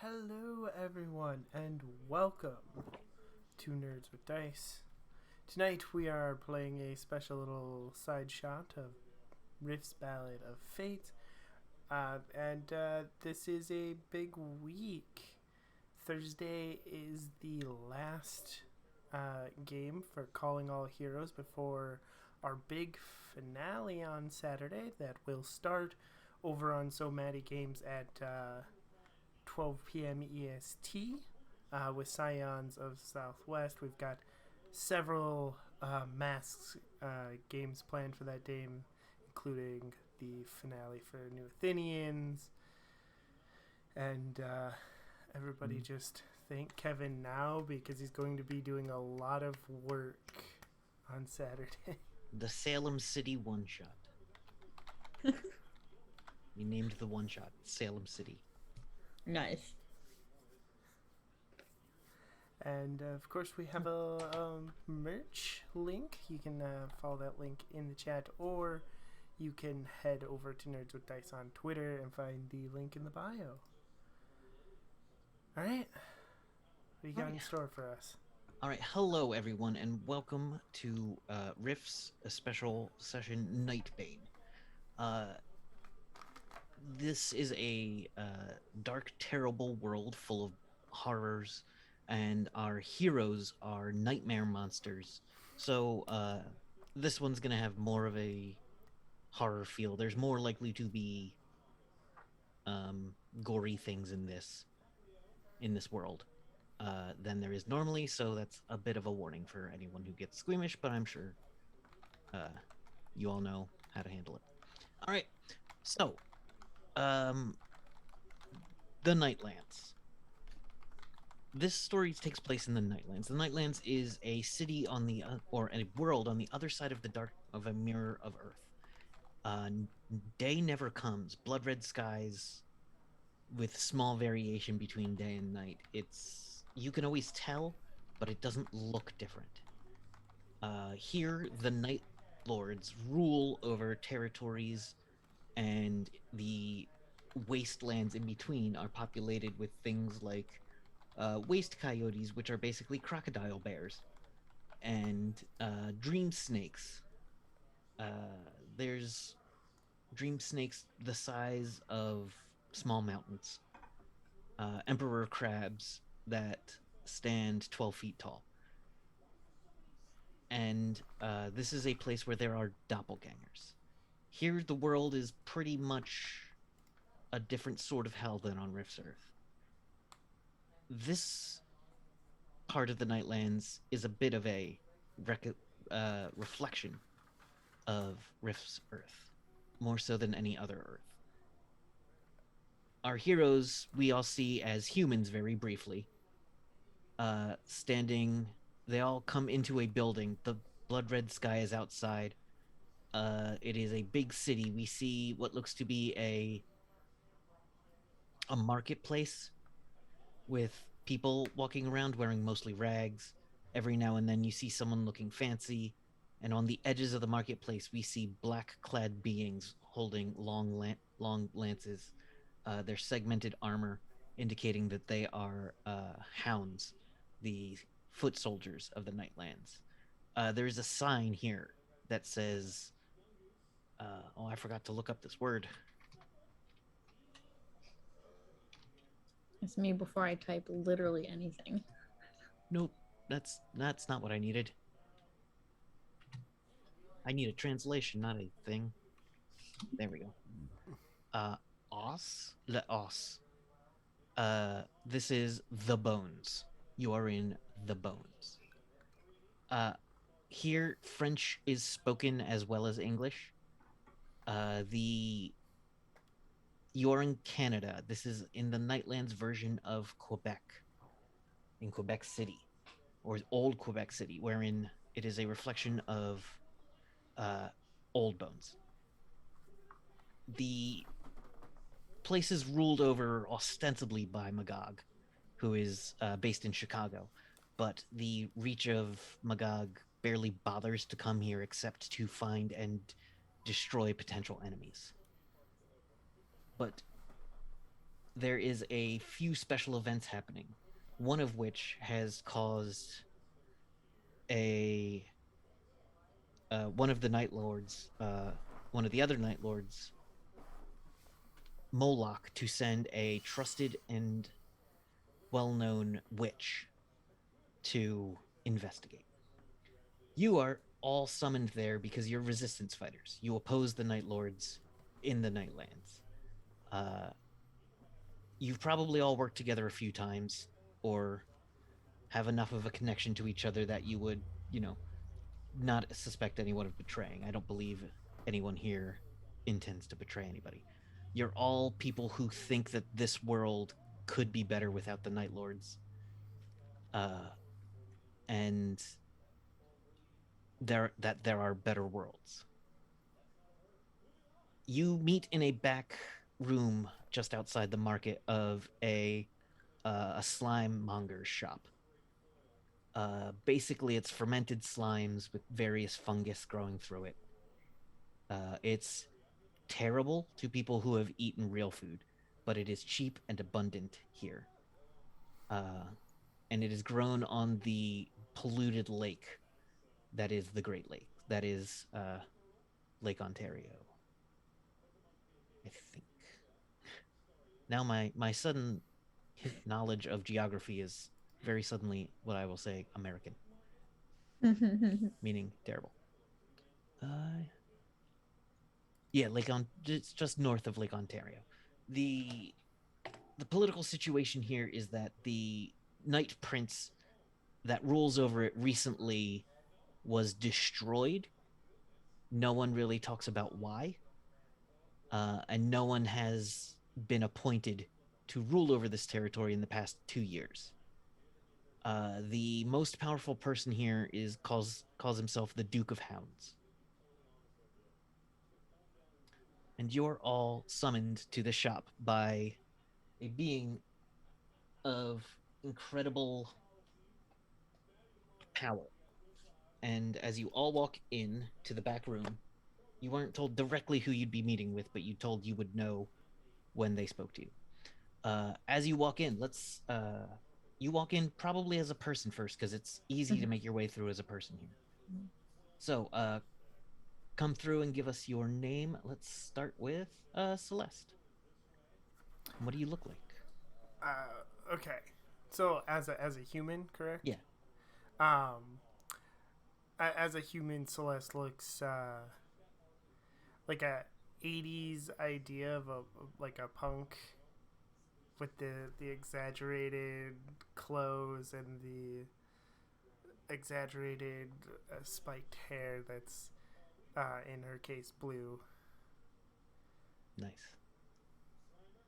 Hello, everyone, and welcome to Nerds with Dice. Tonight we are playing a special little side shot of Riffs' Ballad of Fate, and this is a big week. Thursday is the last game for Calling All Heroes before our big finale on Saturday that will start over on So Maddie Games at 12 p.m. EST with Scions of Southwest. We've got several masks games planned for that day, including the finale for New Athenians. And everybody just thank Kevin now because he's going to be doing a lot of work on Saturday. The Salem City one-shot. We named the one-shot Salem City. Nice. And of course, we have a merch link. You can follow that link in the chat, or you can head over to Nerds with Dice on Twitter and find the link in the bio. All right, what do you got in store for us? All right, hello everyone, and welcome to Riffs, a special session, Nightbane. This is a dark, terrible world full of horrors, and our heroes are nightmare monsters. So this one's gonna have more of a horror feel. There's more likely to be gory things in this world than there is normally, so that's a bit of a warning for anyone who gets squeamish, but I'm sure you all know how to handle it. All right, so the Nightlands. This story takes place in the Nightlands. The Nightlands is a city on the or a world on the other side of a mirror of Earth. Day never comes. Blood red skies with small variation between day and night. You can always tell, but it doesn't look different. Here, the Night Lords rule over territories, and the wastelands in between are populated with things like waste coyotes, which are basically crocodile bears, and dream snakes. There's dream snakes the size of small mountains. Emperor crabs that stand 12 feet tall. And this is a place where there are doppelgangers. Here, the world is pretty much a different sort of hell than on Rift's Earth. This part of the Nightlands is a bit of a reflection of Rift's Earth, more so than any other Earth. Our heroes we all see as humans very briefly, standing They all come into a building. The blood red sky is outside. It is a big city. We see what looks to be a marketplace with people walking around wearing mostly rags. Every now and then you see someone looking fancy, and on the edges of the marketplace we see black-clad beings holding long lances. Their segmented armor indicating that they are hounds, the foot soldiers of the Nightlands. There's a sign here that says, "Oh, I forgot to look up this word." It's me before I type literally anything. Nope, that's not what I needed. I need a translation, not a thing. There we go. Os? Le os. This is the bones. You are in the bones. Uh, Here, French is spoken as well as English. The You're in Canada. This is in the Nightlands version of Quebec, in Quebec City, or old Quebec City, wherein it is a reflection of uh, old bones. The place is ruled over ostensibly by Magog, who is based in Chicago, but the reach of Magog barely bothers to come here except to find and destroy potential enemies. But there is a few special events happening, one of which has caused a one of the Night Lords, one of the other Night Lords, Moloch, to send a trusted and well-known witch to investigate. You are all summoned there because you're resistance fighters. You oppose the Night Lords in the Nightlands. Uh, you've probably all worked together a few times, or have enough of a connection to each other that you would, not suspect anyone of betraying. I don't believe anyone here intends to betray anybody. You're all people who think that this world could be better without the Night Lords. And there are better worlds. You meet in a back room just outside the market of a slime monger's shop. Basically, it's fermented slimes with various fungus growing through it. It's terrible to people who have eaten real food, but it is cheap and abundant here. Uh, and it is grown on the polluted lake that is the Great Lake. That is Lake Ontario, I think. Now my sudden knowledge of geography is very suddenly what I will say American, meaning terrible. Yeah, it's just north of Lake Ontario. The the political situation here is that the Night Prince that rules over it recently was destroyed. No one really talks about why, and no one has been appointed to rule over this territory in the past 2 years. The most powerful person here calls himself the Duke of Hounds, and you're all summoned to the shop by a being of incredible power. And as you all walk in to the back room, you weren't told directly who you'd be meeting with, but you told you would know when they spoke to you. As you walk in, you walk in probably as a person first because it's easy to make your way through as a person here. So, come through and give us your name. Let's start with Celeste. What do you look like? Okay. So as a human, correct? Yeah. As a human, Celeste looks like a '80s idea of a like a punk with the exaggerated clothes and the exaggerated spiked hair that's in her case blue. Nice.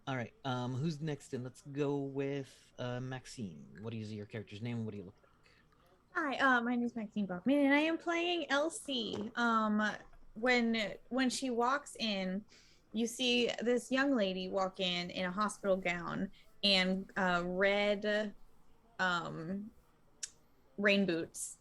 All right. Who's next? And let's go with Maxine. What is your character's name? What do you look like? Hi, my name is Maxine Bachman, and I am playing Elsie. When she walks in, you see this young lady walk in a hospital gown and red um, rain boots,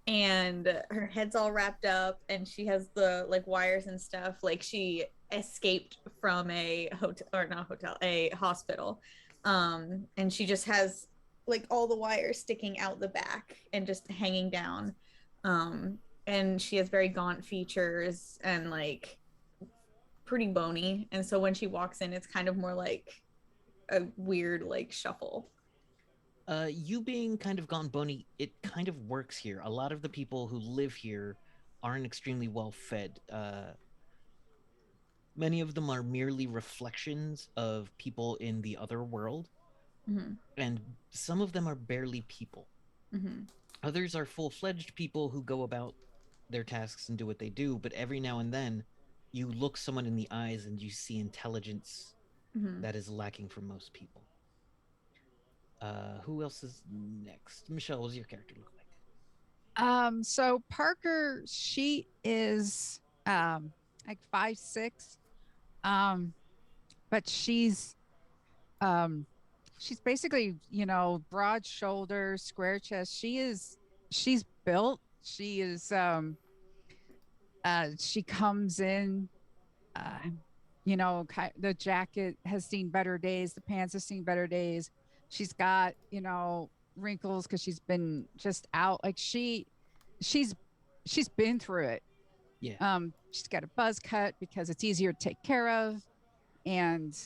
and her head's all wrapped up, and she has the like wires and stuff, like she escaped from a hotel, or not hotel, a hospital. And she just has like all the wires sticking out the back and just hanging down. And she has very gaunt features and like pretty bony, and so when she walks in, it's kind of more like a weird like shuffle. You being kind of gone bony, it kind of works here. A lot of the people who live here aren't extremely well fed. Many of them are merely reflections of people in the other world, Mm-hmm. and some of them are barely people. Mm-hmm. Others are full fledged people who go about their tasks and do what they do, but every now and then you look someone in the eyes and you see intelligence Mm-hmm. that is lacking for most people. Who else is next? Michelle, what does your character look like? So Parker, she is like 5'6", um, but um she's basically, broad shoulders, square chest. She's built. She comes in, uh, the jacket has seen better days, the pants have seen better days. She's got, wrinkles because she's been just out. Like she's she's been through it. Yeah. She's got a buzz cut because it's easier to take care of. And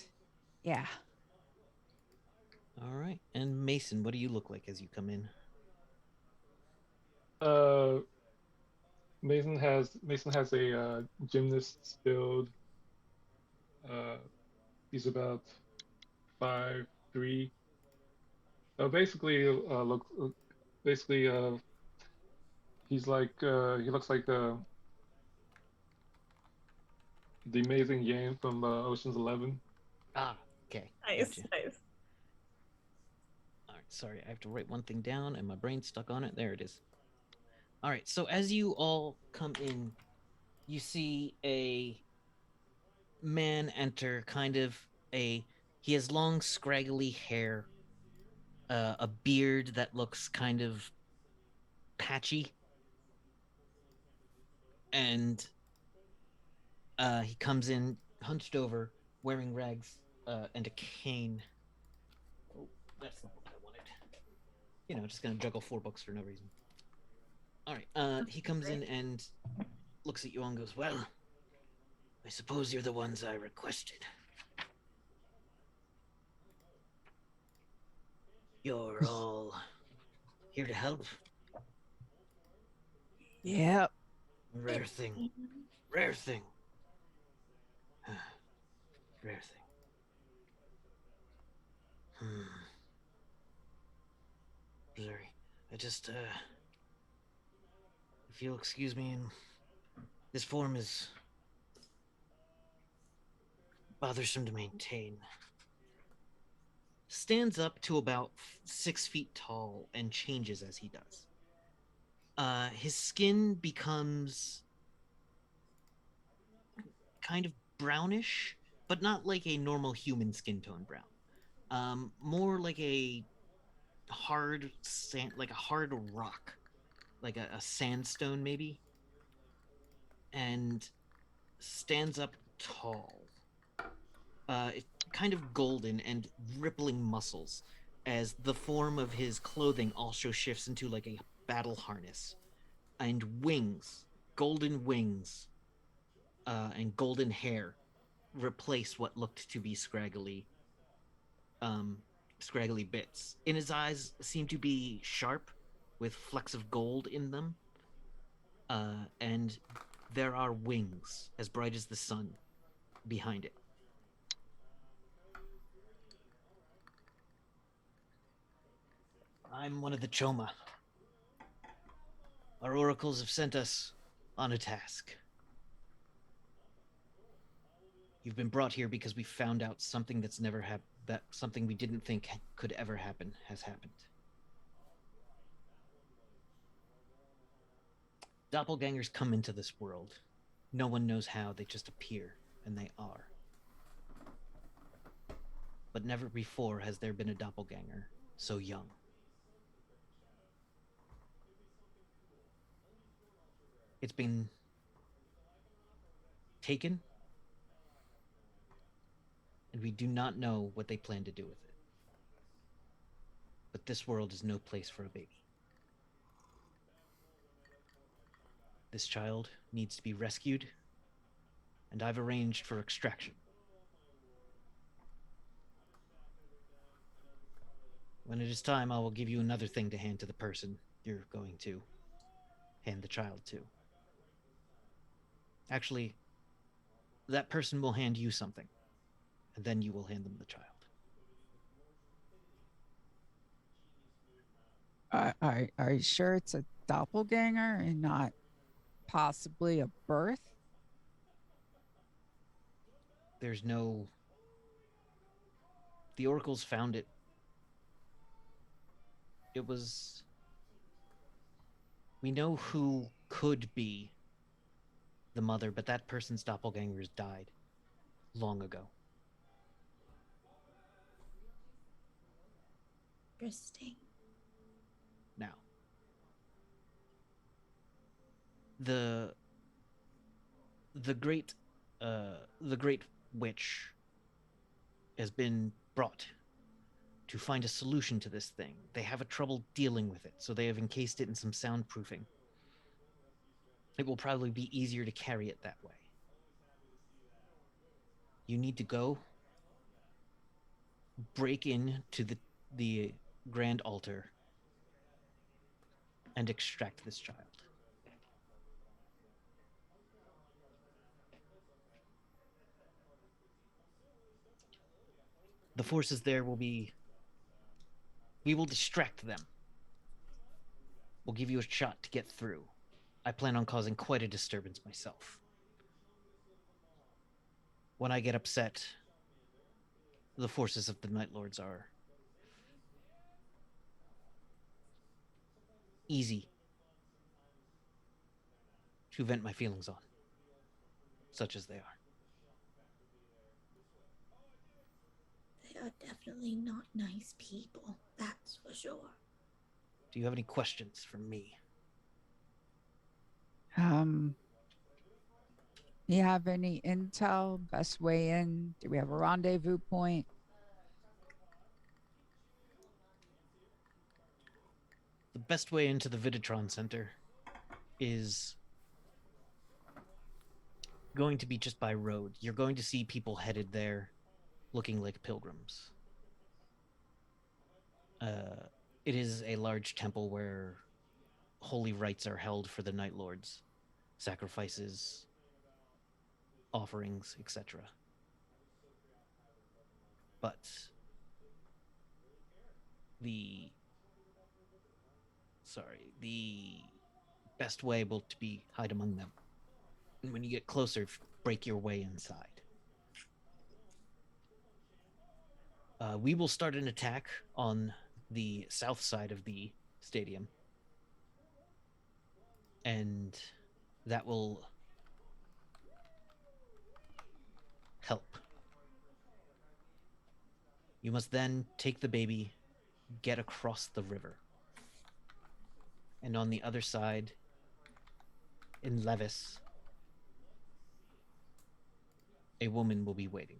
yeah. All right. And Mason, what do you look like as you come in? Uh, Mason has a gymnast's build. Uh, he's about 5'3". Basically, basically he looks like the amazing Yang from Ocean's 11. Ah, okay. Nice, Gotcha. nice. All right. Sorry, I have to write one thing down and my brain's stuck on it. There it is. All right. So as you all come in, you see a man enter, he has long, scraggly hair, a beard that looks kind of patchy, and he comes in hunched over, wearing rags and a cane. Oh, that's not what I wanted. Just gonna juggle 4 books for no reason. All right. He comes in and looks at you all and goes, "Well, I suppose you're the ones I requested. You're all here to help. Yep. Rare thing. Rare thing. Rare thing. Sorry. If you'll excuse me, this form is bothersome to maintain. Stands up to about 6 feet tall and changes as he does. His skin becomes kind of brownish, but not like a normal human skin tone brown. More like a hard sand, like a hard rock, like a sandstone maybe, and stands up tall. Kind of golden and rippling muscles, as the form of his clothing also shifts into like a battle harness, and golden wings, and golden hair replace what looked to be scraggly bits. In his eyes seem to be sharp, with flecks of gold in them, and there are wings as bright as the sun behind it. I'm one of the Choma. Our oracles have sent us on a task. You've been brought here because we found out something that's never happened, that something we didn't think could ever happen has happened. Doppelgangers come into this world. No one knows how, they just appear, and they are. But never before has there been a doppelganger so young. It's been taken, and we do not know what they plan to do with it. But this world is no place for a baby. This child needs to be rescued, and I've arranged for extraction. When it is time, I will give you another thing to hand to the person you're going to hand the child to. Actually, that person will hand you something, and then you will hand them the child. Are you sure it's a doppelganger and not possibly a birth? There's no... The oracles found it. It was... We know who could be the mother, but that person's doppelgangers died long ago. Interesting. Now, the great witch has been brought to find a solution to this thing. They have a trouble dealing with it, so they have encased it in some soundproofing. It will probably be easier to carry it that way. You need to go break into the grand altar and extract this child. The forces there will be... We will distract them. We'll give you a shot to get through. I plan on causing quite a disturbance myself. When I get upset, the forces of the Night Lords are easy to vent my feelings on, such as they are. They are definitely not nice people, that's for sure. Do you have any questions for me? You have any intel? Best way in? Do we have a rendezvous point? The best way into the Vitatron Center is going to be just by road. You're going to see people headed there looking like pilgrims. It is a large temple where holy rites are held for the Night Lords, sacrifices, offerings, etc. But the best way will to be hide among them. And when you get closer, break your way inside. We will start an attack on the south side of the stadium. And that will help. You must then take the baby, get across the river. And on the other side, in Levis, a woman will be waiting.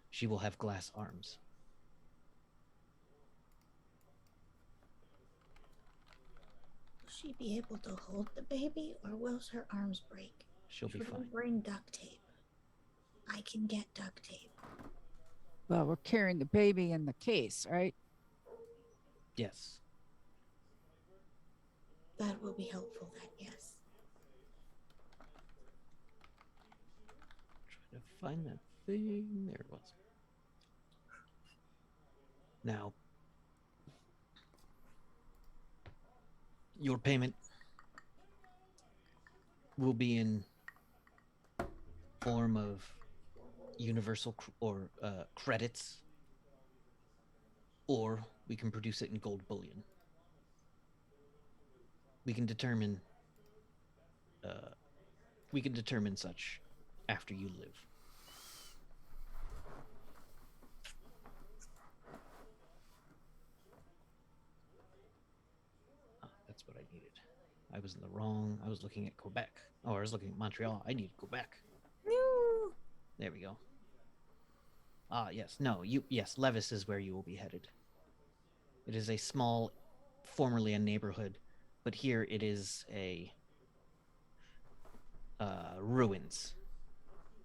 She will have glass arms. Will she be able to hold the baby, or will her arms break? She'll be Should we fine. bring duct tape? I can get duct tape. Well, we're carrying the baby in the case, right? Yes. That will be helpful then, yes. Trying to find that thing. There it was. Now, your payment will be in form of universal credits, or we can produce it in gold bullion. We can determine we can determine such after you live. That's what I needed. I was in the wrong. I was looking at Quebec. Oh, I was looking at Montreal. I need Quebec. No. There we go. Ah, yes. No, yes, Levis is where you will be headed. It is a small, formerly a neighborhood, but here it is a ruins.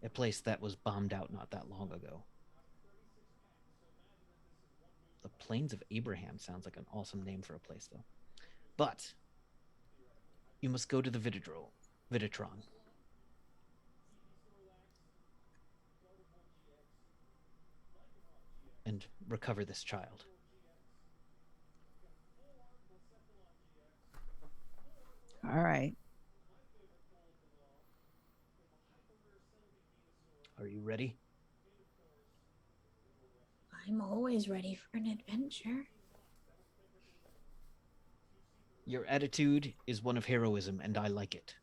A place that was bombed out not that long ago. The Plains of Abraham sounds like an awesome name for a place, though. But you must go to the Vidatron. And recover this child. All right. Are you ready? I'm always ready for an adventure. Your attitude is one of heroism, and I like it.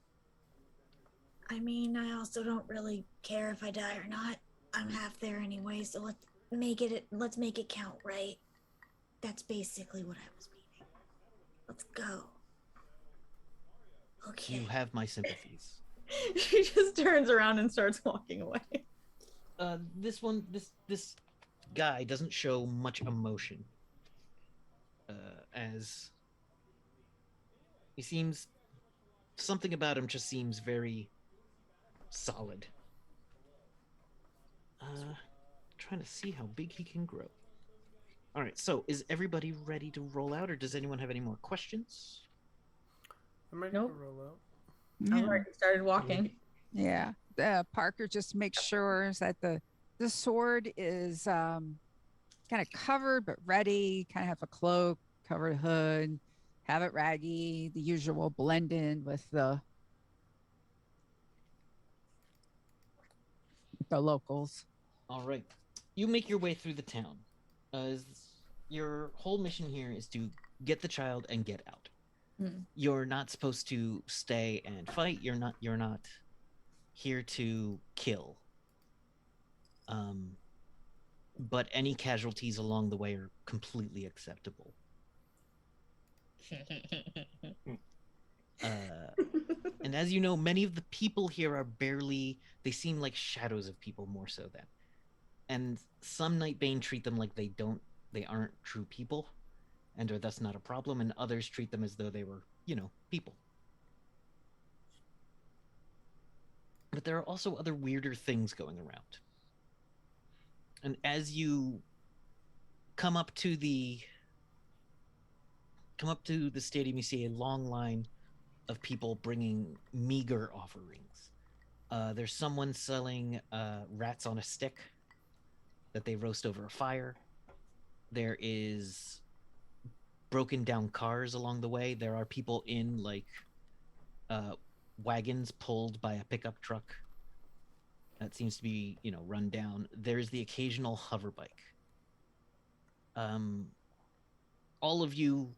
I mean, I also don't really care if I die or not. I'm half there anyway, so let's make it count, right? That's basically what I was meaning. Let's go. Okay. You have my sympathies. She just turns around and starts walking away. This guy doesn't show much emotion. As he seems, something about him just seems very solid. Trying to see how big he can grow. All right, so is everybody ready to roll out, or does anyone have any more questions? I'm ready Nope. to roll out. I've already started walking. Yeah. Parker just makes sure that the sword is kind of covered but ready, kind of have a cloak, covered hood, have it raggy, the usual blend in with the locals. All right, you make your way through the town. Your whole mission here is to get the child and get out. You're not supposed to stay and fight. You're not here to kill. But any casualties along the way are completely acceptable. And as you know, many of the people here are they seem like shadows of people more so than. And some Nightbane treat them like they aren't true people and are thus not a problem, and others treat them as though they were, people. But there are also other weirder things going around. And as you come up to the stadium, you see a long line of people bringing meager offerings. There's someone selling rats on a stick that they roast over a fire. There is broken down cars along the way. There are people in wagons pulled by a pickup truck that seems to be, run down. There's the occasional hover bike. All of you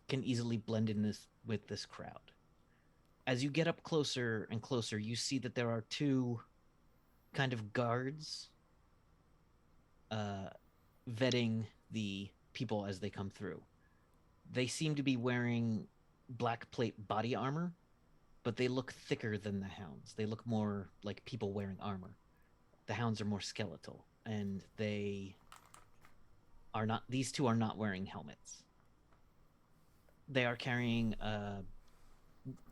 can easily blend in with this crowd. As you get up closer and closer, you see that there are two kind of guards vetting the people as they come through. They seem to be wearing black plate body armor, but they look thicker than the hounds. They look more like people wearing armor. The hounds are more skeletal, and these two are not wearing helmets. They are carrying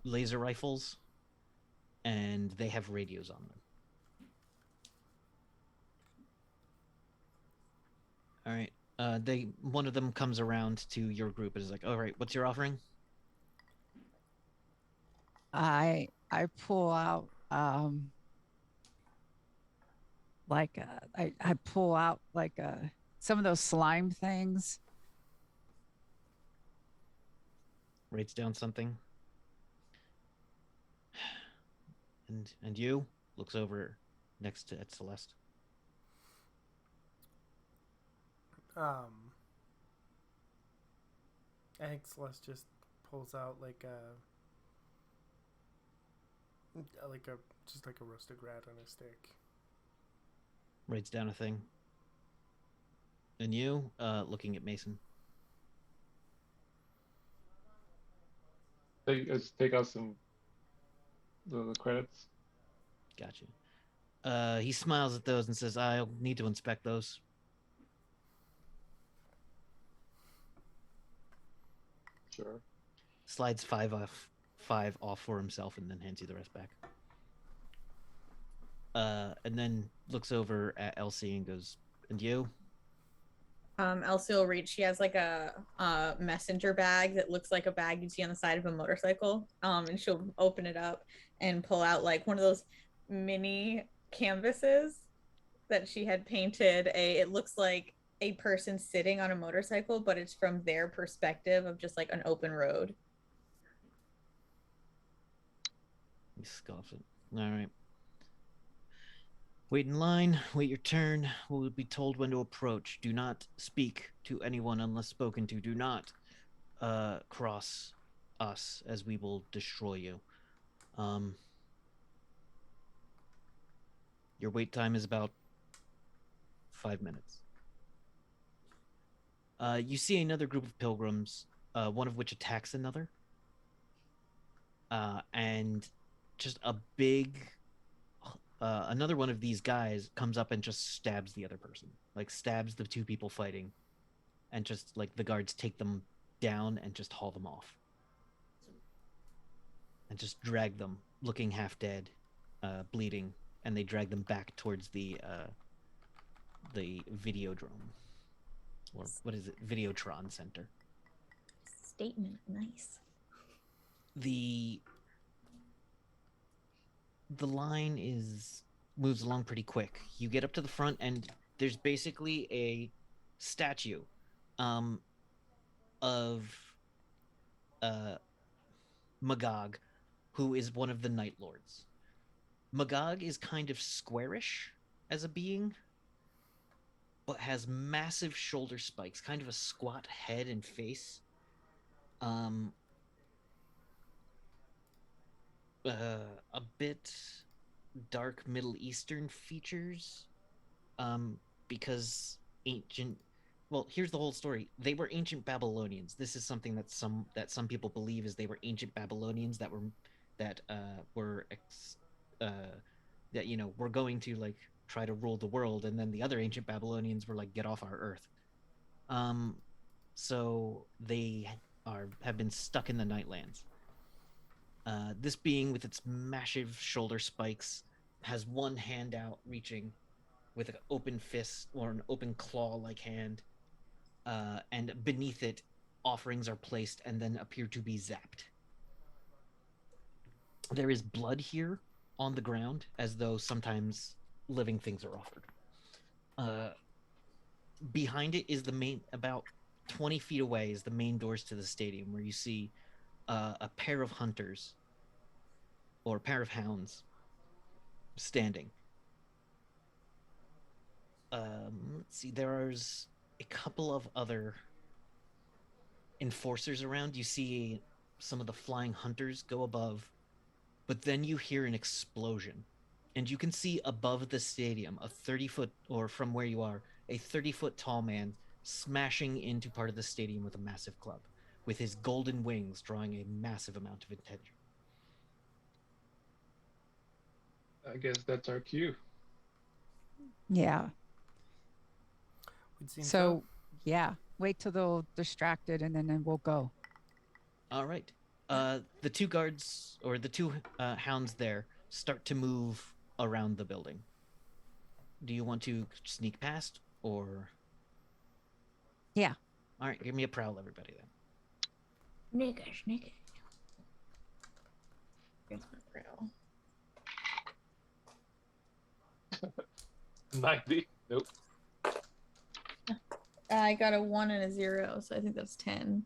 laser rifles, and they have radios on them. All right. One of them comes around to your group and is like, "All right, what's your offering?" I pull out I pull out some of those slime things. Writes down something. And you looks over next at Celeste. I think Celeste just pulls out Just like a roasted rat on a stick. Writes down a thing. And you, looking at Mason. Let's take out some the credits. Gotcha. He smiles at those and says, "I'll need to inspect those." Sure. Slides five off for himself, and then hands you the rest back. And then looks over at Elsie and goes, "And you?" Elsie will reach. She has like a messenger bag that looks like a bag you'd see on the side of a motorcycle. And she'll open it up and pull out like one of those mini canvases that she had painted. It looks like a person sitting on a motorcycle, but it's from their perspective of just like an open road. He scoffs it. All right. Wait in line. Wait your turn. We will be told when to approach. Do not speak to anyone unless spoken to. Do not cross us, as we will destroy you. Your wait time is about 5 minutes. You see another group of pilgrims, one of which attacks another. And just a big... another one of these guys comes up and just stabs the other person. Like, stabs the two people fighting. And just, like, the guards take them down and just haul them off. And just drag them, looking half dead, bleeding. And they drag them back towards the Videodrome. Or what is it? Videotron Center. Statement, nice. The line moves along pretty quick. You get up to the front and there's basically a statue of Magog, who is one of the Night Lords. Magog is kind of squarish as a being, but has massive shoulder spikes, kind of a squat head and face. A bit dark Middle Eastern features, because ancient. Well, here's the whole story. They were ancient Babylonians. This is something that some people believe is they were ancient Babylonians that were going to like try to rule the world, and then the other ancient Babylonians were like, get off our earth. So they have been stuck in the Nightlands. This being with its massive shoulder spikes has one hand out reaching with an open fist or an open claw-like hand, and beneath it offerings are placed and then appear to be zapped. There is blood here on the ground, as though sometimes living things are offered. Behind it is the main, about 20 feet away is the main doors to the stadium, where you see a pair of hunters or a pair of hounds standing. Let's see, there's a couple of other enforcers around. You see some of the flying hunters go above, but then you hear an explosion, and you can see above the stadium a 30-foot, or from where you are, a 30-foot tall man smashing into part of the stadium with a massive club, with his golden wings drawing a massive amount of attention. I guess that's our cue. Yeah. Would seem So, yeah, wait till they're distracted and then we'll go. All right. The two guards, or the two hounds there, start to move around the building. Do you want to sneak past, or? Yeah. All right, give me a prowl, everybody, then. Nigga. Here's my prowl. 90. Nope. I got a 1 and a 0, so I think that's 10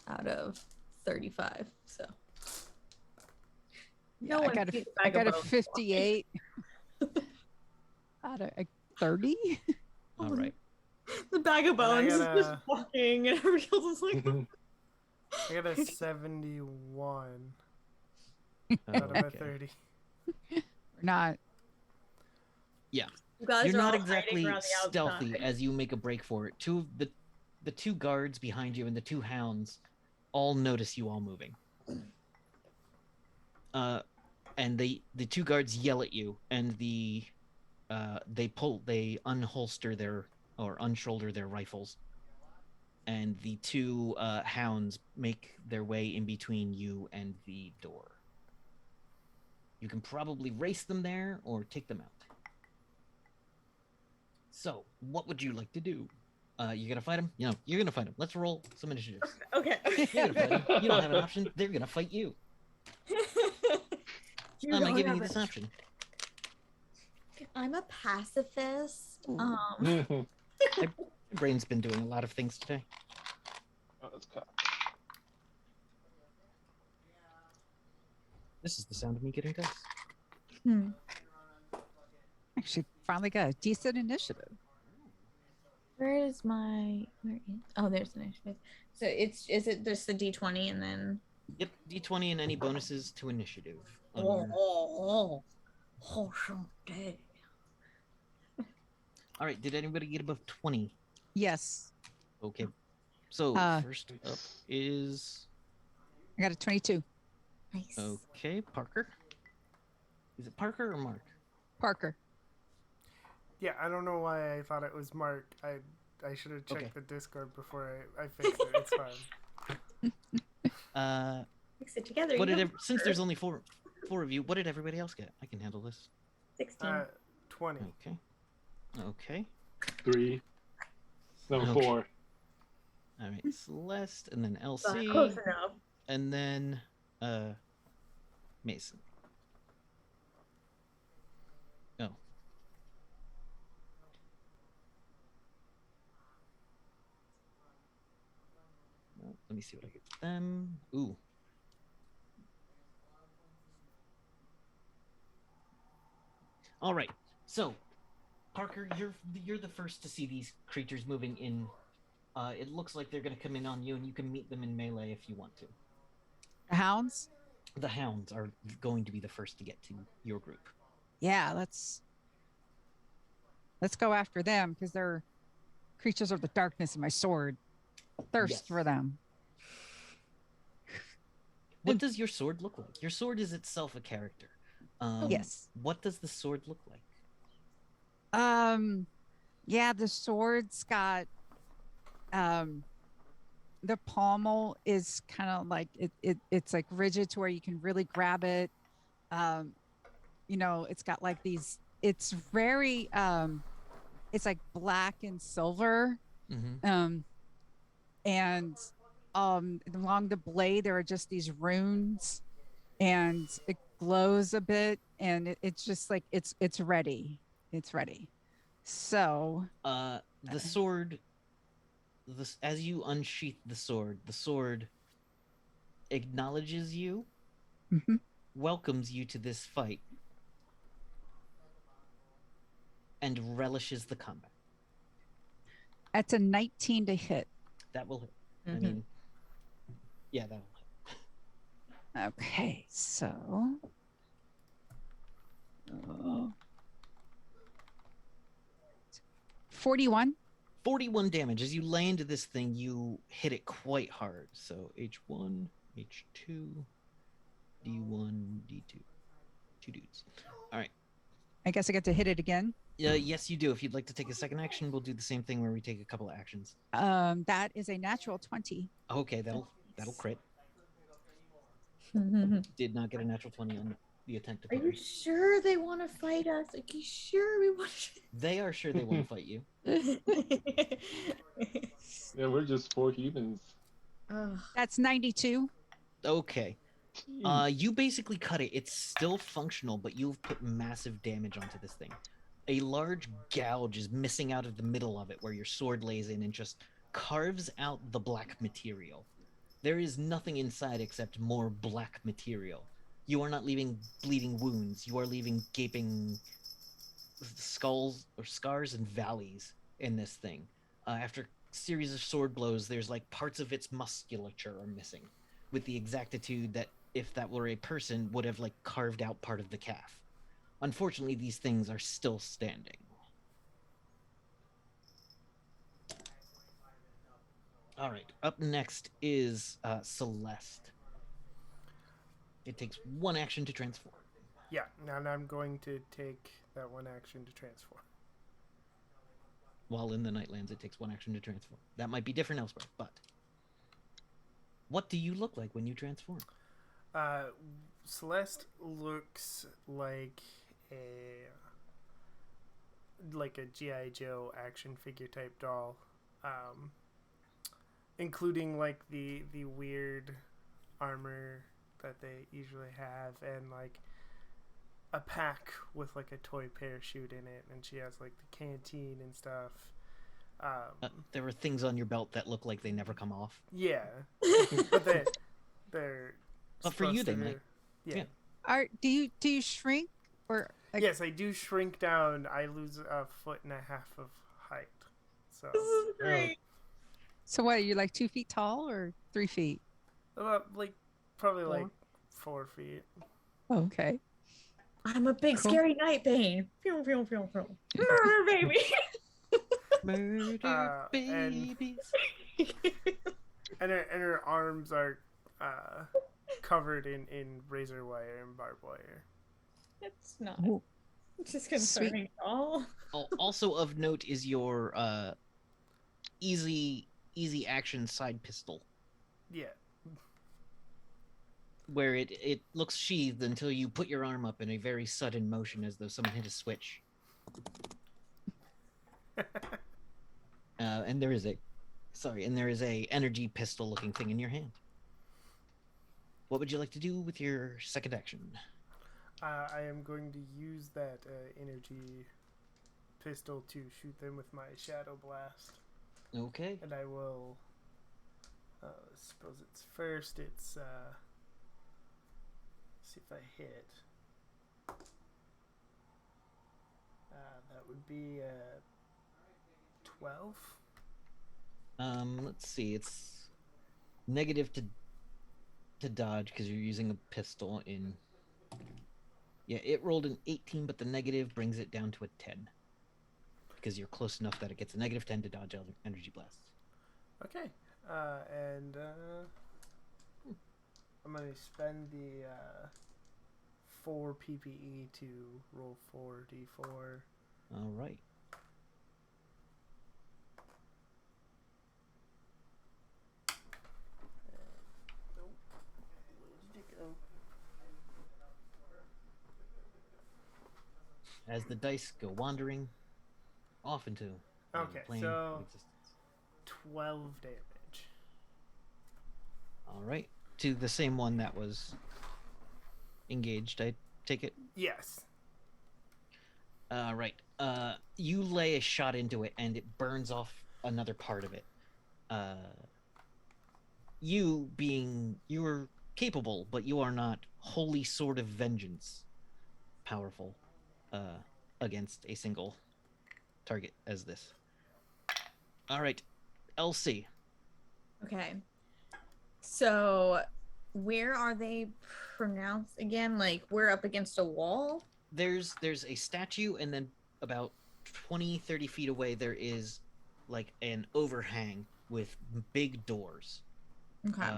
out of 35. So Yeah, No I one got sees the I bag of got a bones. 58 out of 30. All right. The bag of And I bones is got just a- walking, and everybody else is like, I got a 71 out of a Okay. 30. We're not. You guys You're are not all exactly hiding around the stealthy outside. as you make a break for it. The two guards behind you and the two hounds all notice you all moving. And the two guards yell at you, and they unholster their or unshoulder their rifles, and the two hounds make their way in between you and the door. You can probably race them there or take them out. So, what would you like to do? You gonna fight them? You know, you're gonna fight them. Let's roll some initiatives. Okay. You're gonna fight them. You don't have an option. They're gonna fight you. You Why am I don't giving you have this a- option? I'm a pacifist. Oh, My brain's been doing a lot of things today. that's cool. This is the sound of me getting dice. Actually, finally got a decent initiative. Where is my? Where is? Oh, there's the initiative. So is it just the D20 and then? Yep, D20 and any bonuses to initiative. On your... Someday. All right, did anybody get above 20? Yes, Okay. So, first up is... I got a 22. Nice. Okay, Parker. Is it Parker or Mark? Parker. Yeah, I don't know why I thought it was Mark. I should have checked Okay. the Discord before I fixed it. It's fine. Mix it together. What you did know, since there's only four of you, what did everybody else get? I can handle this. 16. 20. Okay. Okay. 3. No, Okay. 4. All right, Celeste, and then Close Elsie, enough. and then Mason. Oh. Well, let me see what I get for them. Ooh. All right. So, Parker, you're the first to see these creatures moving in. It looks like they're going to come in on you, and you can meet them in melee if you want to. The hounds? The hounds are going to be the first to get to your group. Yeah, let's go after them because they're creatures of the darkness and my sword. Thirst Yes. for them. What does your sword look like? Your sword is itself a character. Yes. What does the sword look like? Yeah, the sword's got the pommel is kind of like it's like rigid to where you can really grab it. You know, it's got like these, it's very it's like black and silver. Mm-hmm. And along the blade there are just these runes, and it glows a bit, and it's just like it's ready. It's ready. So The sword, as you unsheath the sword acknowledges you, mhm. welcomes you to this fight, and relishes the combat. That's a 19 to hit. That will hit. Mhm. I mean, yeah, that'll hit. Okay, so 41. 41 damage. As you lay into this thing, you hit it quite hard. So H1, H2, D1, D2. 2 dudes. All right. I guess I get to hit it again. Yes, you do. If you'd like to take a second action, we'll do the same thing where we take a couple of actions. That is a natural 20. Okay, that'll crit. Did not get a natural 20 on the attempt to Are you parry. sure they want to fight us? Are you sure we want They are sure they want to fight you. to? Yeah, we're just 4 humans. Ugh. That's 92. Okay. You basically cut it. It's still functional, but you've put massive damage onto this thing. A large gouge is missing out of the middle of it where your sword lays in and just carves out the black material. There is nothing inside except more black material. You are not leaving bleeding wounds. You are leaving gaping skulls or scars and valleys in this thing. After a series of sword blows, there's like parts of its musculature are missing with the exactitude that if that were a person, would have like carved out part of the calf. Unfortunately, these things are still standing. All right, up next is Celeste. It takes one action to transform. Yeah, and I'm going to take that one action to transform. While in the Nightlands, it takes one action to transform. That might be different elsewhere, but what do you look like when you transform? Celeste looks like a G.I. Joe action figure type doll, including like the weird armor that they usually have, and like a pack with like a toy parachute in it, and she has like the canteen and stuff. There are things on your belt that look like they never come off. Yeah, but they're. But for you, supposed they to- might. Yeah. Do you shrink or like, Yes, I do shrink down. I lose 1.5 feet of height. So This is great. so what are you like 2 feet tall or 3 feet? about like probably Four. like 4 feet. Oh, okay. I'm a big Cool. scary night bane. Pew, pew, pew, pew. Murder baby. Murder And- babies. And her arms are covered in razor wire and barbed wire. It's not. Ooh. It's just concerning at all. Also of note is your easy action side pistol, Yeah. where it looks sheathed until you put your arm up in a very sudden motion as though someone hit a switch. And there is a energy pistol looking thing in your hand. What would you like to do with your second action? I am going to use that energy pistol to shoot them with my shadow blast, Okay. and I will. Suppose it's first. It's see if I hit. That would be 12. Let's see. It's negative to dodge because you're using a pistol in. Yeah, it rolled an 18, but the negative brings it down to a 10. Because you're close enough that it gets a negative 10 to dodge energy blasts. Okay. And I'm going to spend the 4 PPE to roll 4d4. All right. Nope. Where did it go? As the dice go wandering off into Okay, plane so of existence. 12 damage. All right. To the same one that was engaged, I take it. Yes. Right. You lay a shot into it, and it burns off another part of it. You're capable, but you are not holy sword of vengeance powerful against a single target as this. All right, Elsie. Okay. So, where are they pronounced again? Like, we're up against a wall? There's a statue, and then about 20-30 feet away there is like an overhang with big doors. Okay.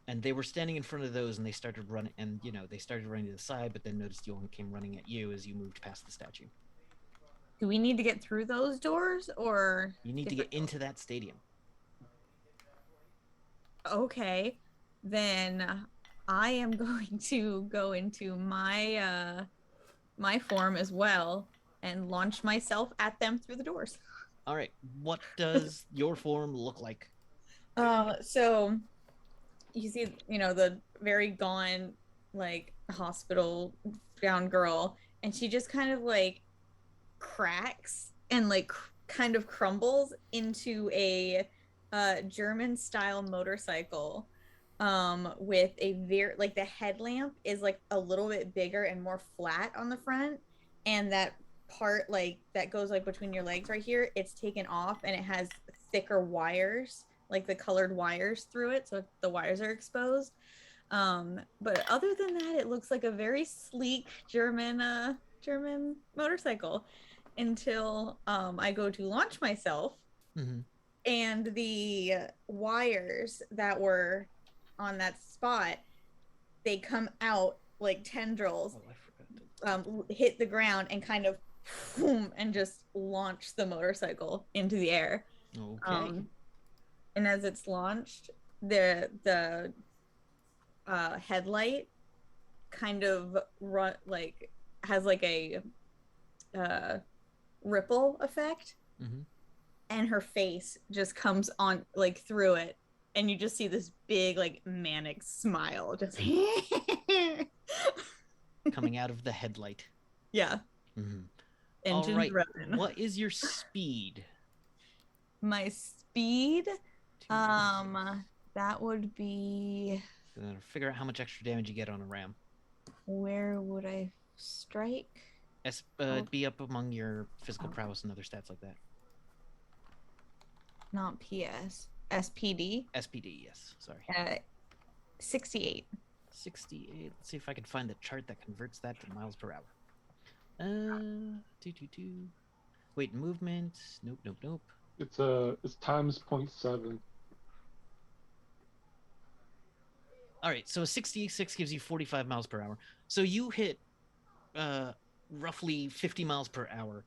And they were standing in front of those, and they started running, and they started running to the side, but then noticed you came running at you as you moved past the statue. Do we need to get through those doors, or You need to get into that stadium. okay, then I am going to go into my my form as well and launch myself at them through the doors. All right, what does your form look like? So you see, the very gaunt, like hospital gown girl, and she just kind of like cracks and like kind of crumbles into a German style motorcycle with a very like the headlamp is like a little bit bigger and more flat on the front, and that part like that goes like between your legs right here, it's taken off and it has thicker wires, like the colored wires through it, so the wires are exposed. But other than that, it looks like a very sleek German motorcycle until I go to launch myself, Mm-hmm. and the wires that were on that spot, they come out like tendrils, Oh, I forgot. hit the ground and kind of boom, and just launch the motorcycle into the air. Okay. And as it's launched, the headlight kind of has like a ripple effect, Mm-hmm. and her face just comes on like through it, and you just see this big like manic smile just Coming out of the headlight. yeah. Mm-hmm. All Engines right. running. What is your speed? My speed, that would be, Figure out how much extra damage you get on a ram. where would I strike? Be up among your physical prowess and other stats like that. Not PS. SPD. SPD, yes. Sorry. 68. 68. Let's see if I can find the chart that converts that to miles per hour. Wait, movement. Nope. It's times 0.7. All right, so 66 gives you 45 miles per hour. So you hit roughly 50 miles per hour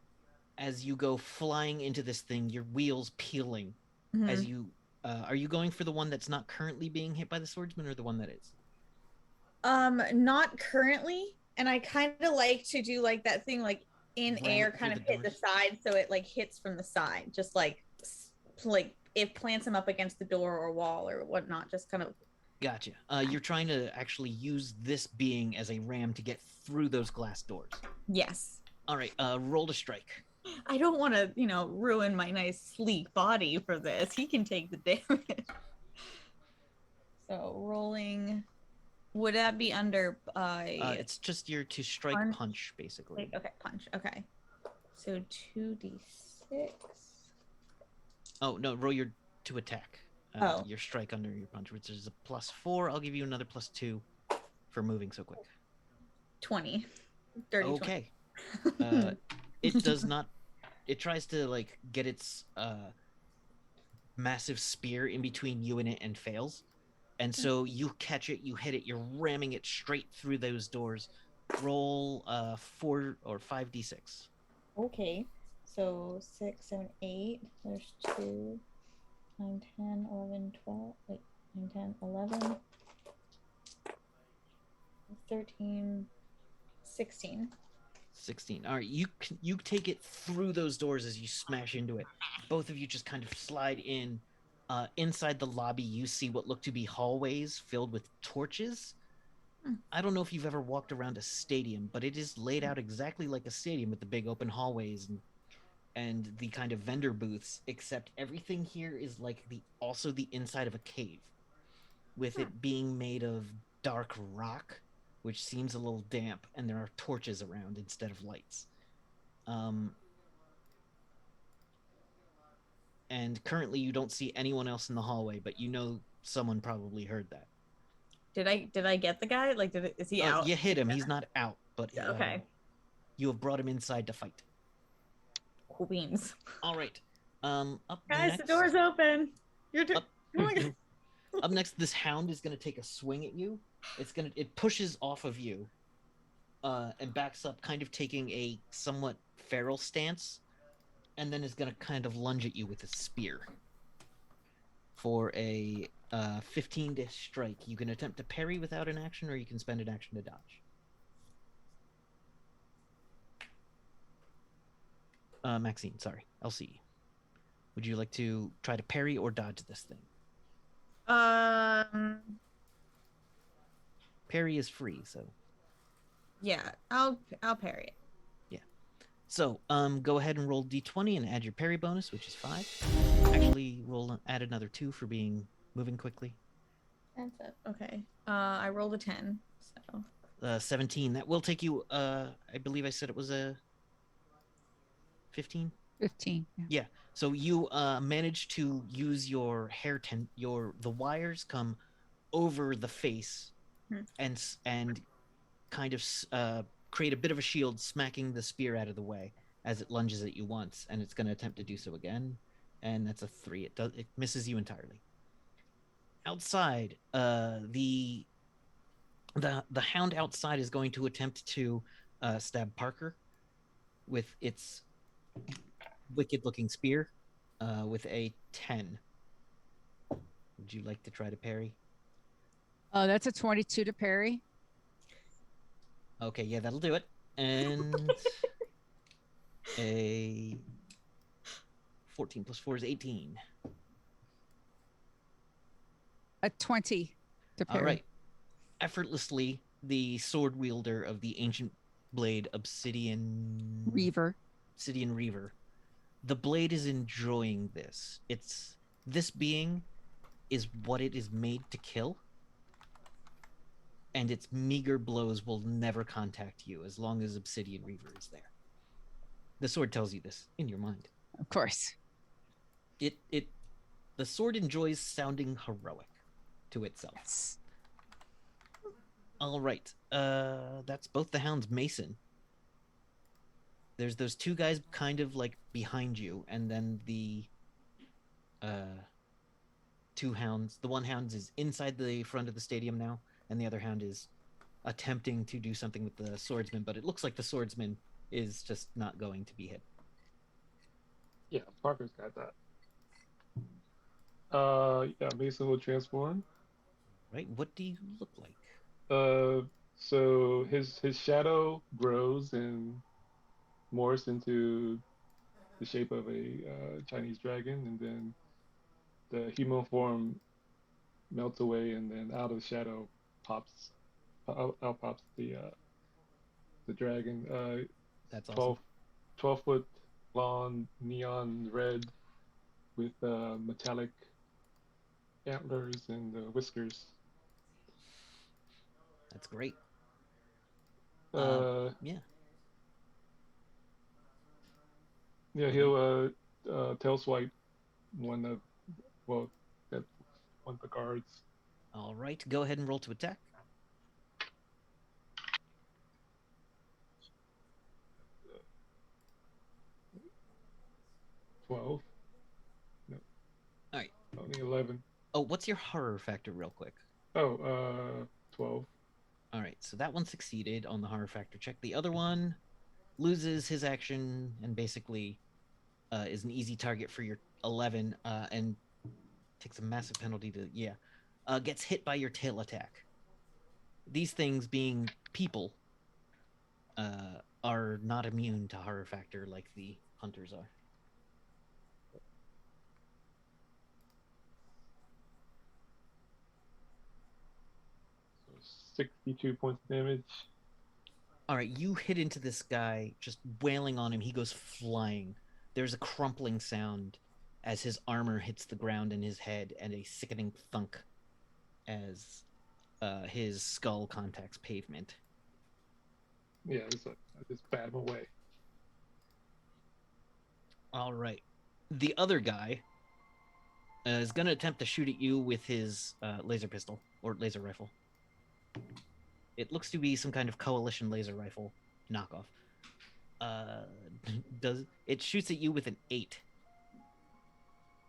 as you go flying into this thing, your wheels peeling. Mhm. As you are you going for the one that's not currently being hit by the swordsman or the one that is? Not currently, and I kind of like to do like that thing, like in Ram air, it kind through of the hit the doors? side, so it like hits from the side, just like it plants him up against the door or wall or whatnot, just kind of. Gotcha. You're trying to actually use this being as a ram to get through those glass doors. Yes. All right, roll to strike. I don't want to, ruin my nice sleek body for this. He can take the damage. So rolling, would that be under? It's just your to strike punch, basically. Okay, punch. Okay, so 2d6. Oh no, roll your to attack. Your strike under your punch, which is a +4. I'll give you another +2 for moving so quick. 20. 30. Okay. It does not. It tries to like get its massive spear in between you and it and fails. And so you catch it, you hit it, you're ramming it straight through those doors. Roll 4 or 5d6. Okay, so 6, 7, 8. There's 2, 9, 10, 11, 12. Wait, 9, 10, 11, 13, 16. 16. All right, you take it through those doors as you smash into it. Both of you just kind of slide in. Inside the lobby, you see what look to be hallways filled with torches. I don't know if you've ever walked around a stadium, but it is laid out exactly like a stadium with the big open hallways and the kind of vendor booths, except everything here is like also the inside of a cave, with it being made of dark rock, which seems a little damp, and there are torches around instead of lights. And currently you don't see anyone else in the hallway, but you know someone probably heard that. Did I get the guy? Like, is he out? You hit him. He's not out, but okay. You have brought him inside to fight. Cool beans. All right. Up Guys, next, the door's open. Up next, this hound is gonna take a swing at you. It pushes off of you, and backs up, kind of taking a somewhat feral stance, and then is gonna kind of lunge at you with a spear. For a 15 to strike, you can attempt to parry without an action, or you can spend an action to dodge. Maxine, sorry, LC. Would you like to try to parry or dodge this thing? Parry is free, so. Yeah, I'll parry it. Yeah. So, go ahead and roll d20 and add your parry bonus, which is 5. Actually, add another 2 for moving quickly. That's it. Okay. I rolled a 10. So. 17. That will take you. I believe I said it was a 15. 15. Yeah. So you manage to use your the wires come over the face and kind of create a bit of a shield, smacking the spear out of the way as it lunges at you once, and it's going to attempt to do so again, and that's a 3. It misses you entirely. Outside, the hound outside is going to attempt to stab Parker with its wicked-looking spear with a 10. Would you like to try to parry? That's a 22 to parry. Okay, yeah, that'll do it. And a 14 plus 4 is 18. A 20 to parry. All right. Effortlessly, the sword wielder of the ancient blade, Obsidian Reaver. The blade is enjoying this. This being is what it is made to kill, and its meager blows will never contact you as long as Obsidian Reaver is there. The sword tells you this in your mind. Of course. The sword enjoys sounding heroic to itself. Yes. All right. That's both the hounds, Mason. There's those two guys kind of like behind you, and then the two hounds. The one hound is inside the front of the stadium now, and the other hound is attempting to do something with the swordsman, but it looks like the swordsman is just not going to be hit. Yeah, Parker's got that. Yeah, Mason will transform. Right? What do you look like? So his shadow grows and morphs into the shape of a Chinese dragon, and then the human form melts away, and then out of the shadow out pops the dragon. That's 12, awesome. 12-foot long, neon red, with metallic antlers and whiskers. That's great. Yeah. Yeah, he'll tail swipe one of that one of the guards. All right, go ahead and roll to attack. 12. No. All right. Only 11. Oh, what's your horror factor, real quick? 12. All right, so that one succeeded on the horror factor check. The other one loses his action and basically is an easy target for your 11 and takes a massive penalty to, gets hit by your tail attack. These things, being people, are not immune to horror factor like the hunters are. So 62 points of damage. All right, you hit into this guy, just wailing on him. He goes flying. There's a crumpling sound as his armor hits the ground in his head, and a sickening thunk as his skull contacts pavement. Yeah, I just bat him away. All right. The other guy is going to attempt to shoot at you with his laser pistol or laser rifle. It looks to be some kind of coalition laser rifle knockoff. It shoots at you with an 8.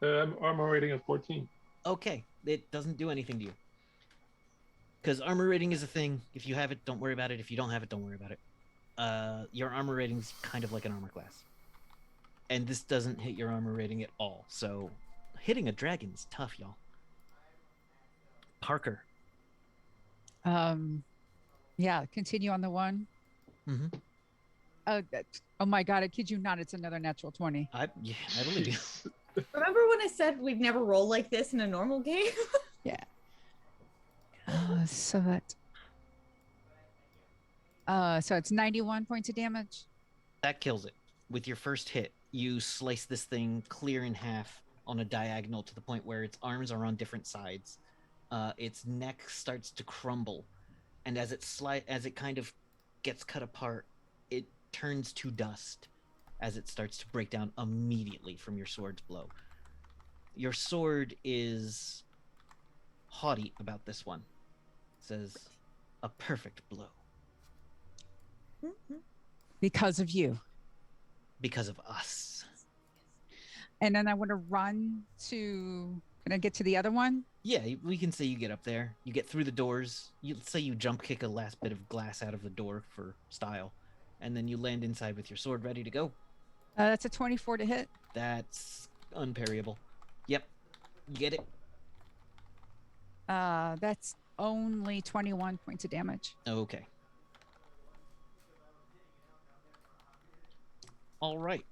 I'm armor rating of 14. Okay, it doesn't do anything to you. Because armor rating is a thing. If you have it, don't worry about it. If you don't have it, don't worry about it. Your armor rating's kind of like an armor class. And this doesn't hit your armor rating at all. So hitting a dragon's tough, y'all. Parker. Yeah, continue on the one. Mm-hmm. Oh my God, I kid you not, it's another natural 20. I believe you. Remember when I said we'd never roll like this in a normal game? Yeah. So it's 91 points of damage. That kills it. With your first hit, you slice this thing clear in half on a diagonal to the point where its arms are on different sides. Its neck starts to crumble, and as it kind of gets cut apart, it turns to dust as it starts to break down immediately from your sword's blow. Your sword is haughty about this one. It says, a perfect blow Because of you. because of us. And then I want to run to. Can I get to the other one? Yeah, we can say you get up there. You get through the doors. Let's say you jump kick a last bit of glass out of the door for style, and then you land inside with your sword ready to go. That's a 24 to hit. That's unparryable. Yep, you get it. That's only 21 points of damage. Okay. All right.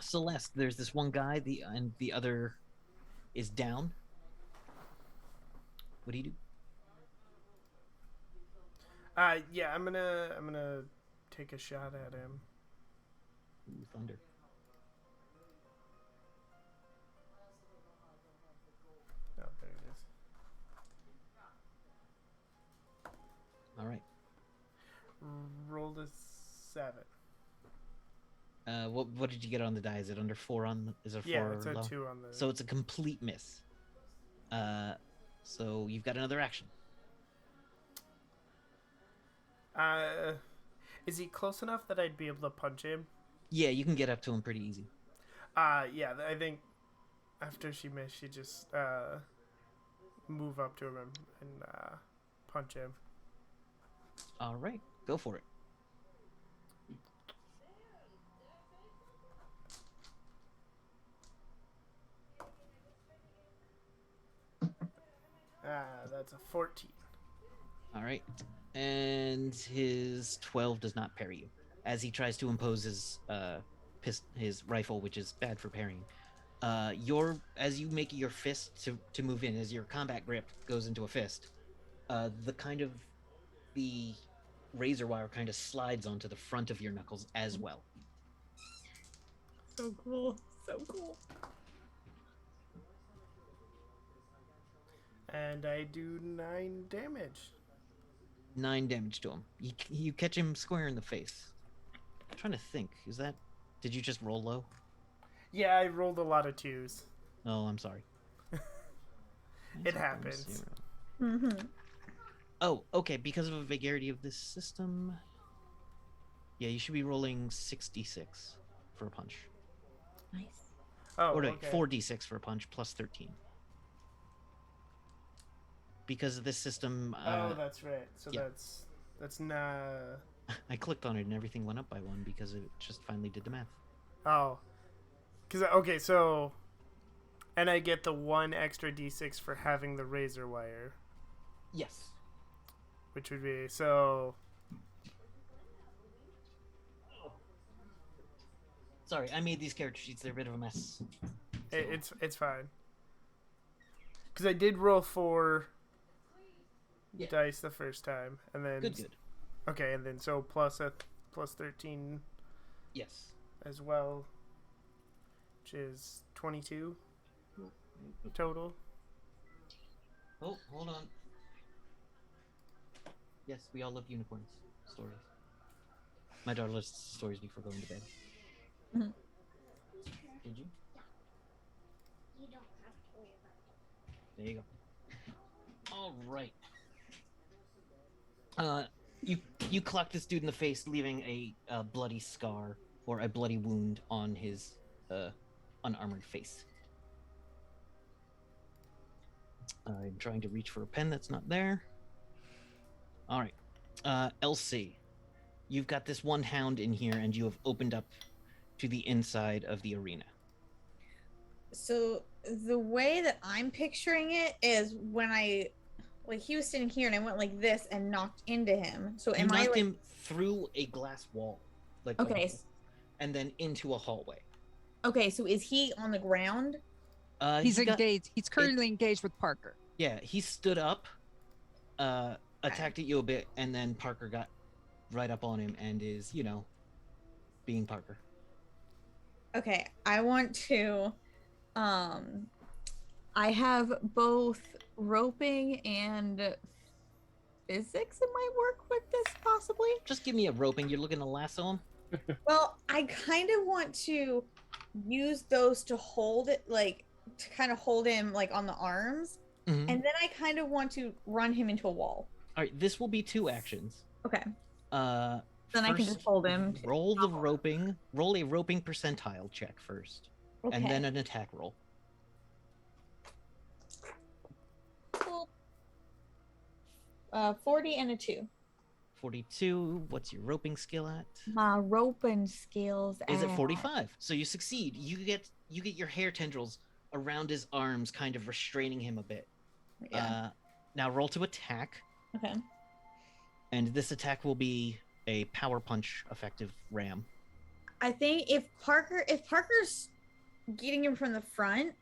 Celeste, there's this one guy, and the other is down. What do you do? Yeah, I'm gonna take a shot at him. Ooh, thunder. Oh, there it is. All right. Roll a 7. What did you get on the die? Is it under 4 on? Is it 4 Yeah, it's a low? 2 on the. So it's a complete miss. So you've got another action. Is he close enough that I'd be able to punch him? Yeah, you can get up to him pretty easy. Yeah, I think after she missed, she just move up to him and punch him. All right, go for it. That's a 14. All right, and his 12 does not parry you as he tries to impose his rifle, which is bad for parrying. As you make your fist to move in, as your combat grip goes into a fist, the razor wire kind of slides onto the front of your knuckles as well. So cool. So cool. And I do 9 damage. 9 damage to him. You catch him square in the face. I'm trying to think. Did you just roll low? Yeah, I rolled a lot of 2s. Oh, I'm sorry. It happens. Mm-hmm. Oh, okay. Because of the vagary of this system, yeah, you should be rolling 66 for a punch. Nice. Oh, Or no, okay. 4d6 for a punch plus 13. Because of this system, Oh, that's right. So yeah. that's not. I clicked on it and everything went up by 1 because it just finally did the math. Oh, okay. So, and I get the 1 extra d6 for having the razor wire, Yes. which would be so. Sorry, I made these character sheets. They're a bit of a mess. It's fine. Because I did roll 4 Yeah. dice the first time, and then Good. okay, and then so plus 13 Yes. as well, which is 22 total. Oh, hold on. Yes, we all love unicorns stories. My daughter loves stories before going to bed. Mhm. Did you? There you go. All right. You clock this dude in the face, leaving a bloody scar or a bloody wound on his unarmored face. I'm trying to reach for a pen that's not there. All right. Elsie, you've got this one hound in here, and you have opened up to the inside of the arena. So the way that I'm picturing it is when he was sitting here and I went like this and knocked into him. So You am I knocked like him through a glass wall, okay? And then into a hallway. Okay, so is he on the ground? He's engaged. He's currently engaged with Parker. Yeah, he stood up, attacked at you a bit, and then Parker got right up on him and is, being Parker. Okay, I want to I have both roping and physics in my work with this possibly. Just give me a roping. You're looking to lasso him? Well, I kind of want to use those to hold it, to kind of hold him like on the arms, Mhm. and then I kind of want to run him into a wall. All right, this will be 2 actions. Okay. Uh, Then I can just first, hold him. Roll a roping percentile check first, Okay. and then an attack roll. Cool. 40 and a 2. 42. What's your roping skill at? My roping skills Is it 45? So you succeed. You get your hair tendrils around his arms, kind of restraining him a bit. Yeah. Now roll to attack, Okay. and this attack will be a power punch effective ram. I think if Parker's getting him from the front,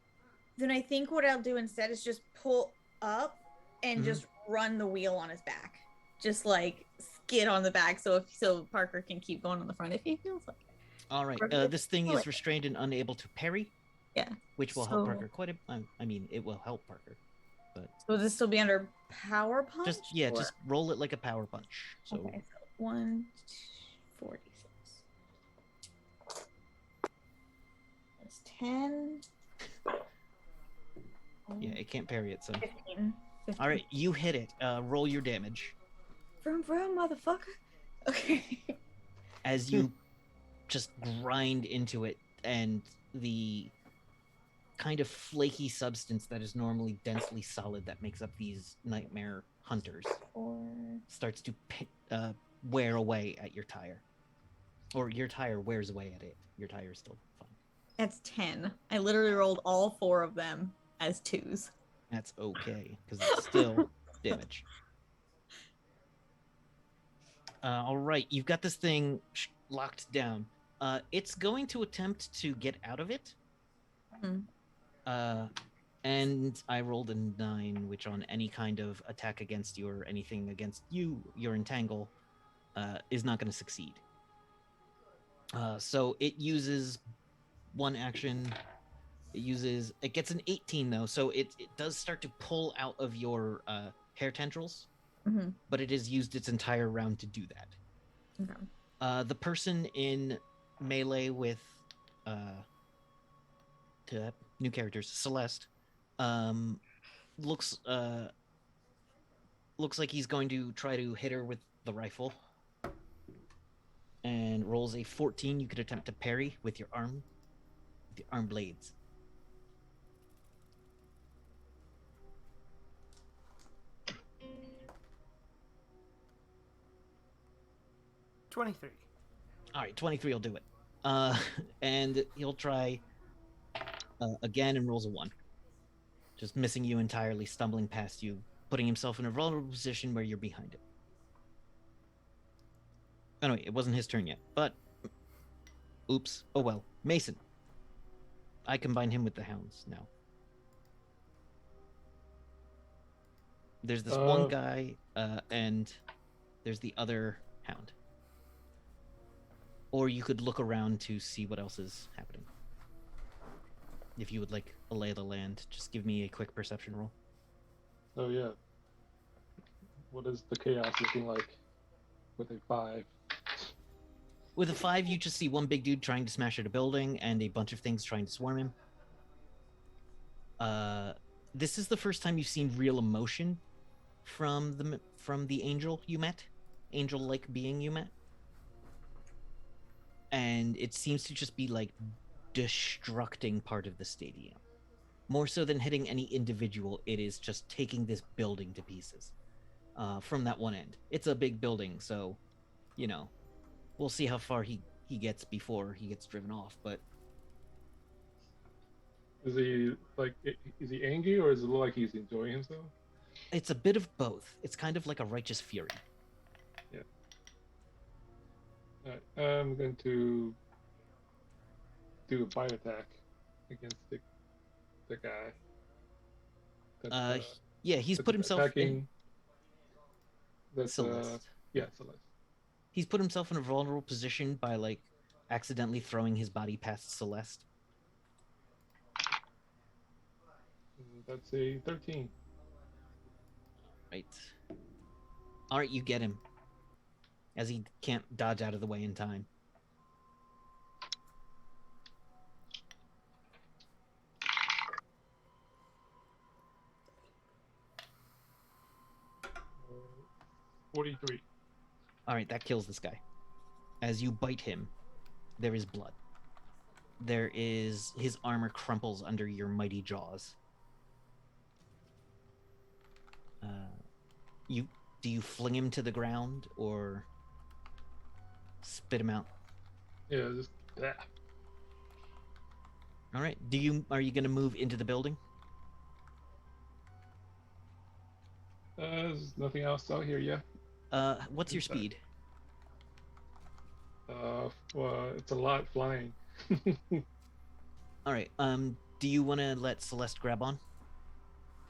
then I think what I'll do instead is just pull up and just run the wheel on his back. Just like skid on the back so Parker can keep going on the front if he feels like it. All right. This thing is restrained and unable to parry. Yeah. Which will help Parker quite a bit. I mean, it will help Parker. But so will this still be under power punch? Just roll it like a power punch. So okay, so 146. That's 10. Yeah, it can't parry it, so 15. All right, you hit it. Roll your damage. Vroom vroom, motherfucker. Okay. As you just grind into it, and the kind of flaky substance that is normally densely solid that makes up these nightmare hunters starts to wear away at your tire. Or your tire wears away at it. Your tire is still fine. That's 10. I literally rolled all 4 of them as 2s. That's okay, because it's still damage. All right, you've got this thing locked down. It's going to attempt to get out of it. And I rolled a 9, which on any kind of attack against you or anything against you, your entangle, is not going to succeed. So it uses 1 action. It gets an 18 though, so it does start to pull out of your hair tendrils, but it has used its entire round to do that. Okay. The person in melee with new characters, Celeste, looks like he's going to try to hit her with the rifle, and rolls a 14. You could attempt to parry with your arm blades. $23. All right, 23 will do it. And he'll try again and rolls a 1. Just missing you entirely, stumbling past you, putting himself in a vulnerable position where you're behind him. Anyway, it wasn't his turn yet, but oops. Oh well. Mason. I combine him with the hounds now. There's this one guy, and there's the other hound. Or you could look around to see what else is happening. If you would like a lay of the land, just give me a quick perception roll. Oh yeah. What is the chaos looking like with a 5? With a 5, you just see one big dude trying to smash at a building and a bunch of things trying to swarm him. This is the first time you've seen real emotion from the angel you met, angel-like being you met. And it seems to just be like destructing part of the stadium. More so than hitting any individual, it is just taking this building to pieces from that one end. It's a big building, so, you know, we'll see how far he gets before he gets driven off, but... Is he angry, or does it look like he's enjoying himself? It's a bit of both. It's kind of like a righteous fury. Yeah. Alright, I'm going to do a bite attack against the guy. Yeah, he's put himself attacking. That's Celeste. Yeah, Celeste. He's put himself in a vulnerable position by like accidentally throwing his body past Celeste. That's a 13. Right. All right, you get him. As he can't dodge out of the way in time. 43. All right, that kills this guy. As you bite him, there is blood. His armor crumples under your mighty jaws. Do you fling him to the ground or spit him out? Yeah, just that. All right. Are you going to move into the building? There's nothing else out here, yeah. What's your Inside. speed? Well, it's a lot flying. All right. Do you want to let Celeste grab on,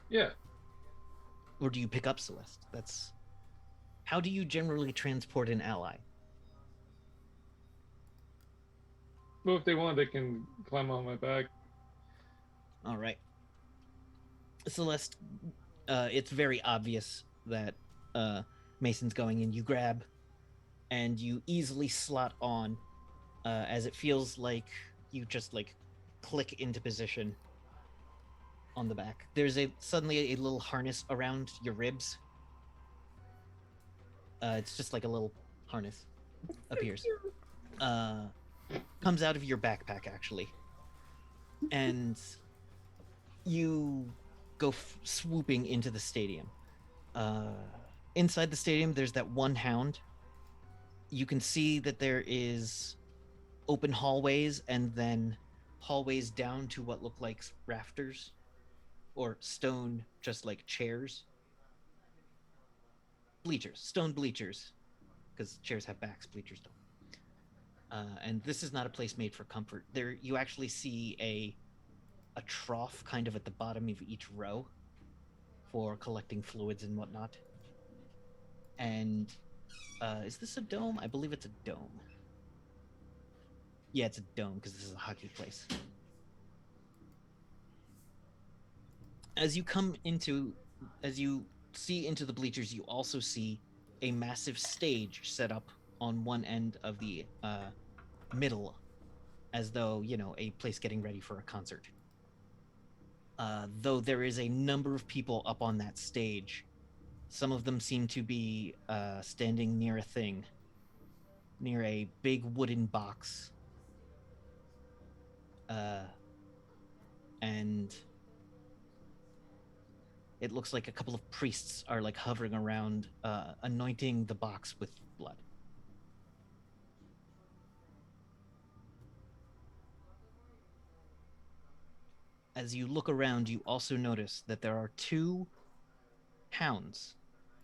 Yeah. or do you pick up Celeste? How do you generally transport an ally? Well, if they want, they can climb on my back. All right. Celeste, it's very obvious that Mason's going in. You grab, and you easily slot on, as it feels like you just click into position on the back. There's suddenly a little harness around your ribs. It's just like a little harness appears. Comes out of your backpack, actually. And you go swooping into the stadium. Inside the stadium, there's that one hound. You can see that there is open hallways and then hallways down to what look like rafters or stone, just like chairs. Stone bleachers, because chairs have backs, bleachers don't. And this is not a place made for comfort. There, you actually see a trough kind of at the bottom of each row for collecting fluids and whatnot. And is this a dome? I believe it's a dome. Yeah, it's a dome because this is a hockey place. As you see into the bleachers, you also see a massive stage set up on one end of the middle, as though, a place getting ready for a concert. Though there is a number of people up on that stage, some of them seem to be standing near a big wooden box. And it looks like a couple of priests are hovering around, anointing the box with blood. As you look around, you also notice that there are two hounds,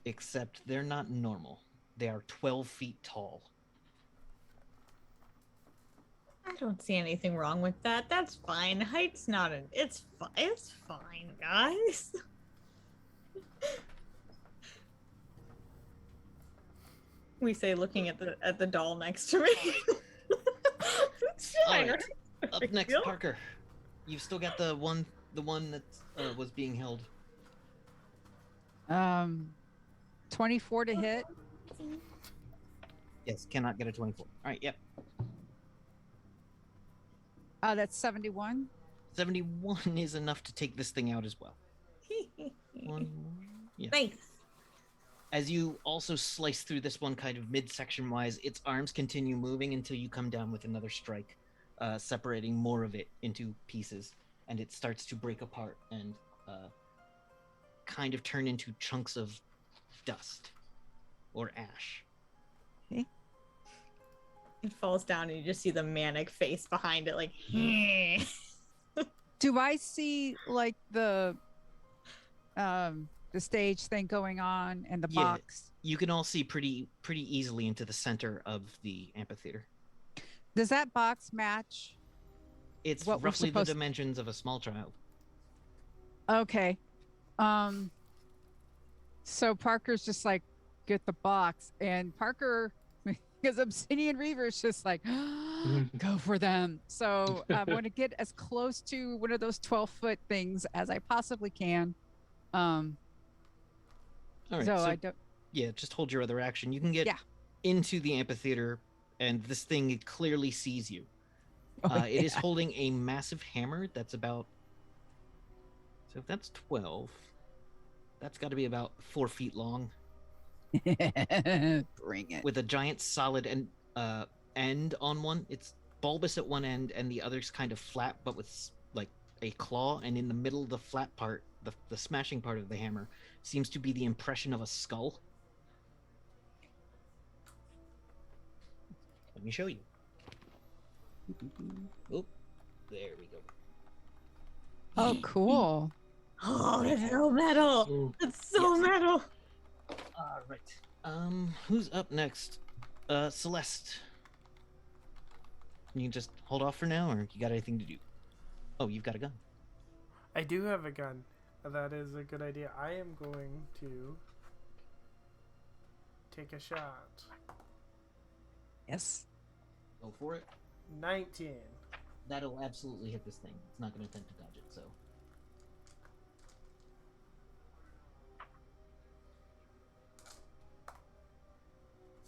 except they're not normal. They are 12 feet tall. I don't see anything wrong with that. That's fine. Height's not an. It's fine, guys. We say, looking at the doll next to me. It's fine, All right. right? Up next, Parker. You've still got the one that was being held. 24 to hit. Yes, cannot get a 24. All right, yep. That's 71. 71 is enough to take this thing out as well. One more. Yeah. Nice. As you also slice through this one kind of midsection wise, its arms continue moving until you come down with another strike, separating more of it into pieces, and it starts to break apart and kind of turn into chunks of dust or ash. Okay. It falls down and you just see the manic face behind it, like. Do I see the stage thing going on and the box? You can all see pretty easily into the center of the amphitheater. Does that box match? It's what roughly the dimensions of a small child. Okay. So Parker's just get the box, and Parker, because Obsidian Reaver is just go for them. So I want to get as close to one of those 12-foot things as I possibly can. All right. So I don't. Yeah, just hold your other action. You can get into the amphitheater, and this thing clearly sees you. It is holding a massive hammer that's about. So if that's 12, that's got to be about 4 feet long. Bring it. with a giant solid end on one. It's bulbous at one end, and the other's kind of flat, but with like a claw. And in the middle, the flat part, the smashing part of the hammer, seems to be the impression of a skull. Let me show you. Oh, there we go. Oh, cool. Oh, that's so metal. So That's so Yes. metal. All right. Who's up next? Celeste. You can just hold off for now, or you got anything to do? Oh, you've got a gun. I do have a gun. That is a good idea. I am going to take a shot. Yes. Go for it. 19. That'll absolutely hit this thing. It's not going to attempt to dodge it, so.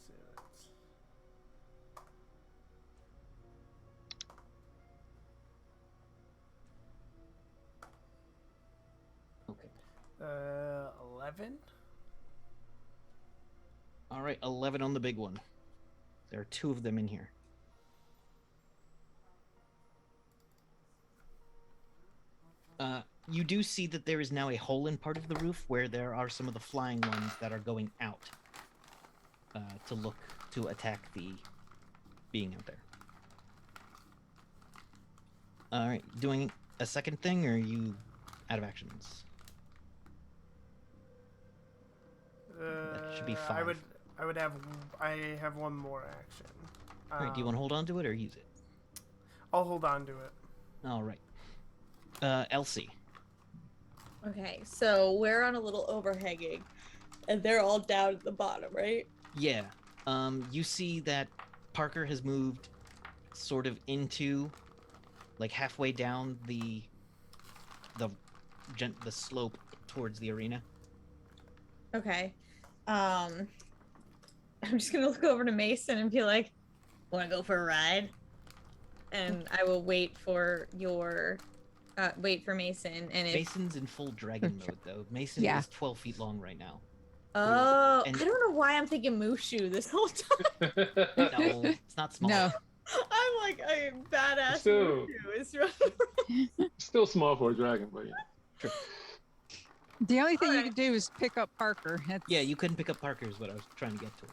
So that's Okay. 11. All right, 11 on the big one. There are 2 of them in here. You do see that there is now a hole in part of the roof where there are some of the flying ones that are going out to attack the being out there. All right, doing a second thing, or are you out of actions? That should be 5. I have one more action. All right, do you want to hold on to it or use it? I'll hold on to it. All right. Elsie. Okay, so we're on a little overhanging, and they're all down at the bottom, right? Yeah. You see that Parker has moved sort of into, like, halfway down the slope towards the arena. Okay. I'm just gonna look over to Mason and be like, "Want to go for a ride?" And I will wait for Mason. And if Mason's in full dragon mode, though. Mason Yeah. is 12 feet long right now. oh, And- I don't know why I'm thinking Mushu this whole time. No, it's not small. No. I'm like a badass Still- Mushu. Is right. still small for a dragon, but yeah. The only thing you Alright. can do is pick up Parker. That's- Yeah, you couldn't pick up Parker is what I was trying to get to.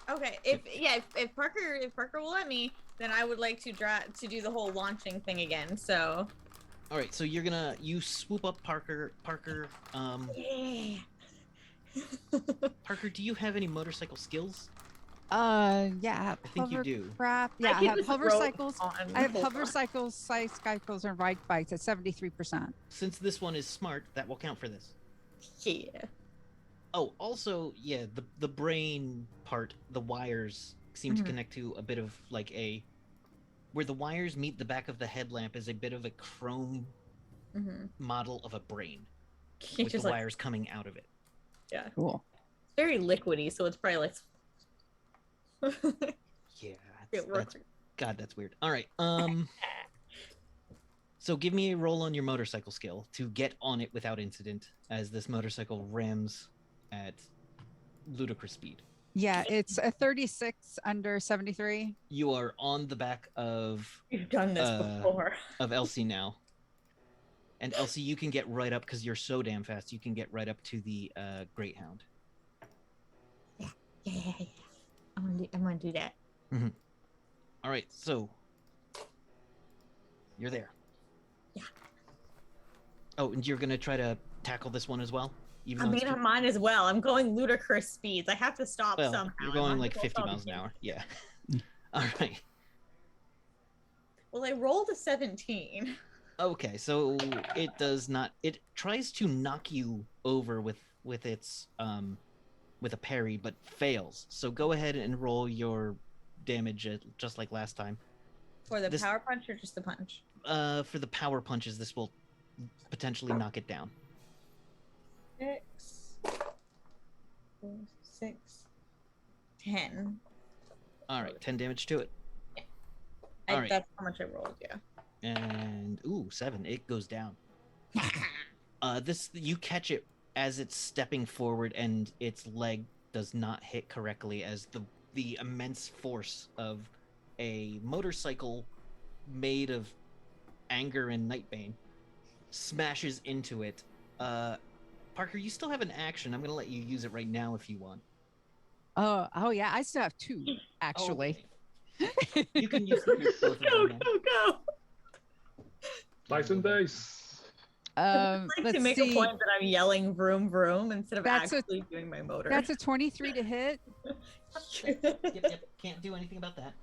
Okay, if Parker will let me, then I would like to do the whole launching thing again. So. All right, so you swoop up Parker. Yeah. Parker, do you have any motorcycle skills? Yeah. I think you do. Crap. Yeah, I can have just hover roll cycles. on. I have Hold hover on. cycles, cycles, and ride bikes at 73%. Since this one is smart, that will count for this. Yeah. Oh, also, yeah, the brain part, the wires seem to Mhm. connect to a bit of like where the wires meet the back of the headlamp is a bit of a chrome Mm-hmm. model of a brain It's with just the like wires coming out of it. Cool. very liquidy, so it's probably like. Yeah, It works. that's weird. All right, so give me a roll on your motorcycle skill to get on it without incident, as this motorcycle rams at ludicrous speed. Yeah, it's a 36 under 73. You are on the back of You've done this before. Elsie now. And Elsie, you can get right up because you're so damn fast. You can get right up to the Greathound. Yeah. I'm gonna do that. All right, so you're there. Yeah. Oh, and you're gonna try to tackle this one as well. Even I though mean, it's on mine as well. I'm going ludicrous speeds. I have to stop well, somehow. you're I going might like as well 50 stop miles an again. hour. Yeah. All right. Well, I rolled a 17. Okay, so it does not. It tries to knock you over with its with a parry, but fails. So go ahead and roll your damage just like last time. For the This- power punch or just the punch? For the power punches, this will potentially knock it down. 6, 4, 6, 10. All right, 10 damage to it. All right. That's how much I rolled, yeah. And 7. It goes down. You catch it as it's stepping forward, and its leg does not hit correctly as the immense force of a motorcycle made of anger and Nightbane smashes into it. Parker, you still have an action. I'm going to let you use it right now if you want. Oh yeah, I still have 2 actually. Okay. You can use both of Go, them. go, go. Slice and dice. Like Let's to make see. a point that I'm yelling vroom vroom instead of That's actually doing my motor. That's a 23 to hit. Yep. Can't do anything about that.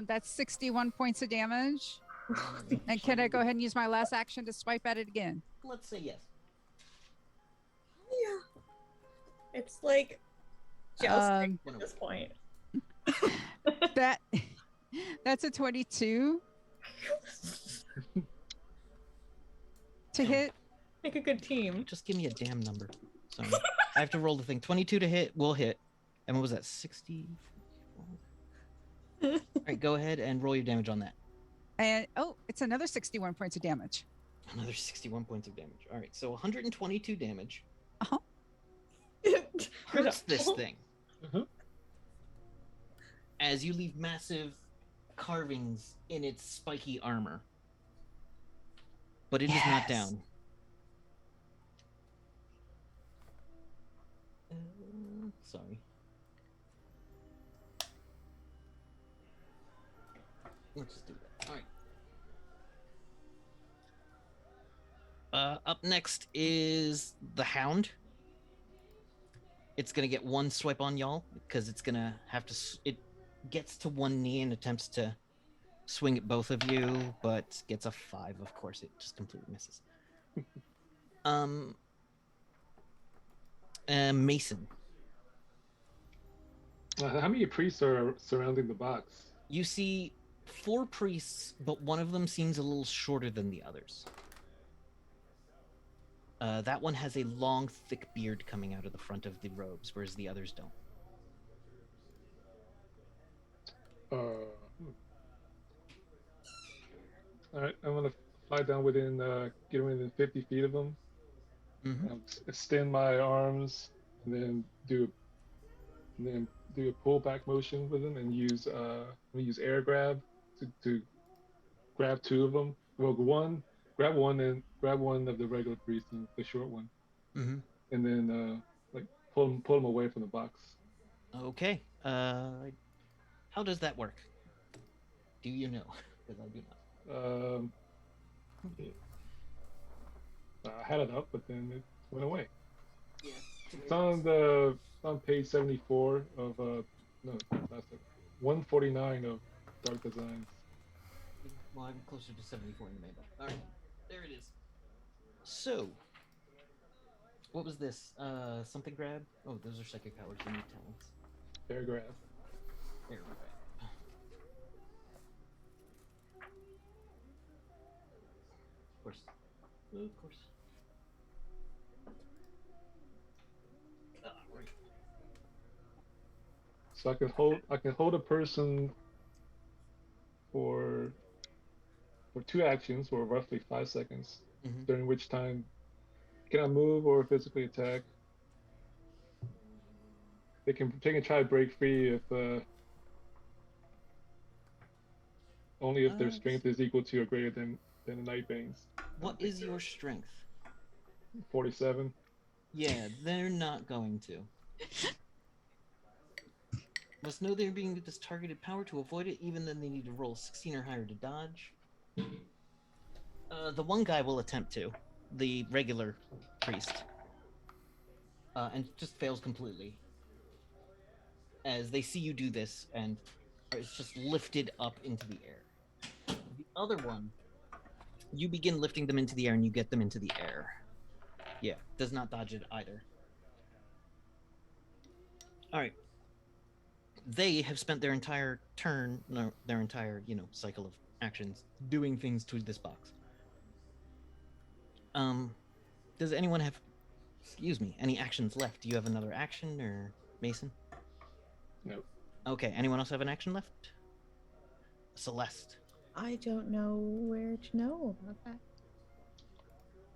That's 61 points of damage. And can I go ahead and use my last action to swipe at it again? Let's say yes. Yeah. It's like jousting at this point. That's a 22 to hit. Make a good team. Just give me a damn number. Sorry. I have to roll the thing. 22 to hit will hit. And what was that? 60? All right, go ahead and roll your damage on that. And it's another 61 points of damage. Another 61 points of damage. All right, so 122 damage. Uh-huh. Hurts this thing. Uh-huh. As you leave massive carvings in its spiky armor. But it is not Yes. down. Sorry. Let's just do that. All right. Up next is the Hound. It's gonna get one swipe on y'all because it's gonna have to. It gets to one knee and attempts to swing at both of you, but gets a 5. Of course, it just completely misses. Mason. How many priests are surrounding the box? You see 4 priests, but one of them seems a little shorter than the others. That one has a long, thick beard coming out of the front of the robes, whereas the others don't. All right, I'm gonna fly down get within 50 feet of them. Mm-hmm. Extend my arms, and then do a pull back motion with them, and use air grab to grab 2 of them. Well, grab one of the regular priests, the short one, Mm-hmm. and then pull them away from the box. Okay. How does that work? Do you know? Because I do not. I had it up, but then it went away. Yeah. It's on page 74 of no, that's 149 of Dark Designs. Well, I'm closer to 74 in the main book. All right, there it is. So, what was this? Something grab? Oh, those are psychic powers. You need talents. Air grab. Air grab. Of course. Of course. Right. So I can hold a person for 2 actions or roughly 5 seconds, Mhm. during which time can I move or physically attack. They can try to break free if only if their strength is equal to or greater than the Nightbane's. What is your strength? 47. Yeah, they're not going to. Must know they're being this targeted power to avoid it, even then they need to roll 16 or higher to dodge. The one guy will attempt to, the regular priest, and just fails completely. As they see you do this, and it's just lifted up into the air. The other one, you begin lifting them into the air and you get them into the air. Yeah, does not dodge it either. Alright. They have spent their entire turn, no, their entire, cycle of actions doing things to this box. Does anyone have, any actions left? Do you have another action, or Mason? No. Okay, anyone else have an action left? Celeste. I don't know where to know about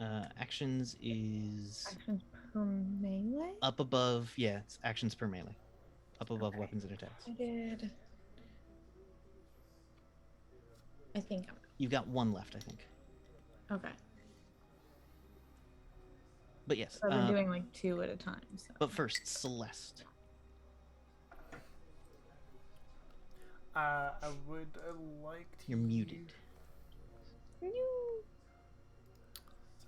that. Actions is... Actions per melee? Up above, yeah, it's actions per melee. Up above Okay. weapons and attacks. I did. I think You've got one left, I think. I'm okay. But yes. So I've been doing like 2 at a time. So. But first, Celeste. I would like to. You're muted. No.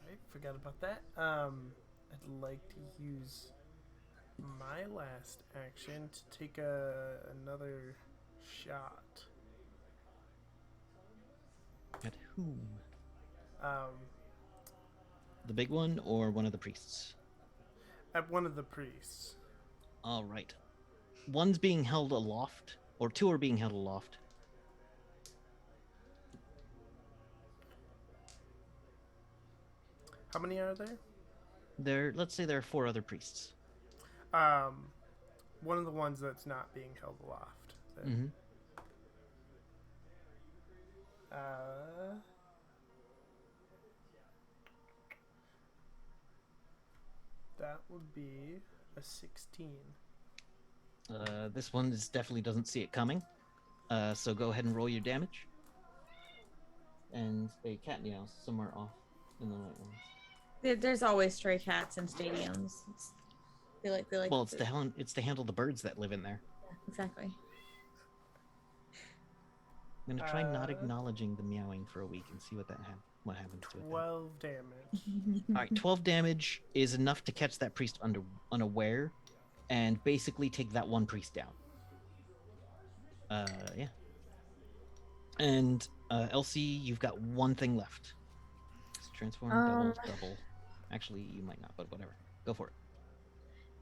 Sorry, forgot about that. I'd like to use my last action to take another shot. At whom? Um, The big one or one of the priests? at one of the priests. All right. One's being held aloft, or 2 are being held aloft. How many are there? Let's say there are 4 other priests. One of the ones that's not being held aloft. Then. Mm-hmm. That would be a 16. This one definitely doesn't see it coming. So go ahead and roll your damage. And a cat meows somewhere off in the Nightlands. There's always stray cats in stadiums. They like. Well, it's to handle the birds that live in there. Yeah, exactly. I'm gonna try not acknowledging the meowing for a week and see what happens to it. Then. 12 damage. All right, 12 damage is enough to catch that priest unaware, and basically take that one priest down. Yeah. And Elsie, you've got one thing left. It's transform, double. Actually, you might not, but whatever. Go for it.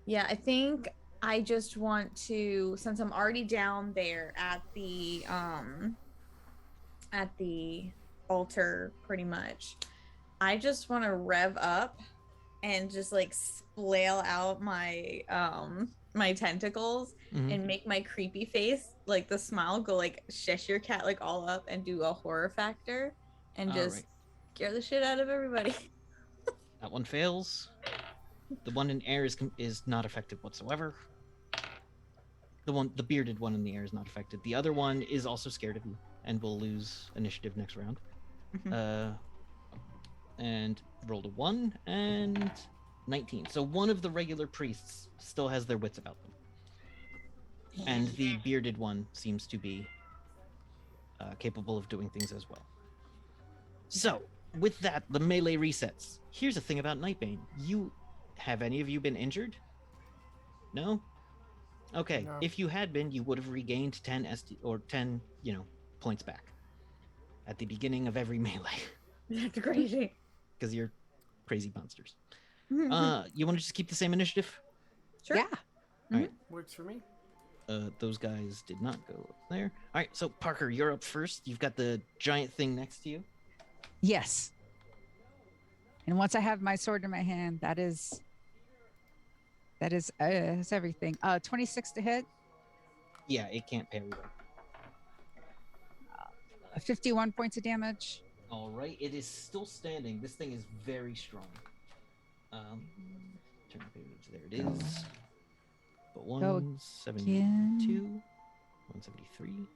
Yeah, I think I just want to, since I'm already down there at the altar pretty much, I just want to rev up and just like flail out my my tentacles and make my creepy face, like the smile, go like Cheshire Cat like all up and do a horror factor and just scare the shit out of everybody. That one fails. The one in air is not affected whatsoever. The bearded one in the air is not affected. The other one is also scared of you and will lose initiative next round. And rolled a 1 and 19. So one of the regular priests still has their wits about them. And the bearded one seems to be capable of doing things as well. So, with that, the melee resets. Here's the thing about Nightbane. Have any of you been injured? No? Okay, No. if you had been, you would have regained 10 points back at the beginning of every melee. That's crazy. Because you're crazy monsters. You want to just keep the same initiative? Sure. Yeah. All right. Works for me. Those guys did not go up there. All right, so Parker, you're up first. You've got the giant thing next to you. Yes. And once I have my sword in my hand, that is it's everything. 26 to hit. Yeah, it can't parry that. 51 points of damage. All right, it is still standing. This thing is very strong. Turn the page. There it is. But 172, 173.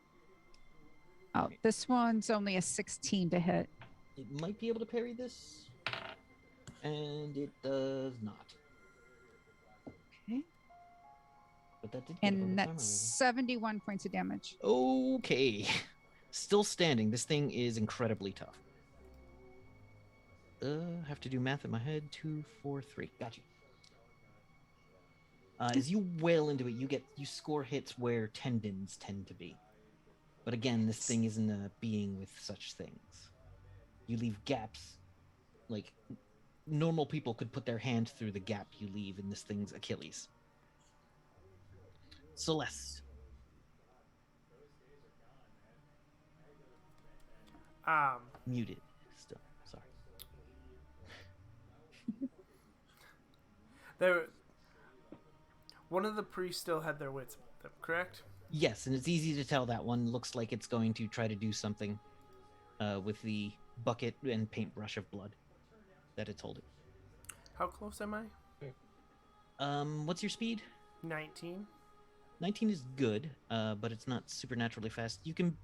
Oh, this one's only a 16 to hit. It might be able to parry this, and it does not. Okay. But that did. And that's 71 points of damage. Okay. Still standing. This thing is incredibly tough. Have to do math in my head. 2, 4, 3. Gotcha. As you wail into it, you score hits where tendons tend to be. But again, this thing isn't a being with such things. You leave gaps. Like, normal people could put their hand through the gap you leave in this thing's Achilles. Celeste. Muted still. Sorry. One of the priests still had their wits about them, correct? Yes, and it's easy to tell that one looks like it's going to try to do something with the bucket and paintbrush of blood that it's holding. How close am I? What's your speed? 19. 19 is good, but it's not supernaturally fast. You can,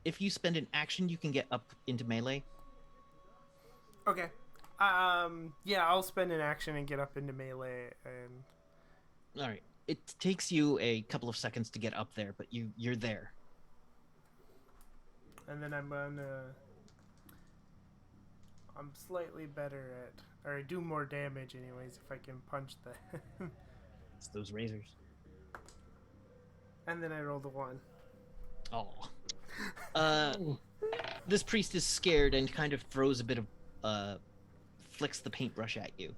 if you spend an action, you can get up into melee. Okay. Yeah, I'll spend an action and get up into melee, and All right. It takes you a couple of seconds to get up there, but you're there. then I'm slightly better at, or I do more damage anyways if I can punch the. It's those razors. And then I roll the 1. Oh. Oh, This priest is scared and kind of throws a bit of, flicks the paintbrush at you.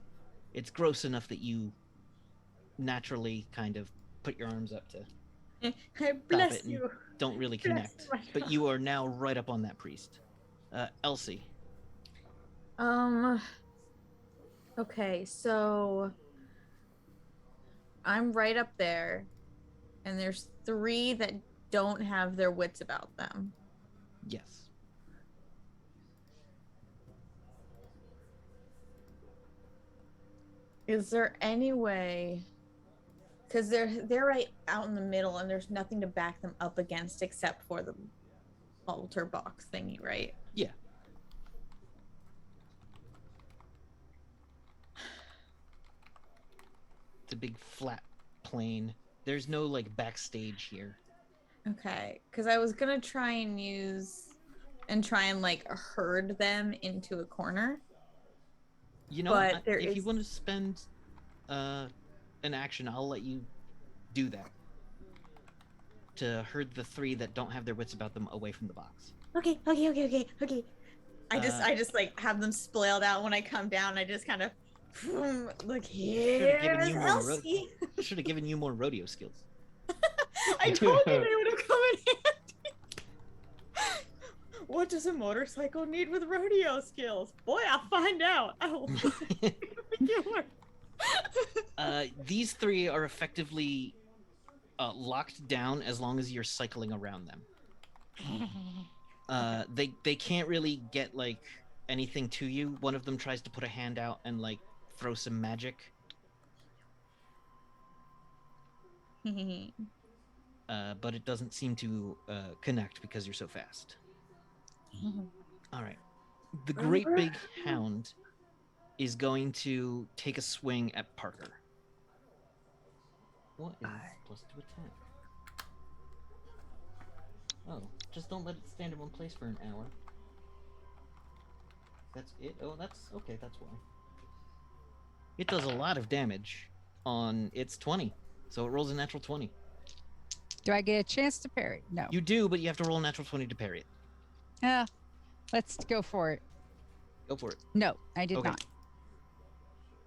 It's gross enough that you naturally kind of put your arms up to I stop bless it and you. don't really Bless connect. my But you are now right up on that priest. Elsie. Okay, so I'm right up there, and there's 3 that don't have their wits about them. Yes. Is there any way? Because they're right out in the middle, and there's nothing to back them up against except for the altar box thingy, right? Yeah. It's a big flat plane. There's no like backstage here. Okay, because I was gonna try and like herd them into a corner. You know, But there if you is- want to spend an action, I'll let you do that. To herd the 3 that don't have their wits about them away from the box. Okay. I Uh, just like have them splayed out when I come down. I just kind of look Should've given here's you more Elsie. Should have given you more rodeo skills. I told you they would have come in handy. What does a motorcycle need with rodeo skills? Boy, I'll find out. I will make it work. These 3 are effectively locked down as long as you're cycling around them. They can't really get like anything to you. One of them tries to put a hand out and like throw some magic. But it doesn't seem to connect because you're so fast. All right. The great big hound is going to take a swing at Parker. What is plus 2 attack? Oh, just don't let it stand in one place for an hour. That's it? Oh, that's okay, that's why. It does a lot of damage on its 20, so it rolls a natural 20. Do I get a chance to parry? No. You do, but you have to roll a natural 20 to parry it. Yeah. Let's go for it. Go for it. No, I did Okay. not.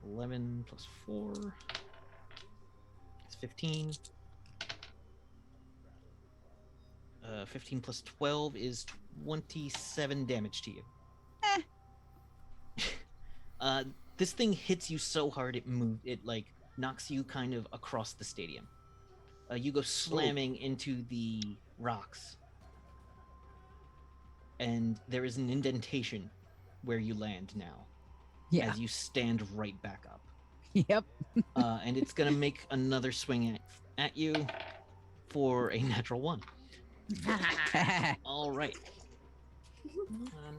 11 plus 4. It's 15. 15 plus 12 is 27 damage to you. This thing hits you so hard it like knocks you kind of across the stadium. You go slamming into the rocks, and there is an indentation where you land now. Yeah. As you stand right back up. Yep. And it's gonna make another swing at you for a natural 1. All right.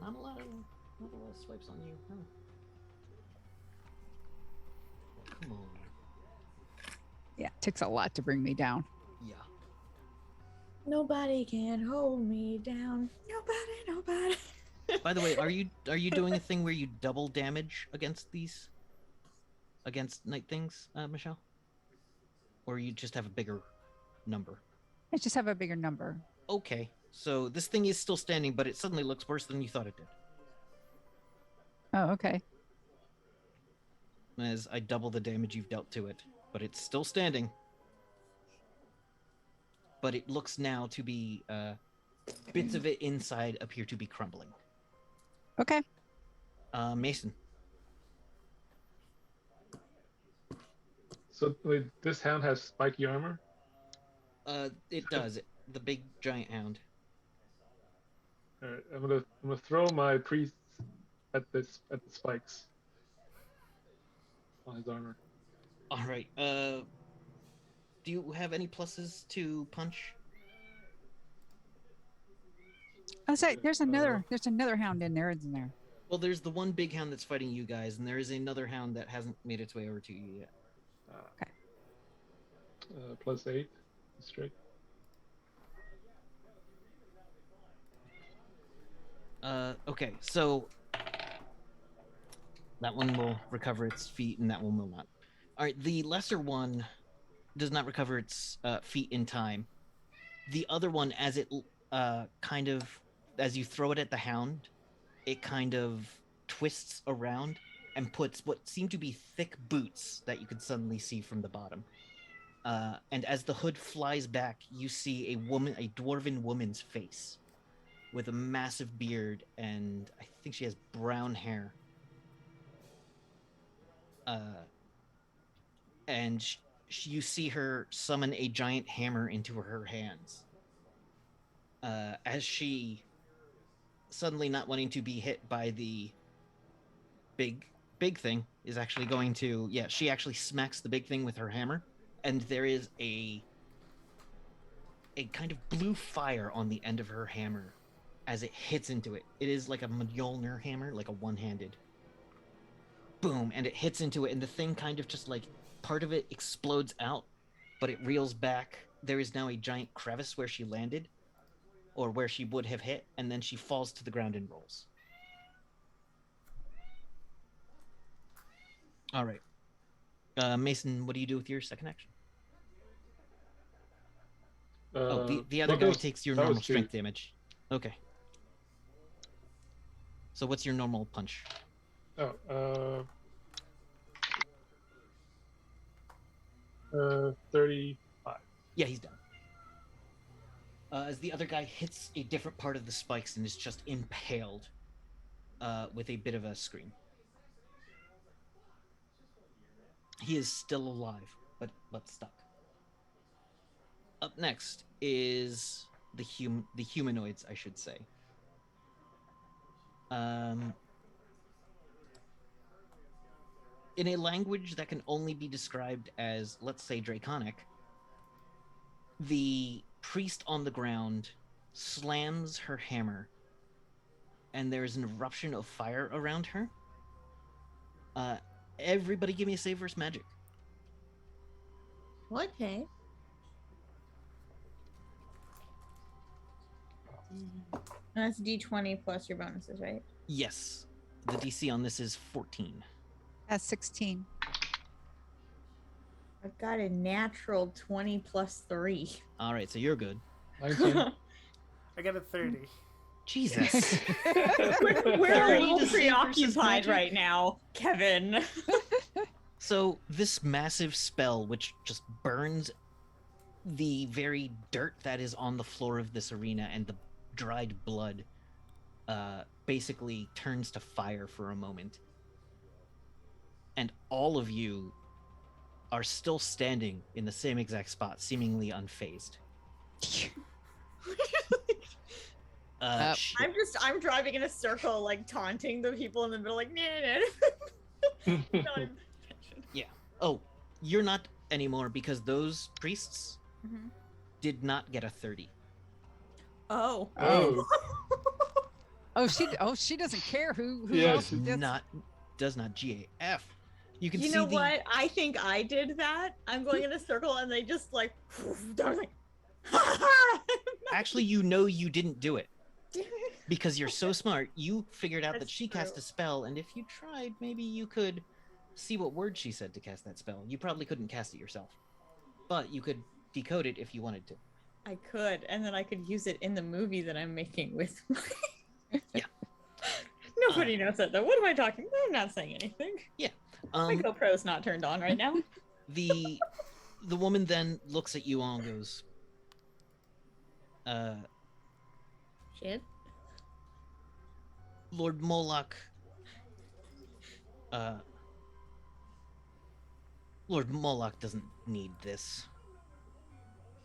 Not a lot of swipes on you. Huh? Come on. Yeah, it takes a lot to bring me down. Yeah. Nobody can hold me down. Nobody. By the way, are you doing a thing where you double damage against night things, Michelle? Or you just have a bigger number? I just have a bigger number. Okay, so this thing is still standing, but it suddenly looks worse than you thought it did. Oh, okay. As I double the damage you've dealt to it, but it's still standing. But it looks now to be bits of it inside appear to be crumbling. Okay. Mason. so wait, this hound has spiky armor? It does. The big giant hound. All right, I'm gonna throw my priest at the spikes on his armor. All right. Do you have any pluses to punch? I was like, there's another hound in there, isn't there? Well, there's the one big hound that's fighting you guys, and there is another hound that hasn't made its way over to you yet. +8 strict. Okay, so that one will recover its feet, and that one will not. All right, the lesser one does not recover its feet in time. The other one, as it kind of, as you throw it at the hound, it kind of twists around and puts what seem to be thick boots that you could suddenly see from the bottom. And as the hood flies back, you see a dwarven woman's face with a massive beard, and I think she has brown hair. And you see her summon a giant hammer into her hands. As she, suddenly not wanting to be hit by the big thing, is actually going to, she actually smacks the big thing with her hammer, and there is a kind of blue fire on the end of her hammer as it hits into it. It is like a Mjolnir hammer, like a one-handed. Boom, and it hits into it, and the thing kind of just like, part of it explodes out, but it reels back. There is now a giant crevice where she landed, or where she would have hit, and then she falls to the ground and rolls. All right. Mason, what do you do with your second action? The other guy takes your normal strength damage. Okay. So what's your normal punch? 35. Yeah, he's done. As the other guy hits a different part of the spikes and is just impaled with a bit of a scream. He is still alive, but stuck. Up next is the humanoids, I should say. In a language that can only be described as, let's say, Draconic, the priest on the ground slams her hammer, and there's an eruption of fire around her. Everybody give me a save versus magic. Okay. That's D20 plus your bonuses, right? Yes. The DC on this is 14. That's 16. I've got a natural 20 plus 3. All right, so you're good. 19. I got a 30. Jesus. We're a Thirty little to save versus preoccupied magic? right now, Kevin. So this massive spell, which just burns the very dirt that is on the floor of this arena and the dried blood, basically turns to fire for a moment. And all of you are still standing in the same exact spot, seemingly unfazed. I'm driving in a circle, like taunting the people in the middle, like, nah. Not even paying attention. Yeah. Oh, you're not anymore because those priests did not get a 30. Oh. Oh. She doesn't care who Yeah, else she- Does not GAF. You can You see know what? I think I did that. I'm going in a circle and they just like, I was like, Actually, you didn't do it. Because you're so smart, you figured out that That's she cast true. a spell, and if you tried, maybe you could see what word she said to cast that spell. You probably couldn't cast it yourself. But you could decode it if you wanted to. I could, and then I could use it in the movie that I'm making with Yeah. Nobody knows that though. What am I talking? I'm not saying anything. My GoPro's not turned on right now. The woman then looks at you all and goes, Shit. Lord Moloch, Lord Moloch doesn't need this.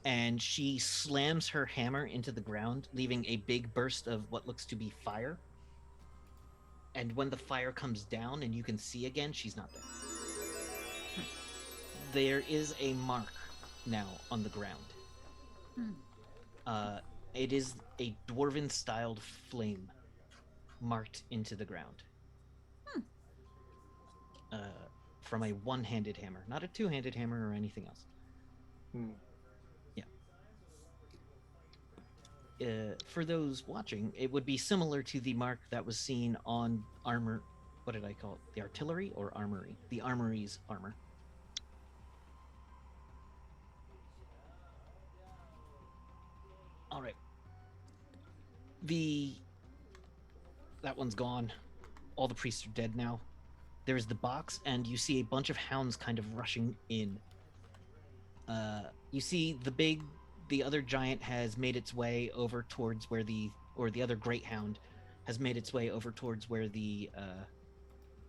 And she slams her hammer into the ground, leaving a big burst of what looks to be fire. And when the fire comes down and you can see again, she's not there. there is a mark now on the ground. It is a dwarven-styled flame marked into the ground. From a one-handed hammer, not a two-handed hammer or anything else. Hmm. For those watching, it would be similar to the mark that was seen on armor. What did I call it? The artillery or armory? The armory's armor. All right. That one's gone. All the priests are dead now. There's the box, and you see a bunch of hounds kind of rushing in. You see the other giant has made its way over towards where the other great hound has made its way over towards where the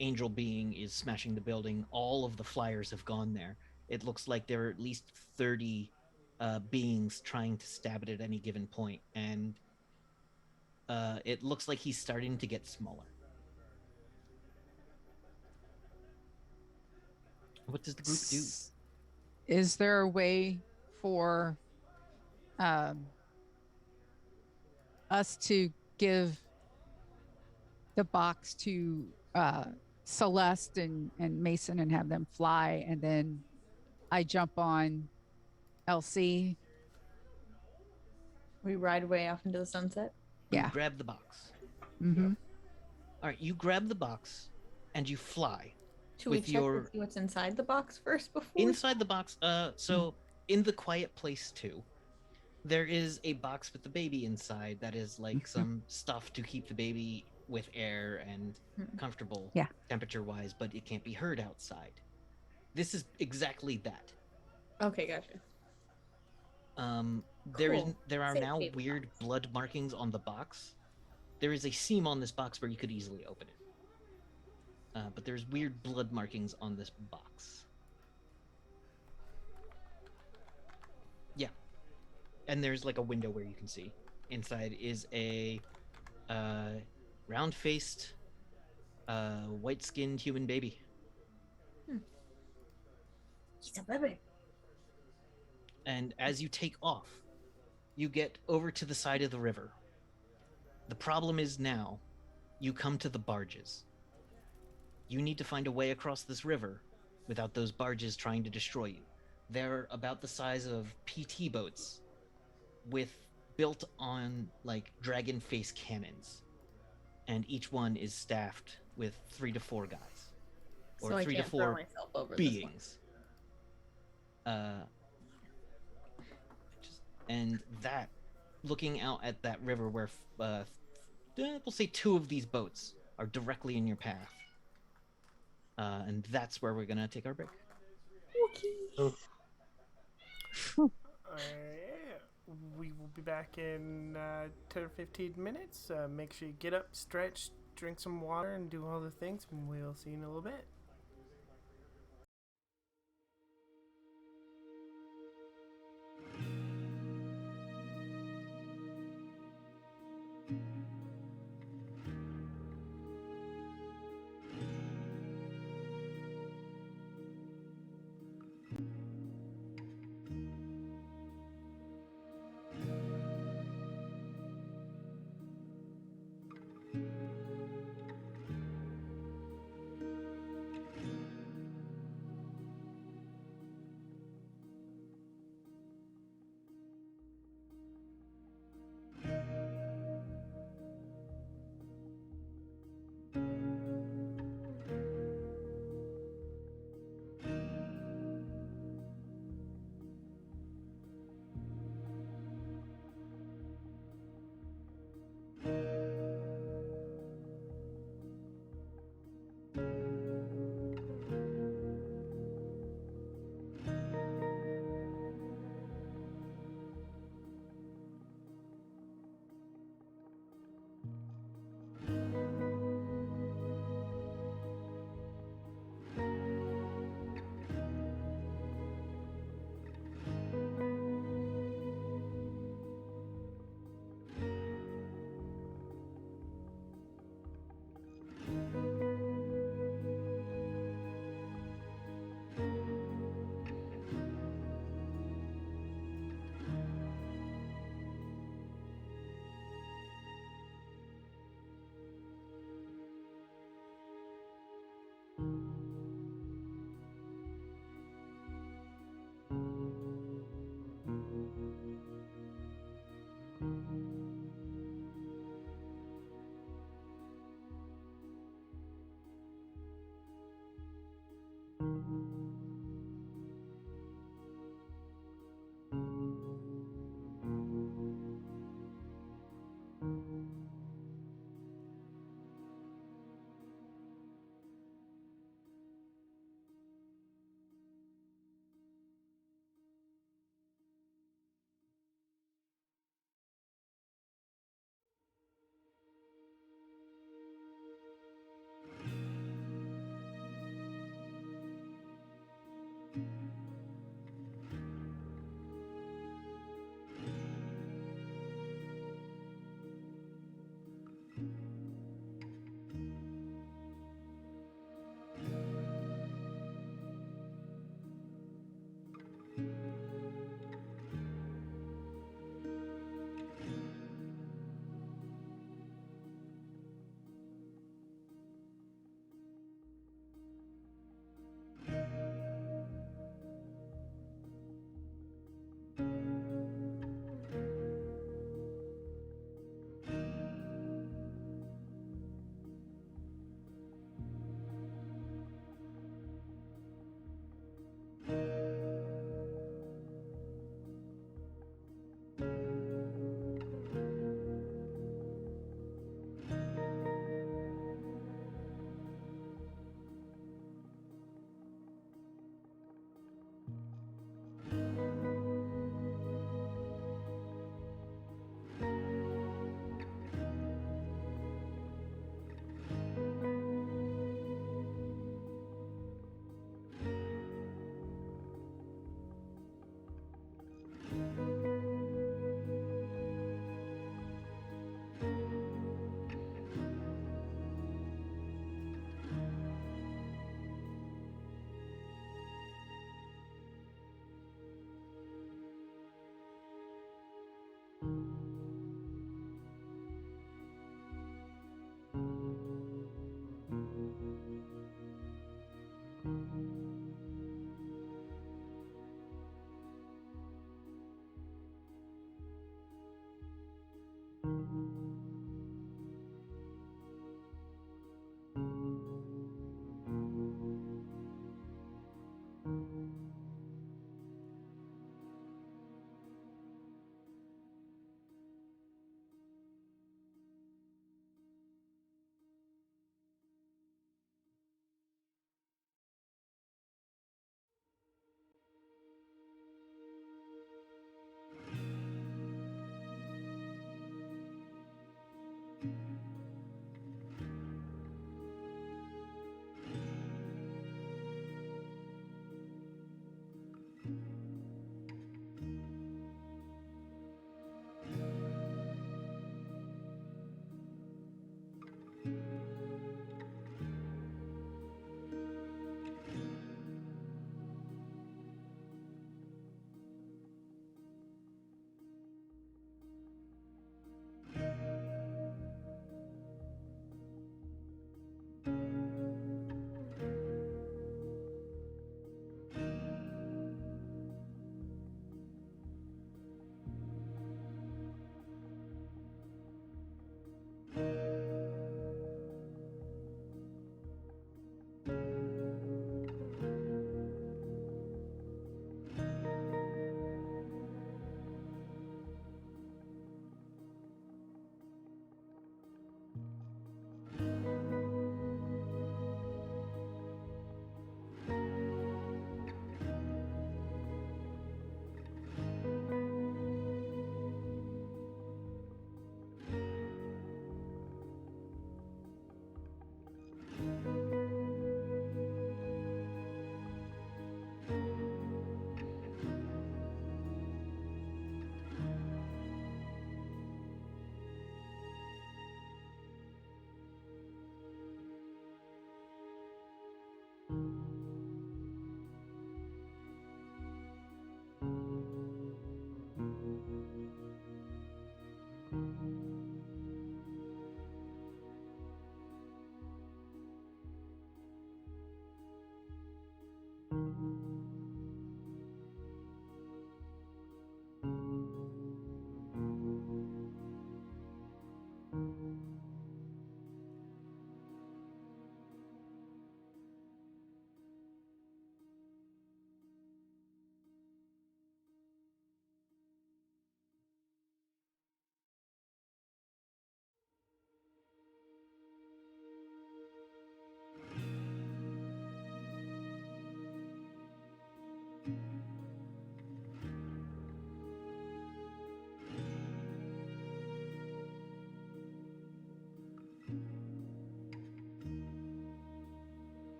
angel being is smashing the building. All of the flyers have gone there. It looks like there are at least 30 beings trying to stab it at any given point, and it looks like he's starting to get smaller. What does the group do? Is there a way for us to give the box to Celeste and Mason and have them fly, and then I jump on LC? We ride away off into the sunset. You Yeah. grab the box. Mm-hmm. All right, you grab the box and you fly. Should we With check your- to see what's inside the box first before? Inside the box, so in the quiet place too, there is a box with the baby inside that is like some stuff to keep the baby with air and comfortable Yeah. temperature-wise, but it can't be heard outside. This is exactly that. Okay, gotcha. Cool. There are Safe now haven weird box. blood markings on the box. There is a seam on this box where you could easily open it. But there's weird blood markings on this box. Yeah. And there's like a window where you can see. Inside is a round-faced, white-skinned human baby. He's a baby. And as you take off, you get over to the side of the river. The problem is now, you come to the barges. You need to find a way across this river without those barges trying to destroy you. They're about the size of PT boats, built on like dragon face cannons, and each one is staffed with 3 to 4 guys, or So I 3 to can't throw 4 myself over this one. beings. And that, looking out at that river where we'll say 2 of these boats are directly in your path. And that's where we're gonna take our break. Oh, We will be back in 10 or 15 minutes. Make sure you get up, stretch, drink some water, and do all the things. And we'll see you in a little bit.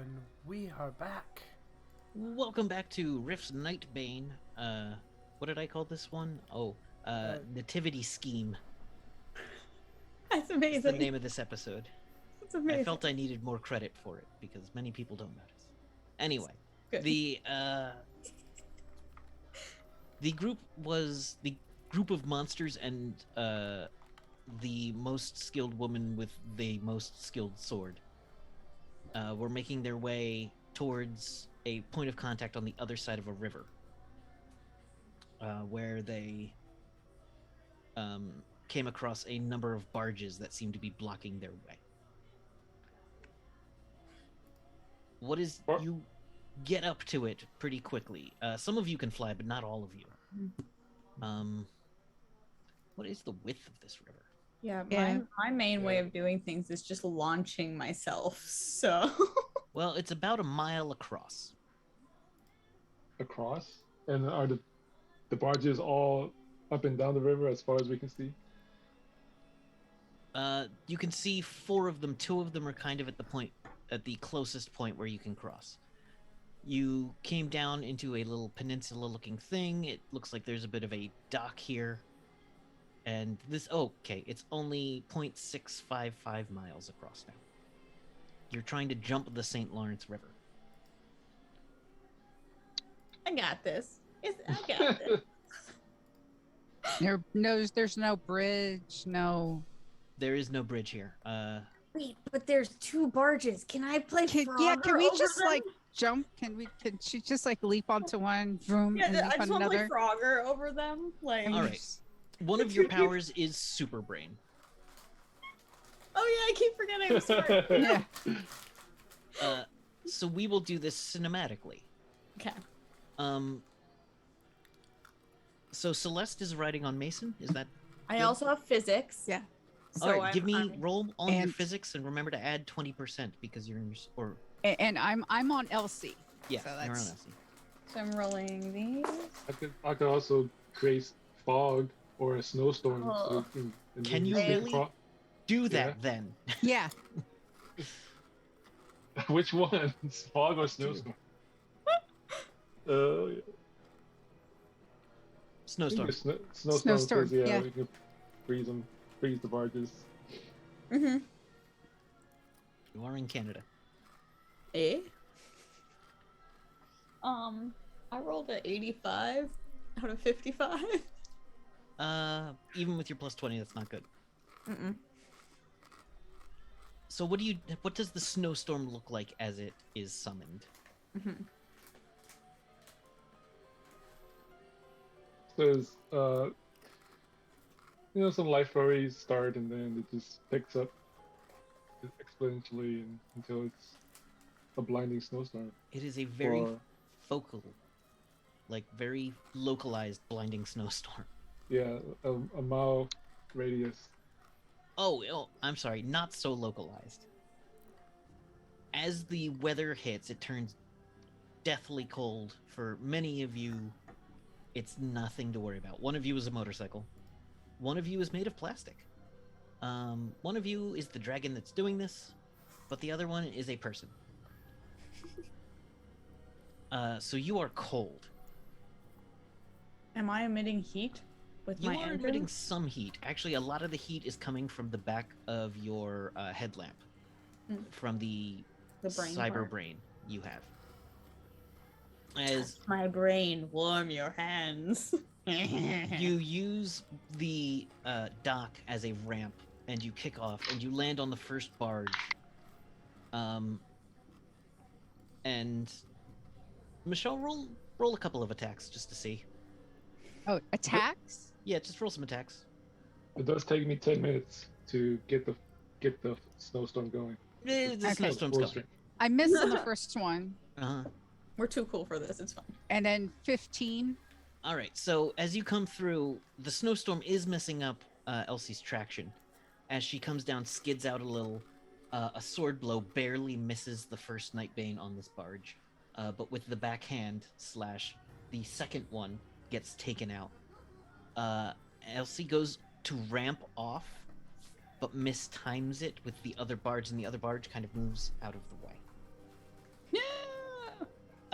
and we are back. Welcome back to Riffs Nightbane. What did I call this one? Nativity Scheme. That's Is amazing. the name of this episode. That's amazing. I felt I needed more credit for it because many people don't notice. Anyway, Good. the group of monsters and the most skilled woman with the most skilled sword were making their way towards a point of contact on the other side of a river, where they came across a number of barges that seemed to be blocking their way. You get up to it pretty quickly. Some of you can fly, but not all of you. What is the width of this river? Yeah, Yeah. my main way of doing things is just launching myself. So Well, it's about a mile across. Across? And are the barges all up and down the river as far as we can see? You can see 4 of them. 2 of them are kind of at the closest point where you can cross. You came down into a little peninsula-looking thing. It looks like there's a bit of a dock here. And it's only 0.655 miles across now. You're trying to jump the St. Lawrence River. I got this. I got this. There's no bridge, no. There is no bridge here. Wait, but there's 2 barges. Can I play Frogger Can we over just them? like jump? Can she just like leap onto one room and Yeah, leap I just on want to play another? Frogger over them. Like, All right. One of your powers is Super Brain. oh yeah, I keep forgetting I'm smart. Yeah. So we will do this cinematically. Okay. So Celeste is riding on Mason. Is that? I Good. also have physics. Yeah. So All right. Give me I'm- roll all your And- physics and remember to add 20% because you're in your And I'm on LC. yeah, So you're on that's- SC. So I'm rolling these. I could also create fog or a snowstorm. Oh. And Can then you skip really? across- Do that then. Yeah. Which one? Fog or snowstorm? Yeah. Snowstorm. Snowstorm. Snowstorm, 'Cause, yeah, yeah. we can freeze the barges. Mm-hmm. You are in Canada. Eh? I rolled an 85 out of 55. Even with your plus 20, that's not good. Mm-mm. So what does the snowstorm look like as it is summoned? Mm-hmm. There's some life flurries start and then it just picks up exponentially until it's a blinding snowstorm. It is a very Or- focal, like very localized blinding snowstorm. Yeah, a mile radius. Oh, I'm sorry, not so localized. As the weather hits, it turns deathly cold. For many of you, it's nothing to worry about. One of you is a motorcycle. One of you is made of plastic. One of you is the dragon that's doing this, but the other one is a person. So you are cold. Am I emitting heat with You my are engine? emitting some heat. Actually, a lot of the heat is coming from the back of your headlamp, Mm. from the brain cyber part. brain you have. As Touch my brain, warm your hands. you use the dock as a ramp, and you kick off, and you land on the first barge. And Michelle, roll a couple of attacks just to see. Oh, attacks? Yeah, just roll some attacks. It does take me 10 minutes to get the snowstorm going. The Okay. snowstorm's Full coming. strength. I missed on the first one. Uh-huh. We're too cool for this. It's fine. And then 15. All right, so as you come through, the snowstorm is messing up Elsie's traction. As she comes down, skids out a little. A sword blow barely misses the first Nightbane on this barge, but with the backhand / the second one gets taken out. Elsie goes to ramp off, but mistimes it with the other barge, and the other barge kind of moves out of the way.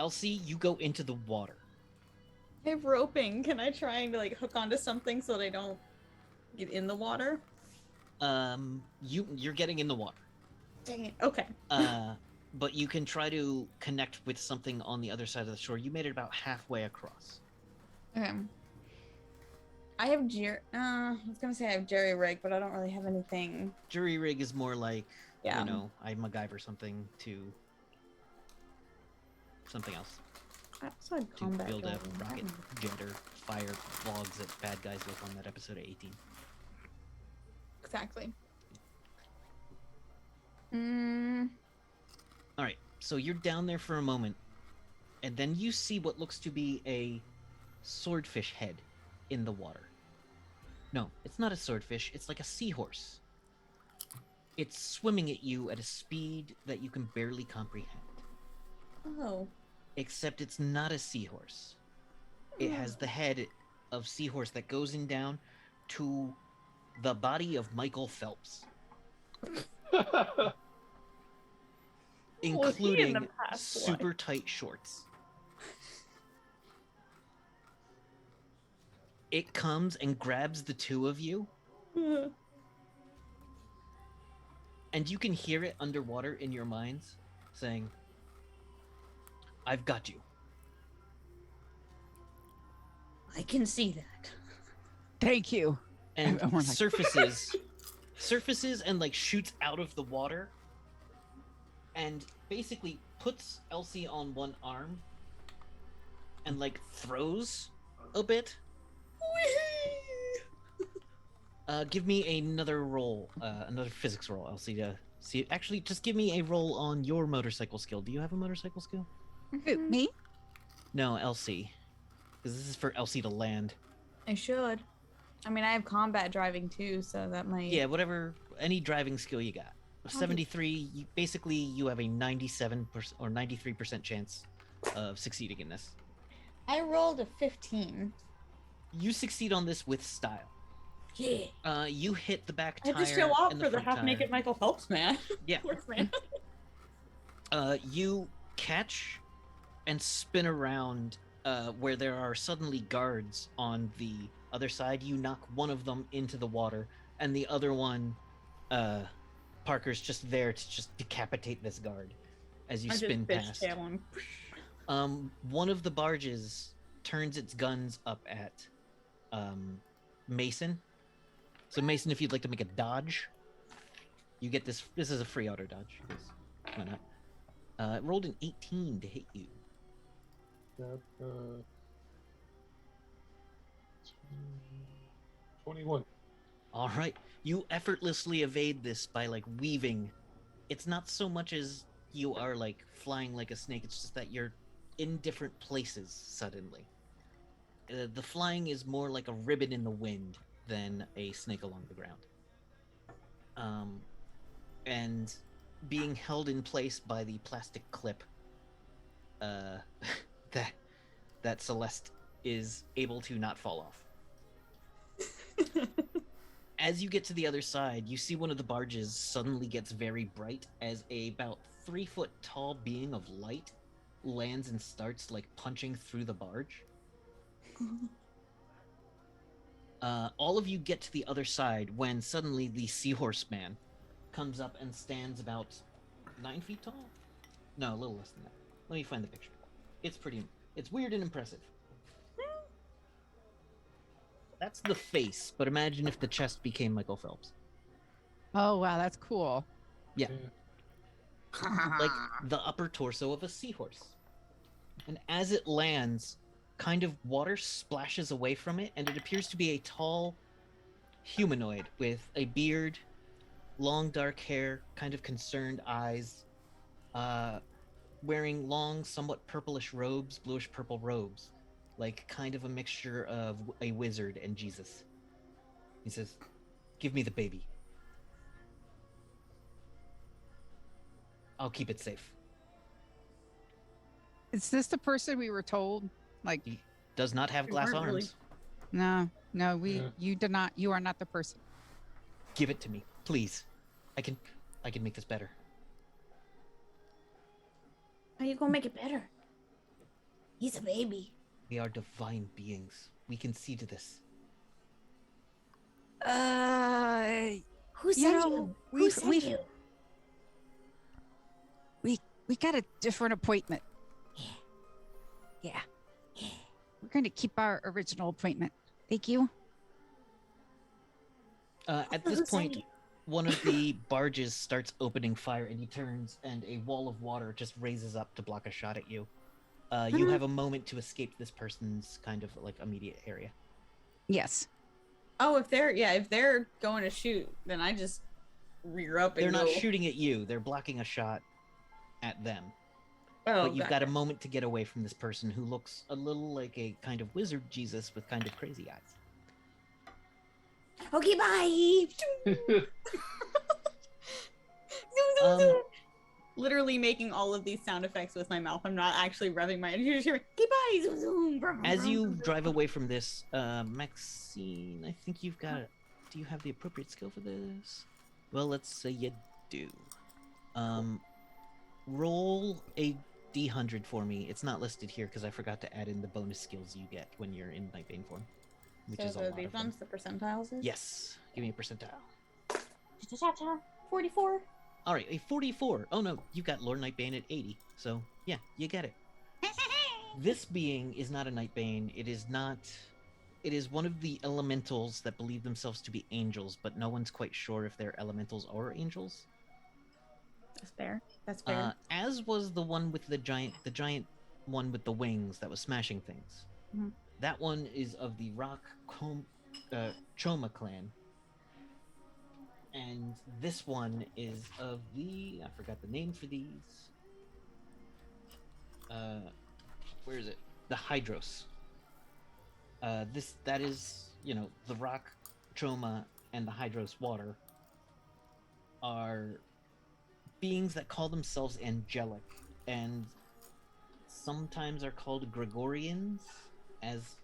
Elsie, you go into the water. I have roping. Can I try and like hook onto something so they don't get in the water? You're getting in the water. Dang it. Okay. But you can try to connect with something on the other side of the shore. You made it about halfway across. Okay. I have I was gonna say I have jerry rig, but I don't really have anything. Jury rig is more like, Yeah. you know, I MacGyver something to something else. I also had To combat build a driving. I rocket don't know. jet or fire logs that bad guys with on that episode of 18. Exactly. Mm, All right, so you're down there for a moment, and then you see what looks to be a swordfish head in the water. No, it's not a swordfish, it's like a seahorse. It's swimming at you at a speed that you can barely comprehend. oh. Except it's not a seahorse. It has the head of seahorse that goes in down to the body of Michael Phelps, Was he in the including past super tight shorts. It comes and grabs the two of you, life? and you can hear it underwater in your minds saying, "I've got you." I can see that. Thank you. And And we're like- surfaces and like shoots out of the water and basically puts Elsie on one arm and like throws a bit. Give me another roll, another physics roll, Elsie, to see. Actually, just give me a roll on your motorcycle skill. Do you have a motorcycle skill? Who, me? No, Elsie. Because this is for Elsie to land. I should. I mean, I have combat driving too, so that might. Yeah, whatever, any driving skill you got. 73, you have a 97% or 93% chance of succeeding in this. I rolled a 15. You succeed on this with style. Yeah. You hit the back I tire. had to show off and for the front tire. half-naked Michael Phelps man. Yeah. Works, man. You catch and spin around where there are suddenly guards on the other side. You knock one of them into the water, and the other one, Parker's just there to just decapitate this guard as you I spin just past. fishtail him. One of the barges turns its guns up at Mason. So Mason, if you'd like to make a dodge, you get this. This is a free auto dodge. 'Cause why not? It rolled an 18 to hit you. That, 21. All right, you effortlessly evade this by like weaving. It's not so much as you are like flying like a snake. It's just that you're in different places suddenly. The flying is more like a ribbon in the wind than a snake along the ground. And being held in place by the plastic clip that Celeste is able to not fall off. As you get to the other side, you see one of the barges suddenly gets very bright as a about 3 foot tall being of light lands and starts like punching through the barge. All of you get to the other side when suddenly the seahorse man comes up and stands about 9 feet tall? No, a little less than that. Let me find the picture. It's weird and impressive. That's the face, but imagine if the chest became Michael Phelps. Oh, wow, that's cool. Yeah. Like the upper torso of a seahorse. And as it lands, kind of water splashes away from it, and it appears to be a tall humanoid with a beard, long dark hair, kind of concerned eyes, wearing long, somewhat purplish robes, bluish purple robes, like kind of a mixture of a wizard and Jesus. He says, "Give me the baby. I'll keep it safe." Is this the person we were told? Like, He does not have We glass weren't really- arms. no, Yeah. you did not, you are not the person. Give it to me, please. I can make this better. How you gonna make it better? He's a baby. We are divine beings. We can see to this. Who You sent know, you? Who we've- sent we've- you? we got a different appointment. Yeah. We're going to keep our original appointment. Thank you. At Who this sent point, you? one of the barges starts opening fire, and he turns, and a wall of water just raises up to block a shot at you. You have a moment to escape this person's kind of like immediate area. Yes. Oh, if they're going to shoot, then I just rear up and They're not go. shooting at you; they're blocking a shot at them. Oh, But you've got a gotcha. moment to get away from this person who looks a little like a kind of wizard Jesus with kind of crazy eyes. Okay, bye. Literally making all of these sound effects with my mouth. I'm not actually revving my engine. Okay, bye. Zoom, zoom, brum, As brum, you brum. drive away from this, Maxine, I think you've got. Do you have the appropriate skill for this? Well, let's say you do. Roll a D100 for me. It's not listed here because I forgot to add in the bonus skills you get when you're in Nightbane form, which So is a lot these of them. ones, the percentiles is? Yes, give me a percentile. 44. All right, a 44. Oh no, you got Lord Nightbane at 80. So yeah, you get it. This being is not a Nightbane. It is not. It is one of the elementals that believe themselves to be angels, but no one's quite sure if they're elementals or angels. That's fair. That's fair. As was the one with the giant one with the wings that was smashing things. Mhm. That one is of the Choma clan. And this one is of the, I forgot the name for these. Where is it? The Hydros. That is, the rock Choma and the Hydros water are beings that call themselves angelic and sometimes are called Gregorians,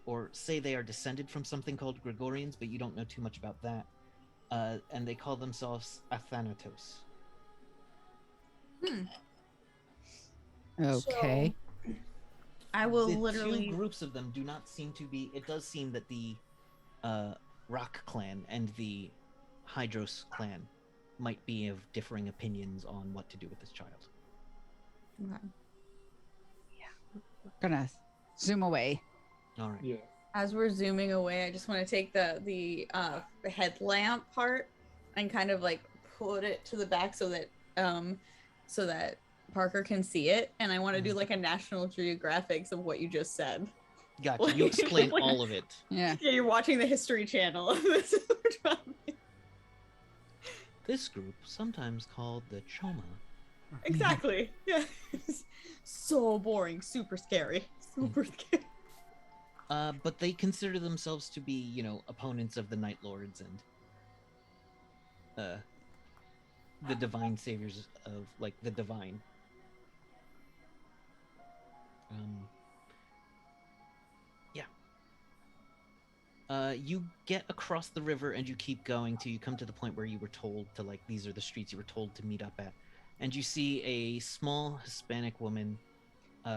or say they are descended from something called Gregorians, but you don't know too much about that. And they call themselves Athanatos. Okay. So, I will The literally. two groups of them do not seem to be. It does seem that the Rock clan and the Hydros clan might be of differing opinions on what to do with this child. Okay. Gonna zoom away. All right. Yeah. As we're zooming away, I just want to take the headlamp part and kind of like put it to the back so that Parker can see it, and I want to do like a National Geographics of what you just said. Gotcha. You explain Like- all of it. Yeah. Yeah, you're watching the History Channel. This is what we're trying- This group, sometimes called the Choma, Exactly. Yeah. So boring. Super scary. Super scary. but they consider themselves to be, opponents of the Night Lords and the divine saviors of, like, the divine. You get across the river and you keep going till you come to the point where you were told to, like, these are the streets you were told to meet up at. And you see a small Hispanic woman.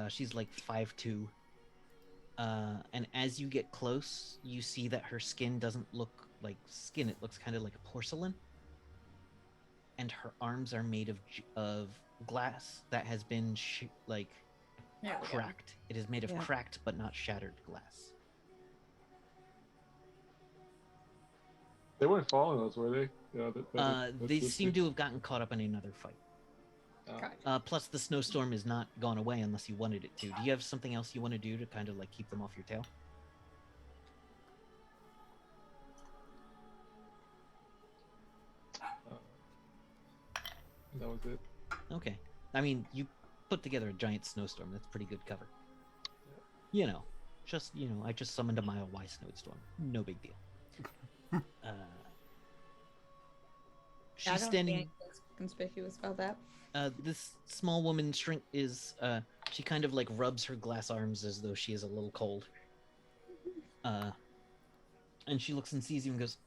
She's like 5'2". And as you get close, you see that her skin doesn't look like skin. It looks kind of like a porcelain. And her arms are made of glass that has been Yeah. cracked. It is made of Yeah. cracked but not shattered glass. They weren't following us, were they? Yeah, They seem to have gotten caught up in another fight. Oh. Plus, the snowstorm is not gone away unless you wanted it to. Do you have something else you want to do to kind of like keep them off your tail? That was it. Okay. I mean, you put together a giant snowstorm. That's pretty good cover. I just summoned a mile-wide snowstorm. No big deal. She's I don't see standing. anything conspicuous about that. This small woman she kind of like rubs her glass arms as though she is a little cold. And she looks and sees you and goes,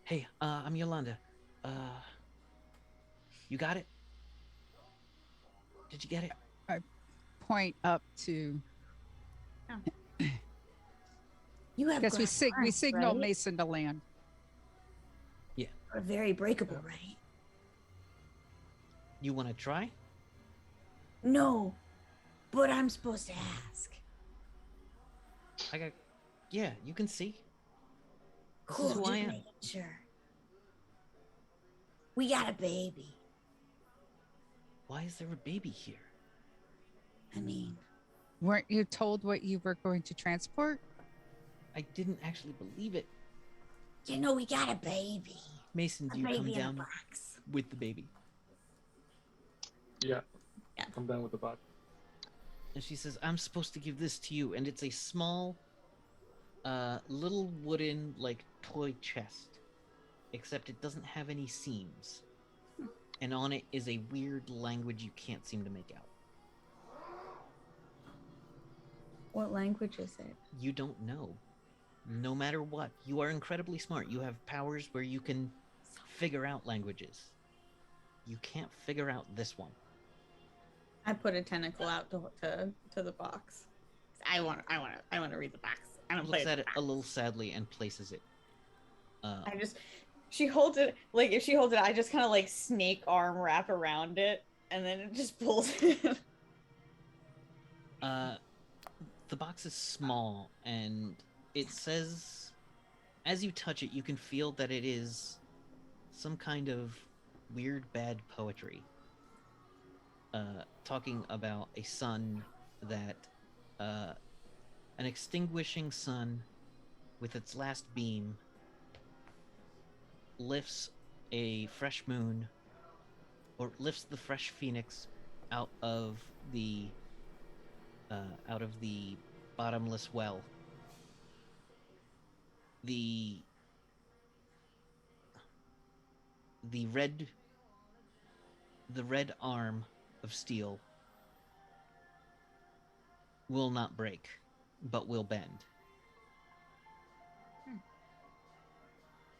"Hey, I'm Yolanda. You got it? Did you get it?" Point up to You have Guess we glass we arms, signal right? Mason to land. Are very breakable, right? You want to try? No, but I'm supposed to ask. Yeah, you can see. This Cool, is who just I am. making sure. We got a baby. Why is there a baby here? I mean, Weren't you told what you were going to transport? I didn't actually believe it. we got a baby. Mason, A do you come baby in a down box. with the baby? Yeah. Yeah. Come down with the box. And she says, I'm supposed to give this to you. And it's a small, little wooden, like, toy chest. Except it doesn't have any seams. And on it is a weird language you can't seem to make out. What language is it? You don't know. No matter what. You are incredibly smart. You have powers where you can figure out languages. You can't figure out this one. I put a tentacle out to the box. I want to read the box. I don't play Looks at it box. a little sadly and places it. She holds it, like, if she holds it, I just kind of like snake arm wrap around it, and then it just pulls it. The box is small, and it says, as you touch it, you can feel that it is some kind of weird bad poetry. Talking about a sun that, an extinguishing sun with its last beam lifts a fresh moon, or lifts the fresh phoenix out of the bottomless well. The red arm of steel will not break, but will bend.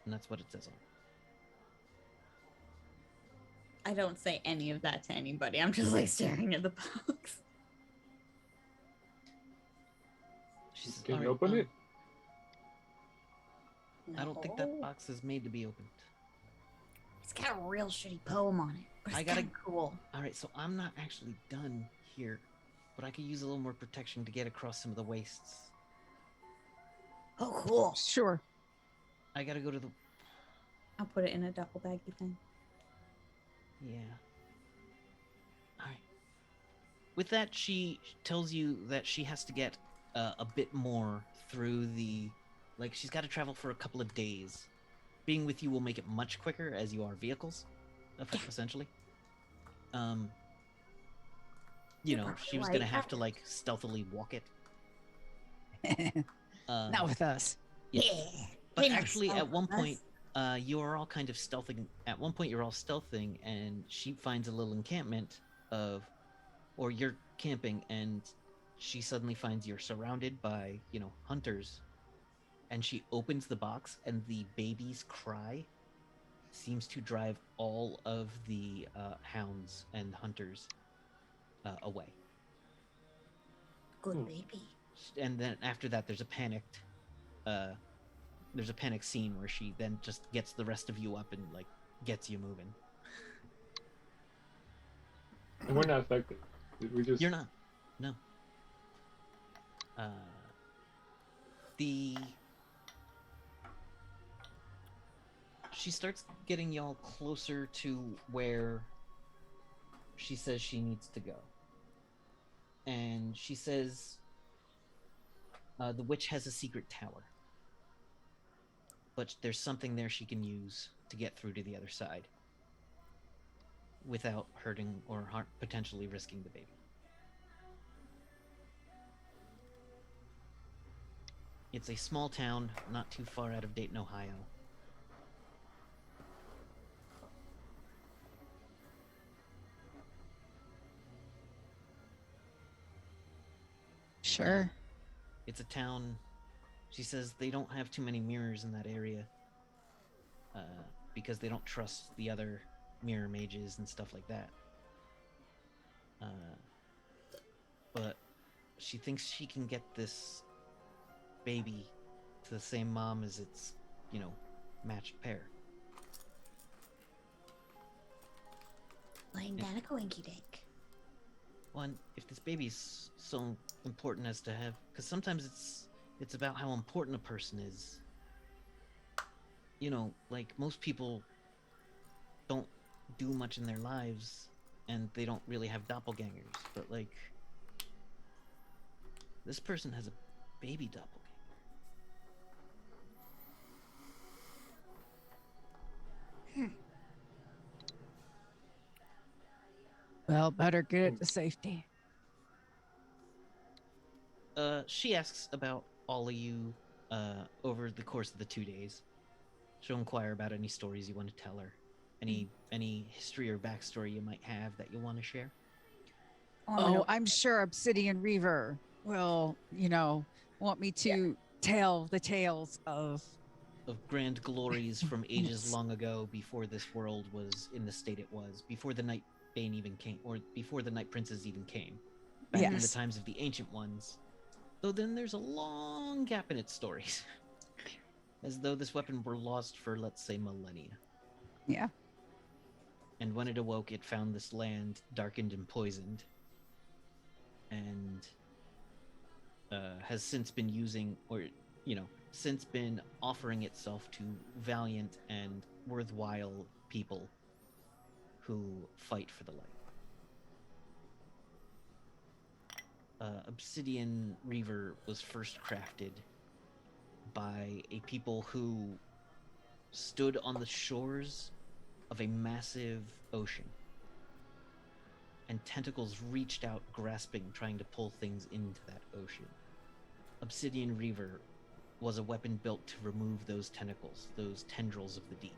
And that's what it says on it. I don't say any of that to anybody. I'm just like staring at the box. She says, Can "All you right, open it? I don't think that box is made to be opened." It's got a real shitty poem on it, but it's kinda cool. All right, so I'm not actually done here, but I could use a little more protection to get across some of the wastes. Oh, cool. Sure. I gotta go to the... I'll put it in a duffel baggy thing. Yeah. All right. With that, she tells you that she has to get a bit more through the... Like, she's got to travel for a couple of days. Being with you will make it much quicker, as you are vehicles, essentially. You know, she was going to have to, like, stealthily walk it. Not with us. Yeah. But actually, at one point, you are all kind of stealthing. At one point, you're all stealthing, and she finds a little encampment or you're camping, and she suddenly finds you're surrounded by, hunters. And she opens the box, and the baby's cry seems to drive all of the hounds and hunters away. Good baby. And then after that, there's a panic scene where she then just gets the rest of you up and, like, gets you moving. And we're not affected. We just... You're not. No. She starts getting y'all closer to where she says she needs to go. And she says the witch has a secret tower. But there's something there she can use to get through to the other side without hurting or potentially risking the baby. It's a small town, not too far out of Dayton, Ohio. Sure. It's a town. She says they don't have too many mirrors in that area because they don't trust the other mirror mages and stuff like that. But she thinks she can get this baby to the same mom as its, matched pair. Like that a coinky dink. One, if this baby's so important as to have, because sometimes it's about how important a person is. Like most people don't do much in their lives, and they don't really have doppelgangers. But like, this person has a baby doppelganger. Well, better get it to safety. She asks about all of you over the course of the 2 days. She'll inquire about any stories you want to tell her, any history or backstory you might have that you want to share. Oh, I'm sure Obsidian Reaver will, want me to tell the tales of Grand glories from ages Yes. long ago, before this world was in the state it was, before the Night Bane even came, or before the Night Princes even came, back in the Yes. times of the Ancient Ones. Though then there's a long gap in its stories. As though this weapon were lost for, let's say, millennia. Yeah. And when it awoke, it found this land darkened and poisoned, and has since been using, or since been offering itself to valiant and worthwhile people who fight for the light. Obsidian Reaver was first crafted by a people who stood on the shores of a massive ocean, and tentacles reached out, grasping, trying to pull things into that ocean. Obsidian Reaver was a weapon built to remove those tentacles, those tendrils of the deep,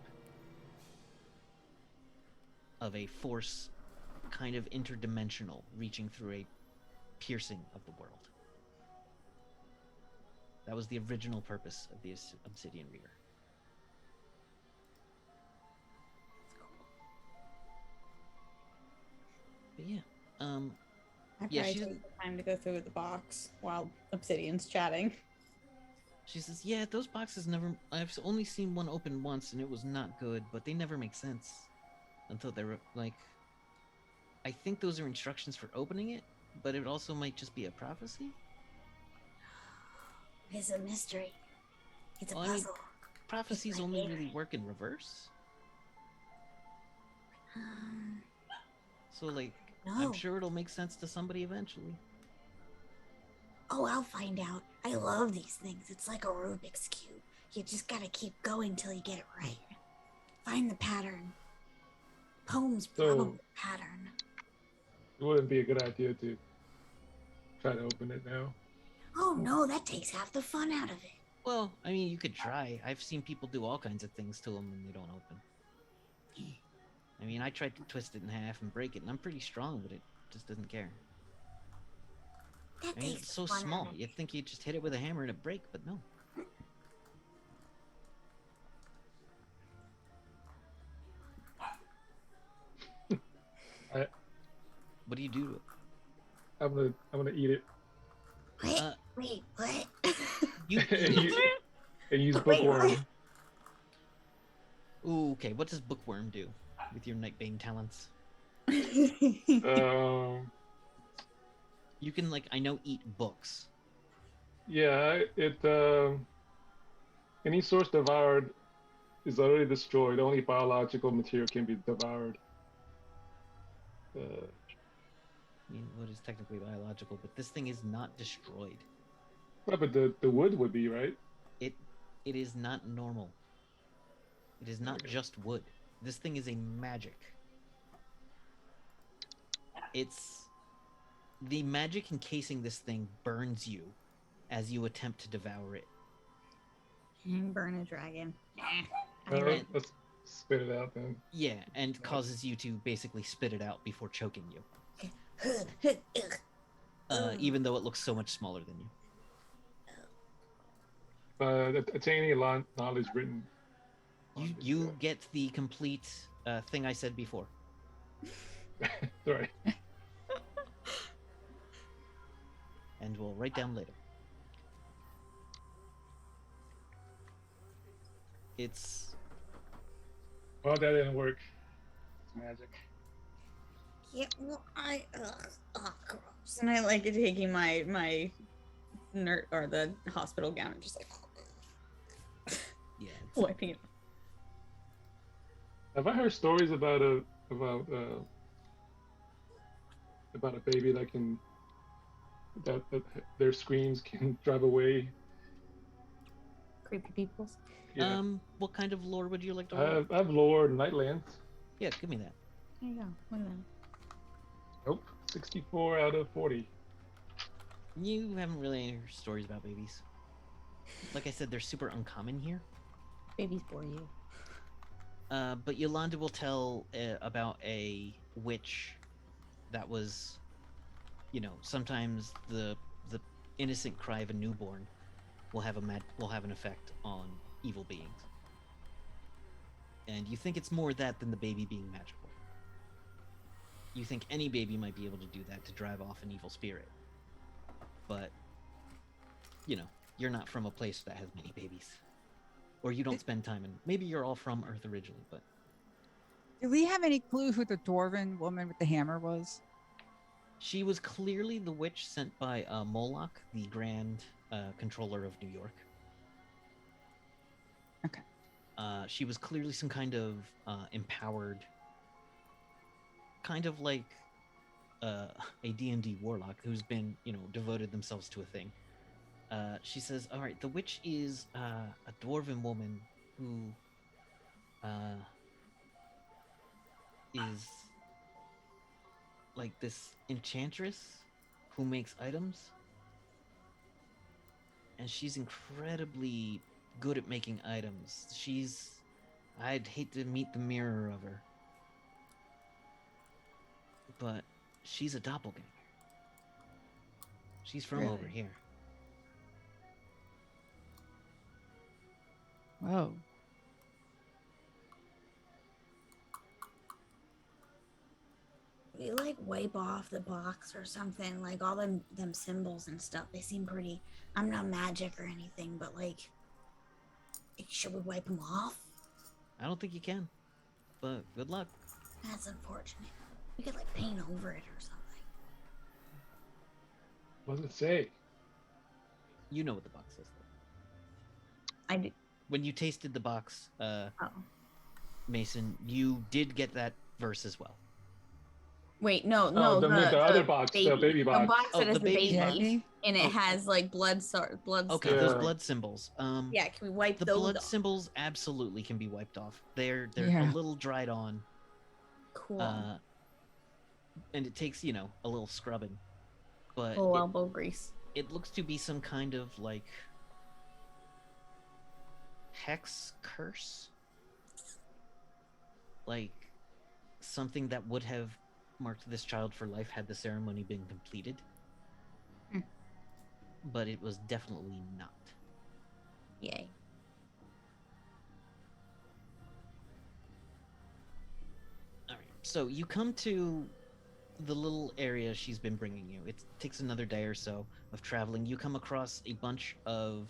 of a force kind of interdimensional, reaching through a piercing of the world. That was the original purpose of the Obsidian Reaver. But yeah, I yeah, probably she's- take the time to go through the box while Obsidian's chatting. She says, yeah, those boxes I've only seen one open once, and it was not good, but they never make sense until they're like, I think those are instructions for opening it, but it also might just be a prophecy. It's a mystery. It's a Well, I mean, puzzle. prophecies It's my only favorite. really work in reverse. So, like, I'm No. sure it'll make sense to somebody eventually. Oh, I'll find out. I love these things. It's like a Rubik's Cube. You just gotta keep going till you get it right. Find the pattern. Poem's So- probably the pattern. It wouldn't be a good idea to try to open it now. Oh no, that takes half the fun out of it. Well, I mean, you could try. I've seen people do all kinds of things to them and they don't open. I mean, I tried to twist it in half and break it, and I'm pretty strong, but it just doesn't care. That I mean, takes it's so the fun small. out of it. You'd think you'd just hit it with a hammer and it'd break, but no. What do you do to it? I'm gonna eat it What? Uh, Wait, what? You and, eat use, it? and use Wait, what? bookworm. Ooh, okay. What does Bookworm do with your Nightbane talents? Um, You can, like, I know, eat books. yeah, any source devoured is already destroyed. Only biological material can be devoured. I mean, what is technically biological, but this thing is not destroyed. Right, but the wood would be, right? It is not normal. It is not Okay. just wood. This thing is a magic. It's the magic encasing this thing burns you as you attempt to devour it. Burn a dragon. Let's spit it out then. Yeah, and causes you to basically spit it out before choking you. Even though it looks so much smaller than you. Attaining knowledge written. You get the complete thing I said before. Right. and we'll write down later. It's Well, that didn't work. It's magic. Yeah, well, gross. And I like taking my nerd or the hospital gown and just like yeah. wiping it. Have I heard stories about a baby that can that their screams can drive away? Creepy peoples. Yeah. What kind of lore would you like to roll? I've lowered Nightlands. Yeah, give me that. There you go. Look at that. Nope. 64 out of 40. You haven't really heard stories about babies. Like I said, they're super uncommon here. Babies bore you. But Yolanda will tell about a witch that was, sometimes the innocent cry of a newborn will have an effect on evil beings. And you think it's more that than the baby being magical. You think any baby might be able to do that to drive off an evil spirit. But, you're not from a place that has many babies. Or you don't spend time in. Maybe you're all from Earth originally, but. Do we have any clue who the dwarven woman with the hammer was? She was clearly the witch sent by Moloch, the Grand Controller of New York. Okay. She was clearly some kind of empowered, kind of like a D&D warlock who's been, devoted themselves to a thing. She says, all right, the witch is a dwarven woman who is like this enchantress who makes items. And she's incredibly good at making items. I'd hate to meet the mirror of her. But she's a doppelganger. She's from Really? over here. Whoa. We like wipe off the box or something, like all them symbols and stuff. They seem pretty. I'm not magic or anything, but like, should we wipe them off? I don't think you can. But good luck. That's unfortunate. We could like paint over it or something. What does it say? You know what the box says. I do. When you tasted the box, Oh. Mason, you did get that verse as well. Wait, no, the other box, the baby box. The box Oh, that has the the baby baby, box. and it Oh. has like blood. Okay, Yeah. those blood symbols. Yeah, can we wipe The those blood off? symbols absolutely can be wiped off. They're Yeah. a little dried on. Cool. And it takes, a little scrubbing. But Full elbow grease. it looks to be some kind of like hex curse. Like something that would have marked this child for life had the ceremony been completed. Hmm. But it was definitely not. Yay. All right. So you come to the little area she's been bringing you. It takes another day or so of traveling. You come across a bunch of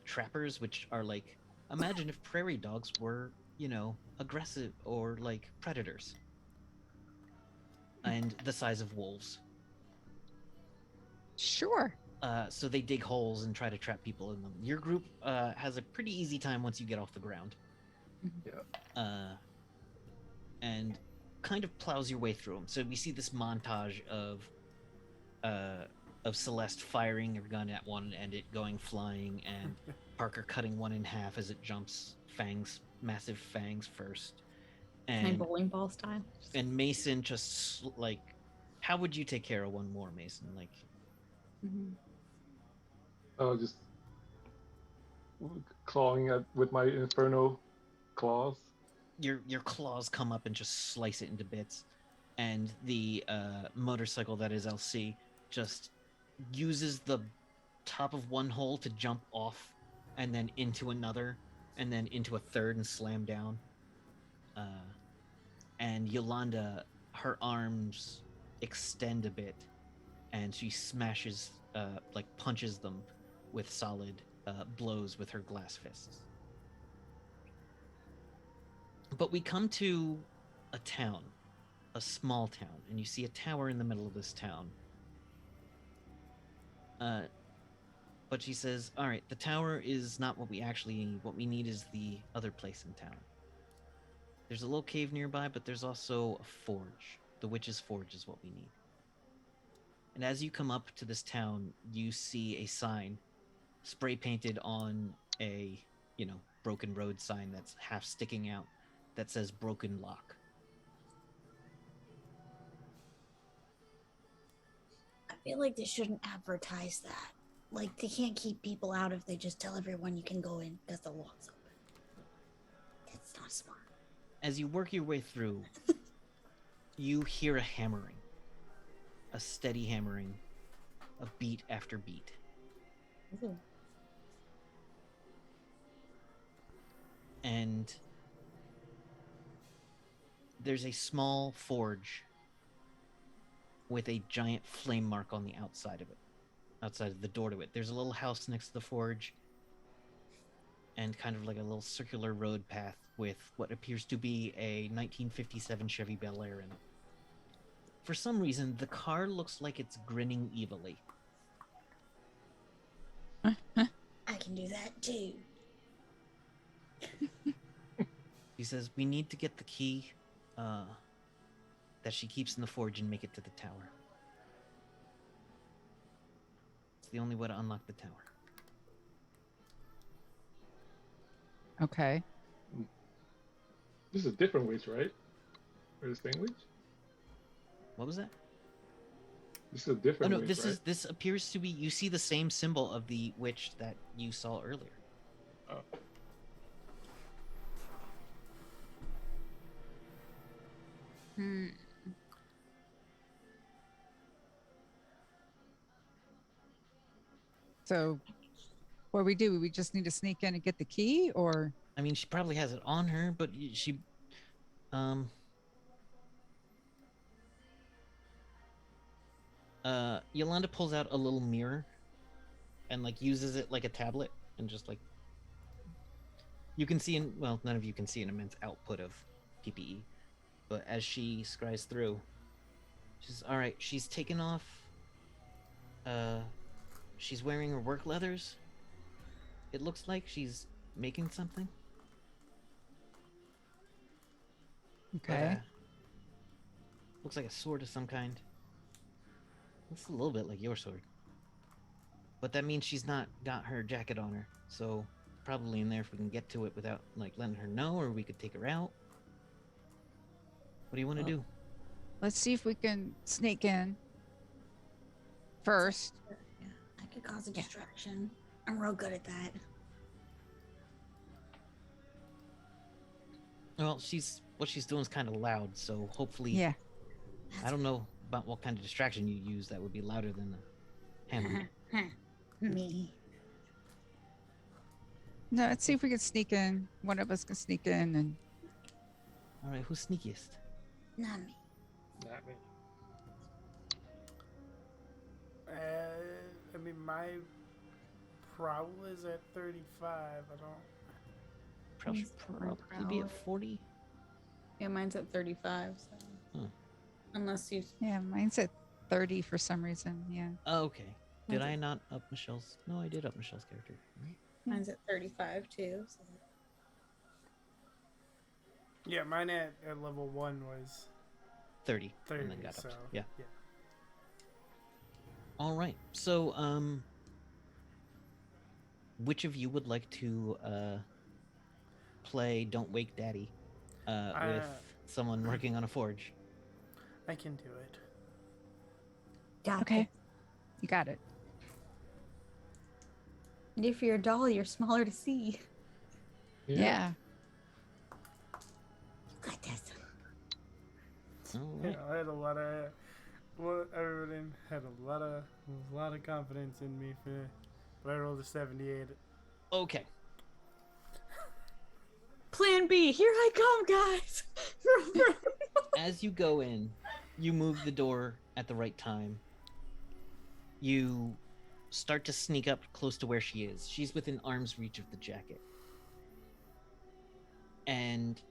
trappers, which are like, imagine if prairie dogs were, aggressive or like predators. And the size of wolves. Sure. So they dig holes and try to trap people in them. Your group has a pretty easy time once you get off the ground. Yeah. And kind of plows your way through them. So we see this montage of Celeste firing her gun at one and it going flying, and Parker cutting one in half as it jumps, massive fangs first. My And bowling ball style. and Mason just like, how would you take care of one more, Mason? Like, Mhm. Oh, just clawing with my inferno claws. your claws come up and just slice it into bits, and the motorcycle that is LC just uses the top of one hole to jump off, and then into another, and then into a third and slam down. And Yolanda, her arms extend a bit, and she smashes, like punches them with solid blows with her glass fists. But we come to a town, a small town, and you see a tower in the middle of this town. But she says, all right, the tower is not what we actually need. What we need is the other place in town. There's a little cave nearby, but there's also a forge. The witch's forge is what we need. And as you come up to this town, you see a sign spray painted on a, broken road sign that's half sticking out that says Broken Lock. I feel like they shouldn't advertise that. Like, they can't keep people out if they just tell everyone you can go in because the lock's open. That's not smart. As you work your way through, you hear a hammering. A steady hammering. A beat after beat. Ooh. And there's a small forge with a giant flame mark on the outside of it. Outside of the door to it. There's a little house next to the forge and kind of like a little circular road path with what appears to be a 1957 Chevy Bel Air in it. For some reason, the car looks like it's grinning evilly. I can do that too. He says, we need to get the key that she keeps in the forge and make it to the tower. It's the only way to unlock the tower. Okay. This is a different witch, right? Or the same witch? What was that? This is a Oh different no, witch, right? this appears to be, you see the same symbol of the witch that you saw earlier. Oh. Hmm. So, what do? We just need to sneak in and get the key, or? I mean, she probably has it on her, but she, Yolanda pulls out a little mirror and like uses it like a tablet and just like, you can see none of you can see an immense output of PPE, but as she scries through, she's all right. She's taken off. She's wearing her work leathers. It looks like she's making something. Okay. But, looks like a sword of some kind. Looks a little bit like your sword. But that means she's not got her jacket on her. So probably in there if we can get to it without like letting her know, or we could take her out. What do you want to do? Let's see if we can sneak in first. Yeah, I could cause a distraction. I'm real good at that. Well, what she's doing is kind of loud, so hopefully. Yeah. I don't know about what kind of distraction you use that would be louder than the hammer. Me. No, let's see if we can sneak in. One of us can sneak in, and All right, who's sneakiest? Not me. Not me. I mean, my prowl is at 35. I don't. Probably be at 40. Yeah, mine's at 35. So. Huh. Unless you. yeah, mine's at 30 for some reason. Yeah. Oh, okay. Did Mine's I not up Michelle's? No, I did up Michelle's character. Right? Mine's at 35 too. So. Yeah, mine at level 1 was 30. 30. And then got So up. Yeah. All right. So, which of you would like to play "Don't Wake Daddy" with someone working on a forge? I can do it. Got Okay. it. You got it. And if you're a doll, you're smaller to see. Yeah. Got this. All You right. know, I had a lot of. Well, everybody had a lot of confidence in me but I rolled a 78. Okay. Plan B. Here I come, guys. As you go in, you move the door at the right time, You start to sneak up close to where she is. She's within arm's reach of the jacket. And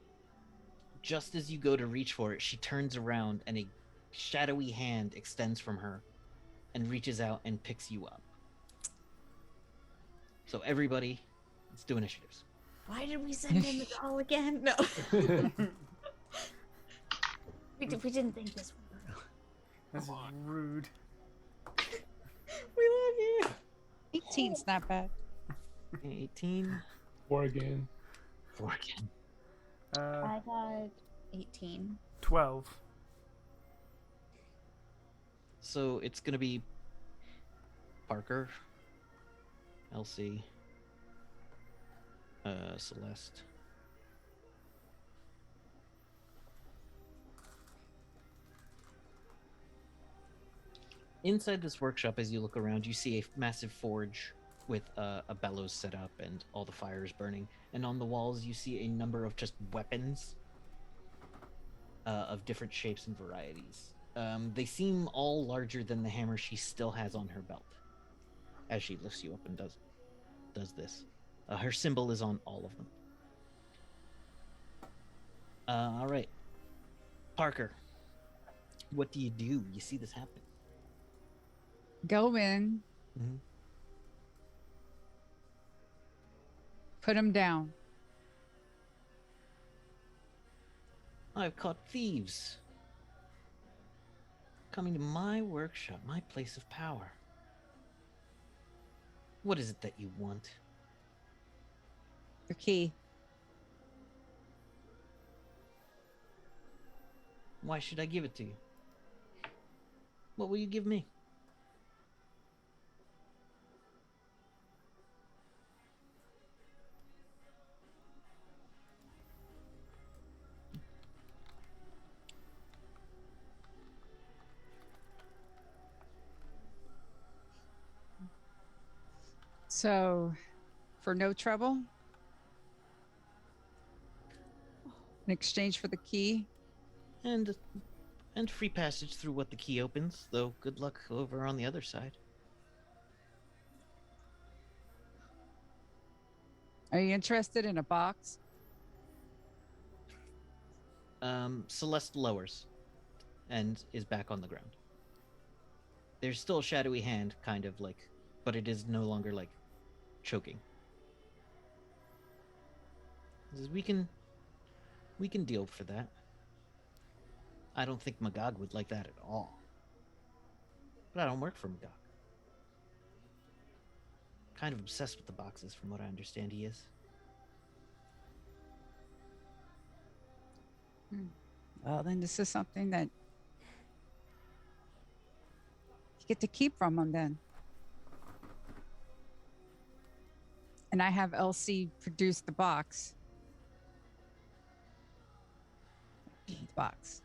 just as you go to reach for it, she turns around and a shadowy hand extends from her and reaches out and picks you up. So everybody, let's do initiatives. Why did we send in the doll again? No. we didn't think this one through. That's rude. We love you. 18's not bad. 18. 4 again. 4 again. I got 18. 12. So it's going to be Parker, Elsie, Celeste. Inside this workshop, as you look around, you see a massive forge with a bellows set up and all the fires burning. And on the walls, you see a number of just weapons of different shapes and varieties. They seem all larger than the hammer she still has on her belt as she lifts you up and does this. Her symbol is on all of them. All right. Parker, what do? You see this happen. Go in. Mhm. Put him down. I've caught thieves coming to my workshop, my place of power. What is it that you want? The key. Why should I give it to you? What will you give me? So, for no trouble, in exchange for the key, And free passage through what the key opens, though good luck over on the other side. are you interested in a box? Celeste lowers and is back on the ground. There's still a shadowy hand, kind of like, but it is no longer like choking. He says, we can deal for that. I don't think Magog would like that at all. But I don't work for Magog. Kind of obsessed with the boxes, from what I understand he is. Well, then this is something that you get to keep from him then. And I have LC produce the box. The box.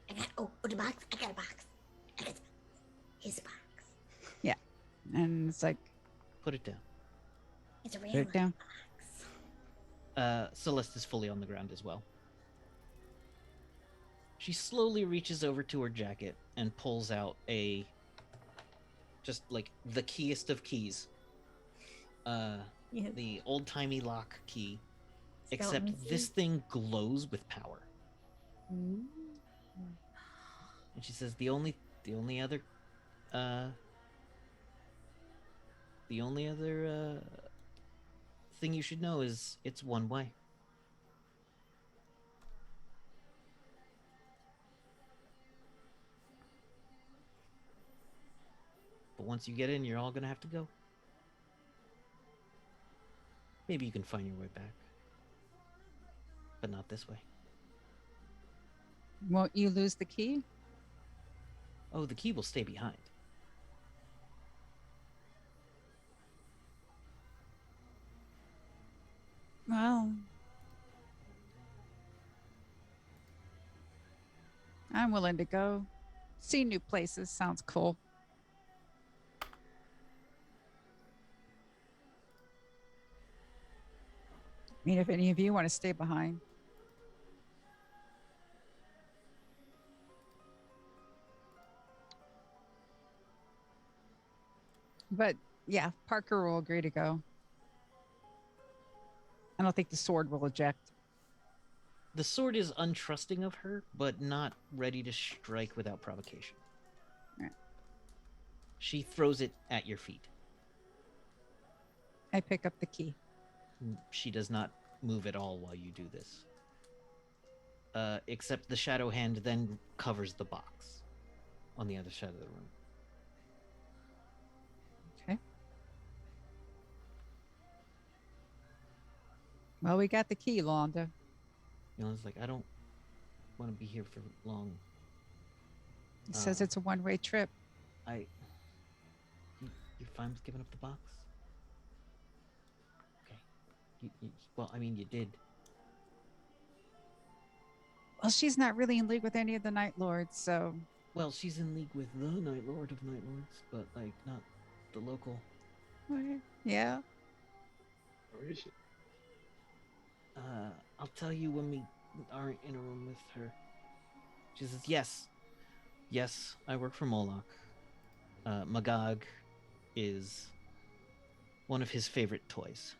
I got the box. I got a box. I got his box. And it's like, Put it down. It's a put real it down. box. Celeste is fully on the ground as well. She slowly reaches over to her jacket and pulls out just like the keyest of keys. Yes. The old-timey lock key. Skeleton Except this thing glows with power. Ooh. And she says the only other thing you should know is it's one way. But once you get in, you're all gonna have to go. Maybe you can find your way back. But not this way. Won't you lose the key? Oh, the key will stay behind. Well, I'm willing to go. See new places sounds cool. I mean, if any of you want to stay behind. But yeah, Parker will agree to go. I don't think the sword will eject. The sword is untrusting of her, but not ready to strike without provocation. Right. She throws it at your feet. I pick up the key. She does not move at all while you do this. Except the shadow hand then covers the box on the other side of the room. Okay. Well, we got the key, Londa. Yolanda's like, I don't want to be here for long. It says it's a one-way trip. You're fine with giving up the box? Okay. Well, I mean, you did. Well, she's not really in league with any of the Night Lords, so. Well, she's in league with the Night Lord of Night Lords, but, like, not the local. Okay. Yeah. Where is she? I'll tell you when we aren't in a room with her. She says, yes, I work for Moloch. Magog is one of his favorite toys.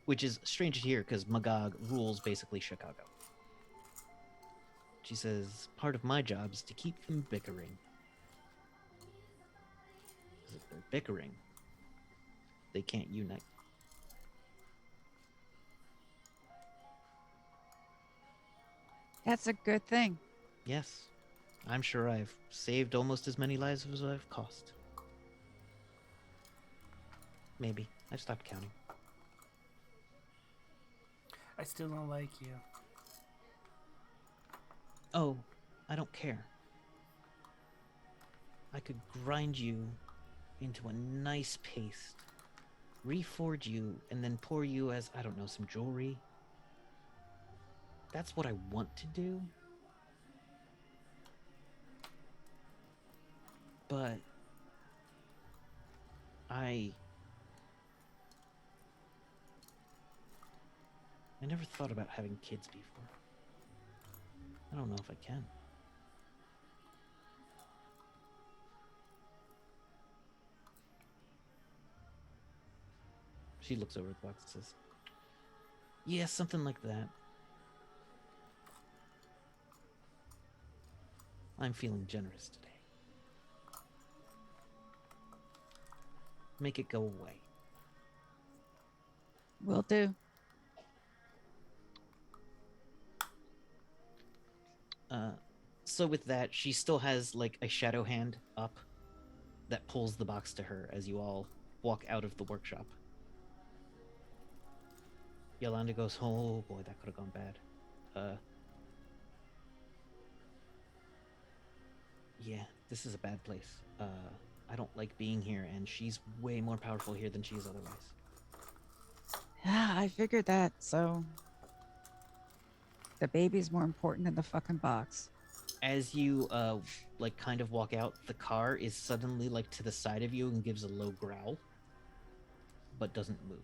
Which is strange to hear, because Magog rules basically Chicago. She says, part of my job is to keep them bickering. Because if they're bickering, they can't unite. That's a good thing. Yes, I'm sure I've saved almost as many lives as I've cost. Maybe. I've stopped counting. I still don't like you. Oh, I don't care. I could grind you into a nice paste, reforge you, and then pour you as, I don't know, some jewelry. That's what I want to do. But I never thought about having kids before. I don't know if I can. She looks over at the box and says, yeah, something like that. I'm feeling generous today. Make it go away. Will do. So with that, she still has like a shadow hand up that pulls the box to her as you all walk out of the workshop. Yolanda goes, oh boy, that could have gone bad. Yeah, this is a bad place. I don't like being here, and she's way more powerful here than she is otherwise. Yeah, I figured that, so. The baby's more important than the fucking box. As you like kind of walk out, the car is suddenly like to the side of you and gives a low growl, but doesn't move.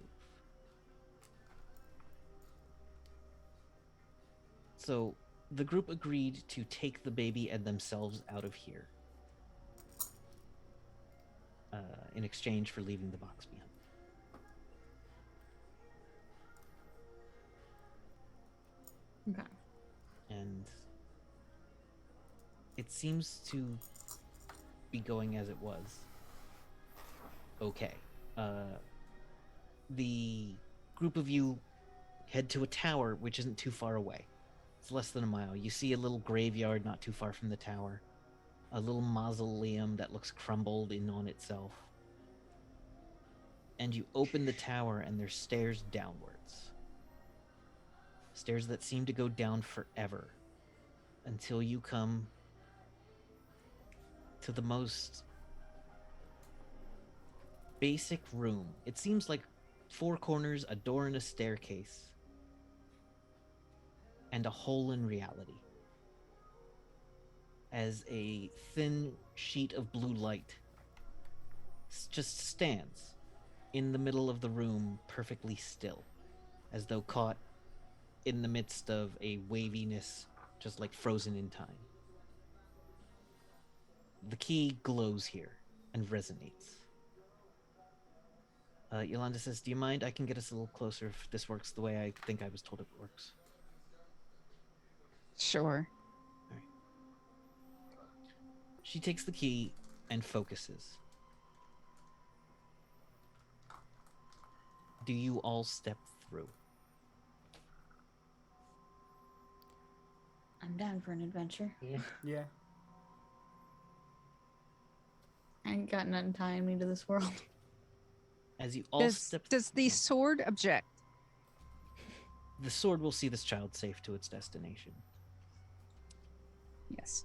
So the group agreed to take the baby and themselves out of here in exchange for leaving the box behind. Okay. And it seems to be going as it was. Okay. The group of you head to a tower which isn't too far away. It's less than a mile. You see a little graveyard not too far from the tower. A little mausoleum that looks crumbled in on itself. And you open the tower and there's stairs downwards. Stairs that seem to go down forever. Until you come to the most basic room. It seems like 4 corners, a door and a staircase. And a hole in reality. As a thin sheet of blue light just stands in the middle of the room, perfectly still, as though caught in the midst of a waviness, just like frozen in time. The key glows here and resonates. Yolanda says, "Do you mind? I can get us a little closer if this works the way I think I was told it works." Sure. She takes the key and focuses. Do you all step through? I'm down for an adventure. Yeah. I ain't got nothing tying me to this world. As you all Does step, the sword object? the sword will see this child safe to its destination. Yes.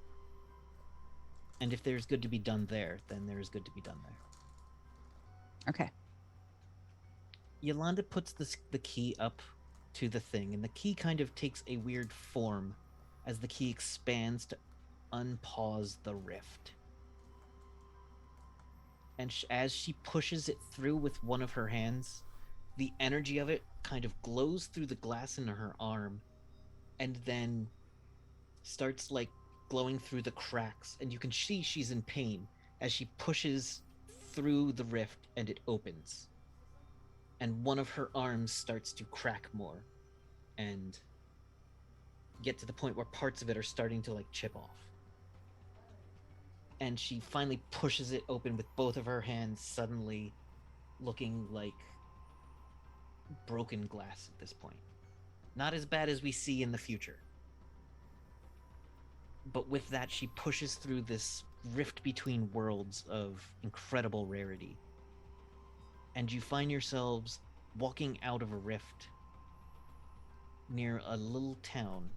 And if there's good to be done there, then there is good to be done there. Okay. Yolanda puts the key up to the thing, and the key kind of takes a weird form as the key expands to unpause the rift. And as she pushes it through with one of her hands, the energy of it kind of glows through the glass in her arm and then starts like glowing through the cracks, and you can see she's in pain as she pushes through the rift and it opens. And one of her arms starts to crack more and get to the point where parts of it are starting to like chip off. And she finally pushes it open with both of her hands, suddenly looking like broken glass at this point. Not as bad as we see in the future. But with that, she pushes through this rift between worlds of incredible rarity. And you find yourselves walking out of a rift near a little town.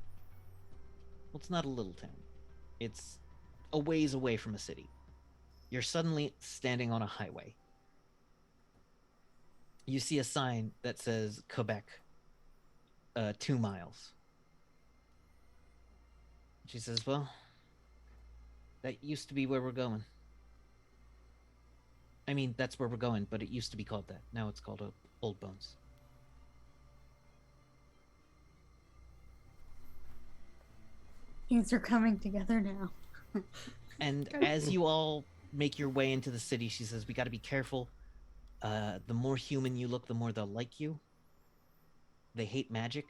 Well, it's not a little town. It's a ways away from a city. You're suddenly standing on a highway. You see a sign that says Quebec, 2 miles. She says, "Well, that used to be where we're going. I mean, that's where we're going, but it used to be called that. Now it's called Old Bones." Things are coming together now. And as you all make your way into the city, she says, "We got to be careful. The more human you look, the more they'll like you. They hate magic,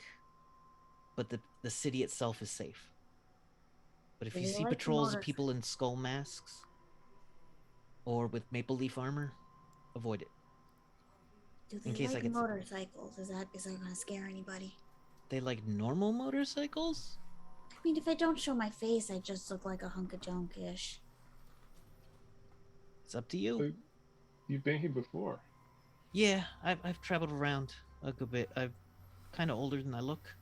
but the city itself is safe. But if Do you they see like patrols of motors- people in skull masks or with maple leaf armor, avoid it." Do In they case I like get- motorcycles? Is that gonna scare anybody? They like normal motorcycles? I mean, if I don't show my face, I just look like a hunk of junk-ish. It's up to you. So, you've been here before. Yeah, I've traveled around a good bit. I'm kind of older than I look.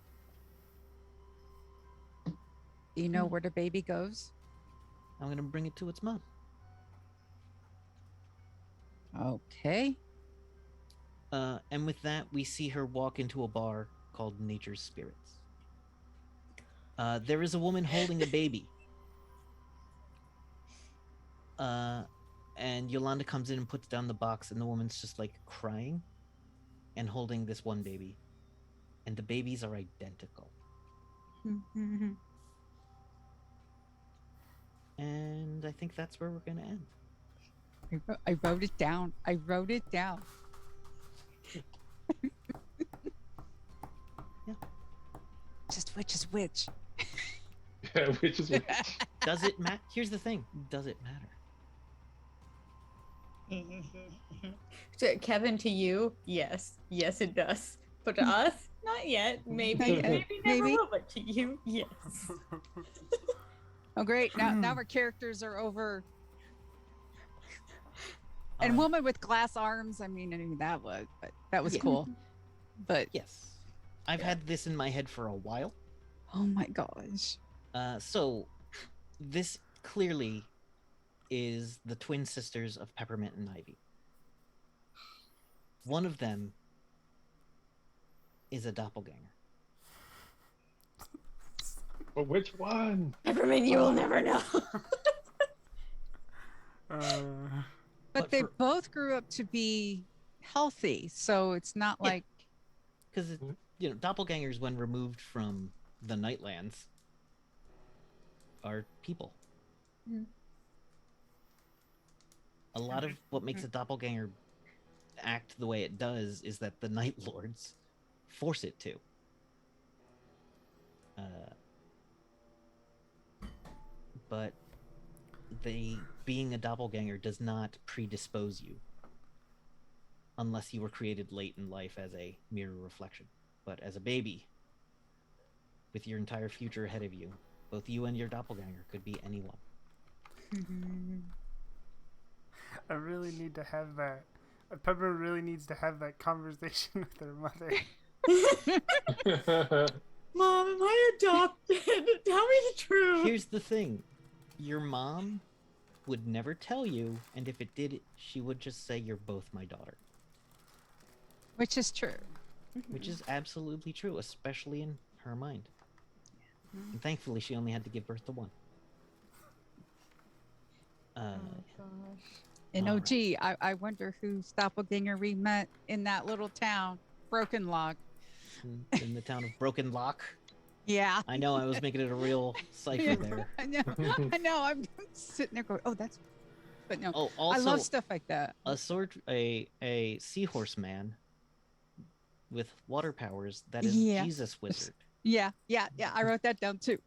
Do you know where the baby goes? I'm gonna bring it to its mom. Okay. And with that, we see her walk into a bar called Nature's Spirits. There is a woman holding a baby. And Yolanda comes in and puts down the box, and the woman's just like crying and holding this one baby. And the babies are identical. And I think that's where we're gonna end. I wrote it down. I wrote it down. Yeah. Just which is which. Yeah, which is which. Does it matter? Here's the thing. Does it matter? So, Kevin, to you, yes, it does. But to us, not yet. Maybe, Not yet. maybe never Maybe. will. But to you, yes. Oh, great. Now our characters are over. All And right. woman with glass arms. I mean that was Yeah. cool. But Yes. I've had this in my head for a while. oh my gosh. So this clearly is the twin sisters of Peppermint and Ivy. One of them is a doppelganger. But which one? Peppermint, you will never know. But But they for- both grew up to be healthy, so it's not Yeah. like Because, doppelgangers, when removed from the Nightlands, are people. Mhm. A lot of what makes a doppelganger act the way it does is that the Night Lords force it to. But being a doppelganger does not predispose you, unless you were created late in life as a mirror reflection. But as a baby, with your entire future ahead of you, both you and your doppelganger could be anyone. I really need to have that. Pepper really needs to have that conversation with her mother. Mom, am I adopted? Tell me the truth. Here's the thing. Your mom would never tell you, and if it did, she would just say you're both my daughter. Which is true. Which is absolutely true, especially in her mind. And thankfully, she only had to give birth to one. Gosh. And All OG, I wonder whose doppelganger we met in that little town, Broken Log. In the town of Broken Lock. Yeah. I know, I was making it a real cipher there. I know. I'm sitting there going, oh, that's. But no, Oh, also, I love stuff like that. a seahorse man with water powers that is Yeah. Jesus Wizard. Yeah. I wrote that down too.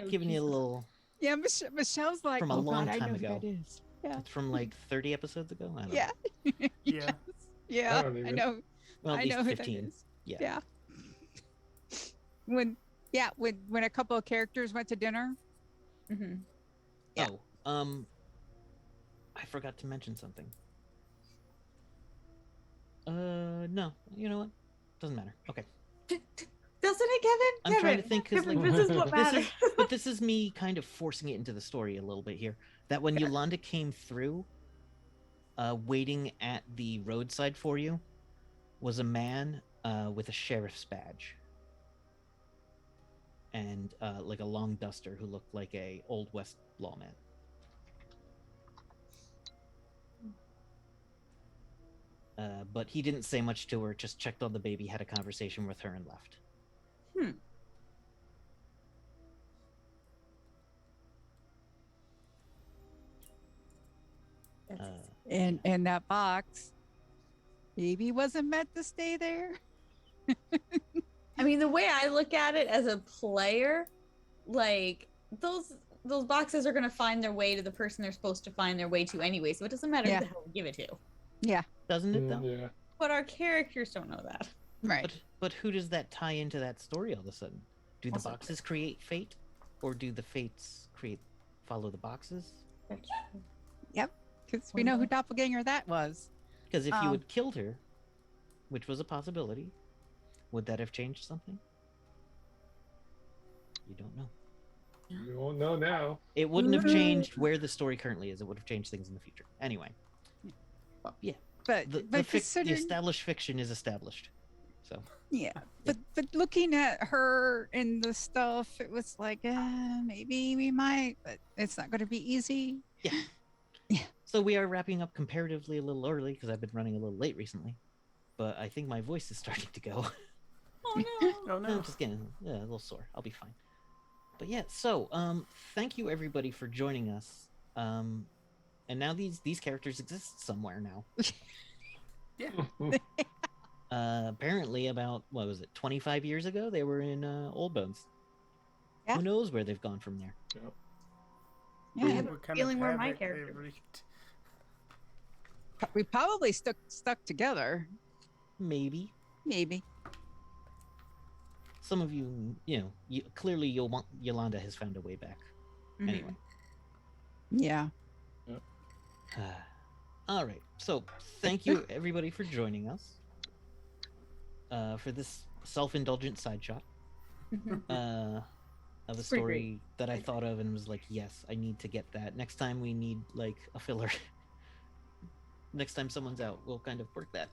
Giving you a little. Yeah, Michelle's like, From a oh long God, I time know who ago. that is. Yeah. It's from like 30 episodes ago. I don't Yeah. know. Yeah. Yeah. I don't I even- know. Well, at I least know who 15. that is. Yeah. When a couple of characters went to dinner. Mm-hmm. Yeah. Oh, I forgot to mention something. No, you know what? Doesn't matter. Okay. Doesn't it, Kevin? I'm Kevin, trying to think, 'cause, Kevin, like, this is what This matters. is, but this is me kind of forcing it into the story a little bit here. That when Yolanda came through, waiting at the roadside for you, was a man with a sheriff's badge. And like a long duster who looked like a Old West lawman. But he didn't say much to her, just checked on the baby, had a conversation with her, and left. And that box, maybe wasn't meant to stay there. I mean, the way I look at it as a player, like those boxes are gonna find their way to the person they're supposed to find their way to anyway, so it doesn't matter Yeah. who the hell we give it to. Yeah. Doesn't it, though? Yeah. But our characters don't know that. Right. But who does that tie into that story all of a sudden? Do the Also boxes create fate? Or do the fates follow the boxes? Because we know who doppelganger that was. Because if you Um, had killed her, which was a possibility, would that have changed something? You don't know. You won't know now. It wouldn't have changed where the story currently is. It would have changed things in the future. Anyway, But the considering, established fiction is established. So yeah. But looking at her and the stuff, it was like, maybe we might, but it's not going to be easy. So we are wrapping up comparatively a little early because I've been running a little late recently. But I think my voice is starting to go. Oh no. Oh No, no. I'm just getting a little sore. I'll be fine. But yeah, so thank you everybody for joining us. And now these characters exist somewhere now. Apparently about, what was it, 25 years ago they were in Old Bones. Yeah. Who knows where they've gone from there? I Yeah. have a What kind feeling of where my havoc they character. wreaked. We probably stuck together. Maybe. Maybe. Some of you, clearly Yolanda has found a way back. Mhm. Anyway. Yeah. All right. So thank you everybody for joining us for this self-indulgent side shot Mhm. of a Pretty story that I thought of and was like, yes, I need to get that. Next time we need like a filler. Next time someone's out, we'll kind of work that.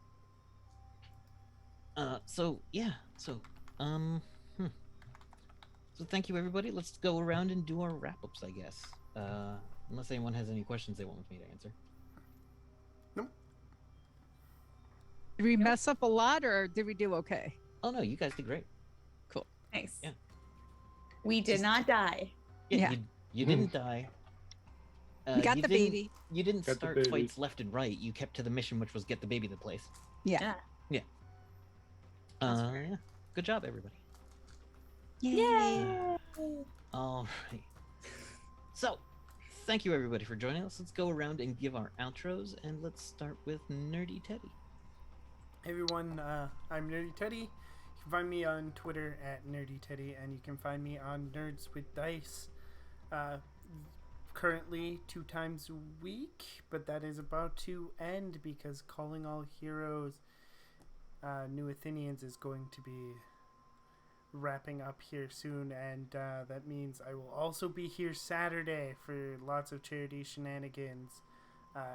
So thank you everybody. Let's go around and do our wrap-ups, I guess. Unless anyone has any questions they want me to answer. Did we mess up a lot or did we do okay? Oh no, you guys did great. Nice. Yeah. We did Just- not die. Yeah, Yeah. you didn't die. We got you the didn't- baby. You didn't Got the start baby. fights left and right. You kept to the mission, which was get the baby to the place. Yeah. Yeah. That's fair. Yeah. Good job, everybody. Yay! All right. So, thank you everybody for joining us. Let's go around and give our outros, and let's start with Nerdy Teddy. Hey everyone, I'm Nerdy Teddy. You can find me on Twitter at Nerdy Teddy, and you can find me on Nerds with Dice. Currently 2 times a week, but that is about to end because Calling All Heroes New Athenians is going to be wrapping up here soon, and that means I will also be here Saturday for lots of charity shenanigans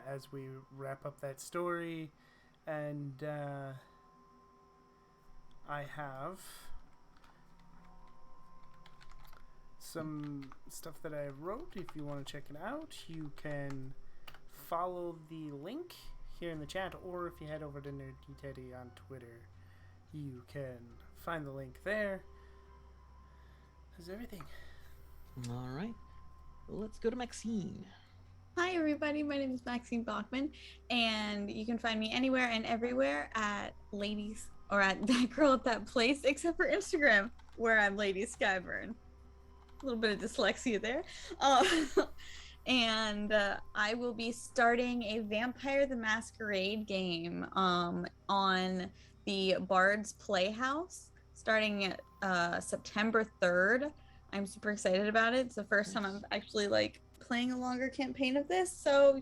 as we wrap up that story. And I have some stuff that I wrote. If you want to check it out, you can follow the link here in the chat, or if you head over to Nerdy Teddy on Twitter, you can find the link there. That's everything. All right. Let's go to Maxine. Hi, everybody. My name is Maxine Bachman, and you can find me anywhere and everywhere at Ladies or at That Girl at That Place, except for Instagram, where I'm Lady Skyburn. A little bit of dyslexia there. And I will be starting a Vampire the Masquerade game on the Bard's Playhouse starting September 3rd. I'm super excited about it. It's the first time I'm actually playing a longer campaign of this, so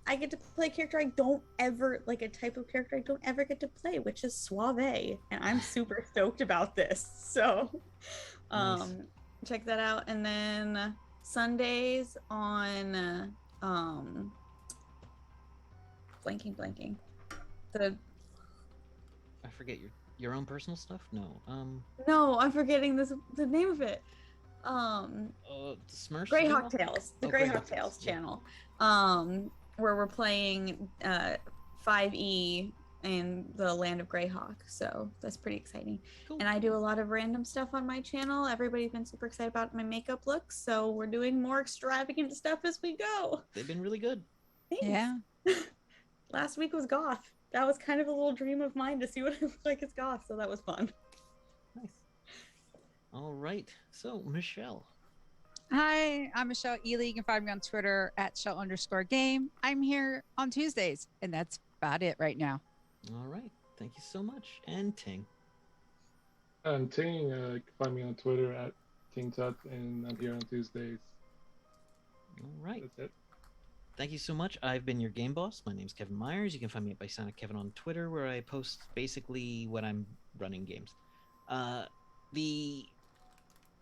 I get to play a character I don't ever a type of character I don't ever get to play, which is Suave, and I'm super stoked about this. So Nice. check that out. And then Sundays on blanking the I forget your own personal stuff. No. no, I'm forgetting the name of it. Smurfs. Greyhawk Tales, the Oh, Greyhawk Greyhawk Tales Tales, yeah. channel, where we're playing 5e in the land of Greyhawk. So that's pretty exciting. Cool. And I do a lot of random stuff on my channel. Everybody's been super excited about my makeup looks, so we're doing more extravagant stuff as we go. They've been really good. Thanks. Yeah. Last week was goth. That was kind of a little dream of mine to see what it looked like as goth, so that was fun. Nice. All right. So, Michelle. Hi, I'm Michelle Ely. You can find me on Twitter at Shell_game. I'm here on Tuesdays, and that's about it right now. All right. Thank you so much. And Ting. I'm Ting. You can find me on Twitter at TingTut, and I'm here on Tuesdays. All right. That's it. Thank you so much. I've been your game boss. My name's Kevin Myers. You can find me at BysoniCKevin on Twitter, where I post basically when I'm running games. The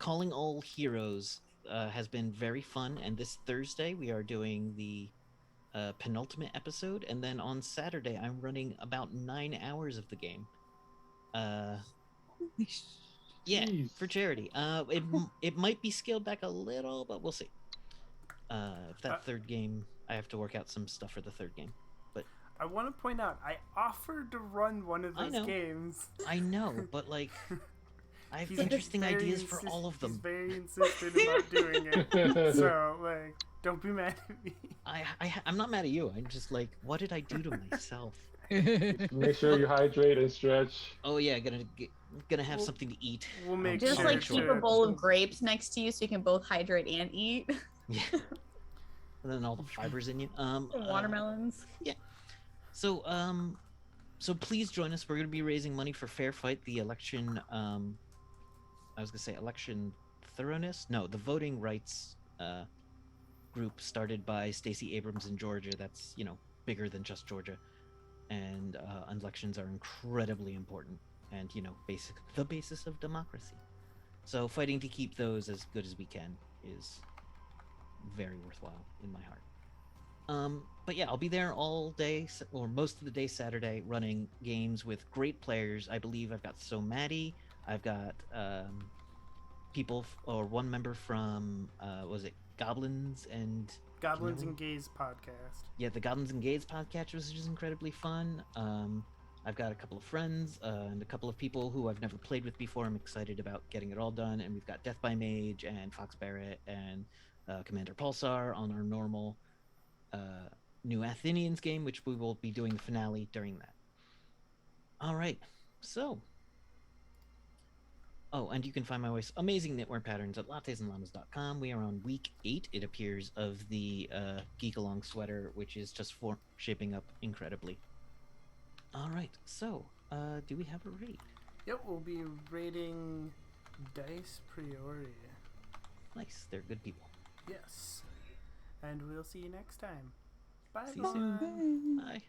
Calling All Heroes has been very fun, and this Thursday we are doing the penultimate episode, and then on Saturday I'm running about 9 hours of the game. Yeah, Jeez. for charity. It might be scaled back a little, but we'll see. If that third game, I have to work out some stuff for the third game. But I want to point out, I offered to run one of I those know. games. I know, but I have He's interesting very ideas for all of He's them. very insistent about doing it. So, don't be mad at me. I'm not mad at you. I'm just what did I do to myself? Make sure you hydrate and stretch. Oh yeah, gonna have something to eat. We'll make Just sure keep to- a bowl of grapes next to you so you can both hydrate and eat. Yeah. And then all the fibers in you. Watermelons. So please join us. We're going to be raising money for Fair Fight, the election. I was going to say election thoroughness. No, the voting rights group started by Stacey Abrams in Georgia. That's bigger than just Georgia, and elections are incredibly important, and the basis of democracy. So fighting to keep those as good as we can is very worthwhile in my heart. But yeah, I'll be there all day, or most of the day Saturday, running games with great players. I believe I've got Maddie. I've got one member from was it Goblins and Gays podcast. Yeah, the Goblins and Gays podcast, which is incredibly fun. I've got a couple of friends and a couple of people who I've never played with before. I'm excited about getting it all done, and we've got Death by Mage and Fox Barrett and Commander Pulsar on our normal. New Athenians game, which we will be doing the finale during that. All right, so. Oh, and you can find my wife's amazing knitwear patterns at lattesandllamas.com. We are on week 8, it appears, of the Geek Along sweater, which is just shaping up incredibly. All right, so do we have a raid? Yep, we'll be raiding Dice Priori. Nice, they're good people. Yes. And we'll see you next time. Bye, See you soon. everyone. Bye.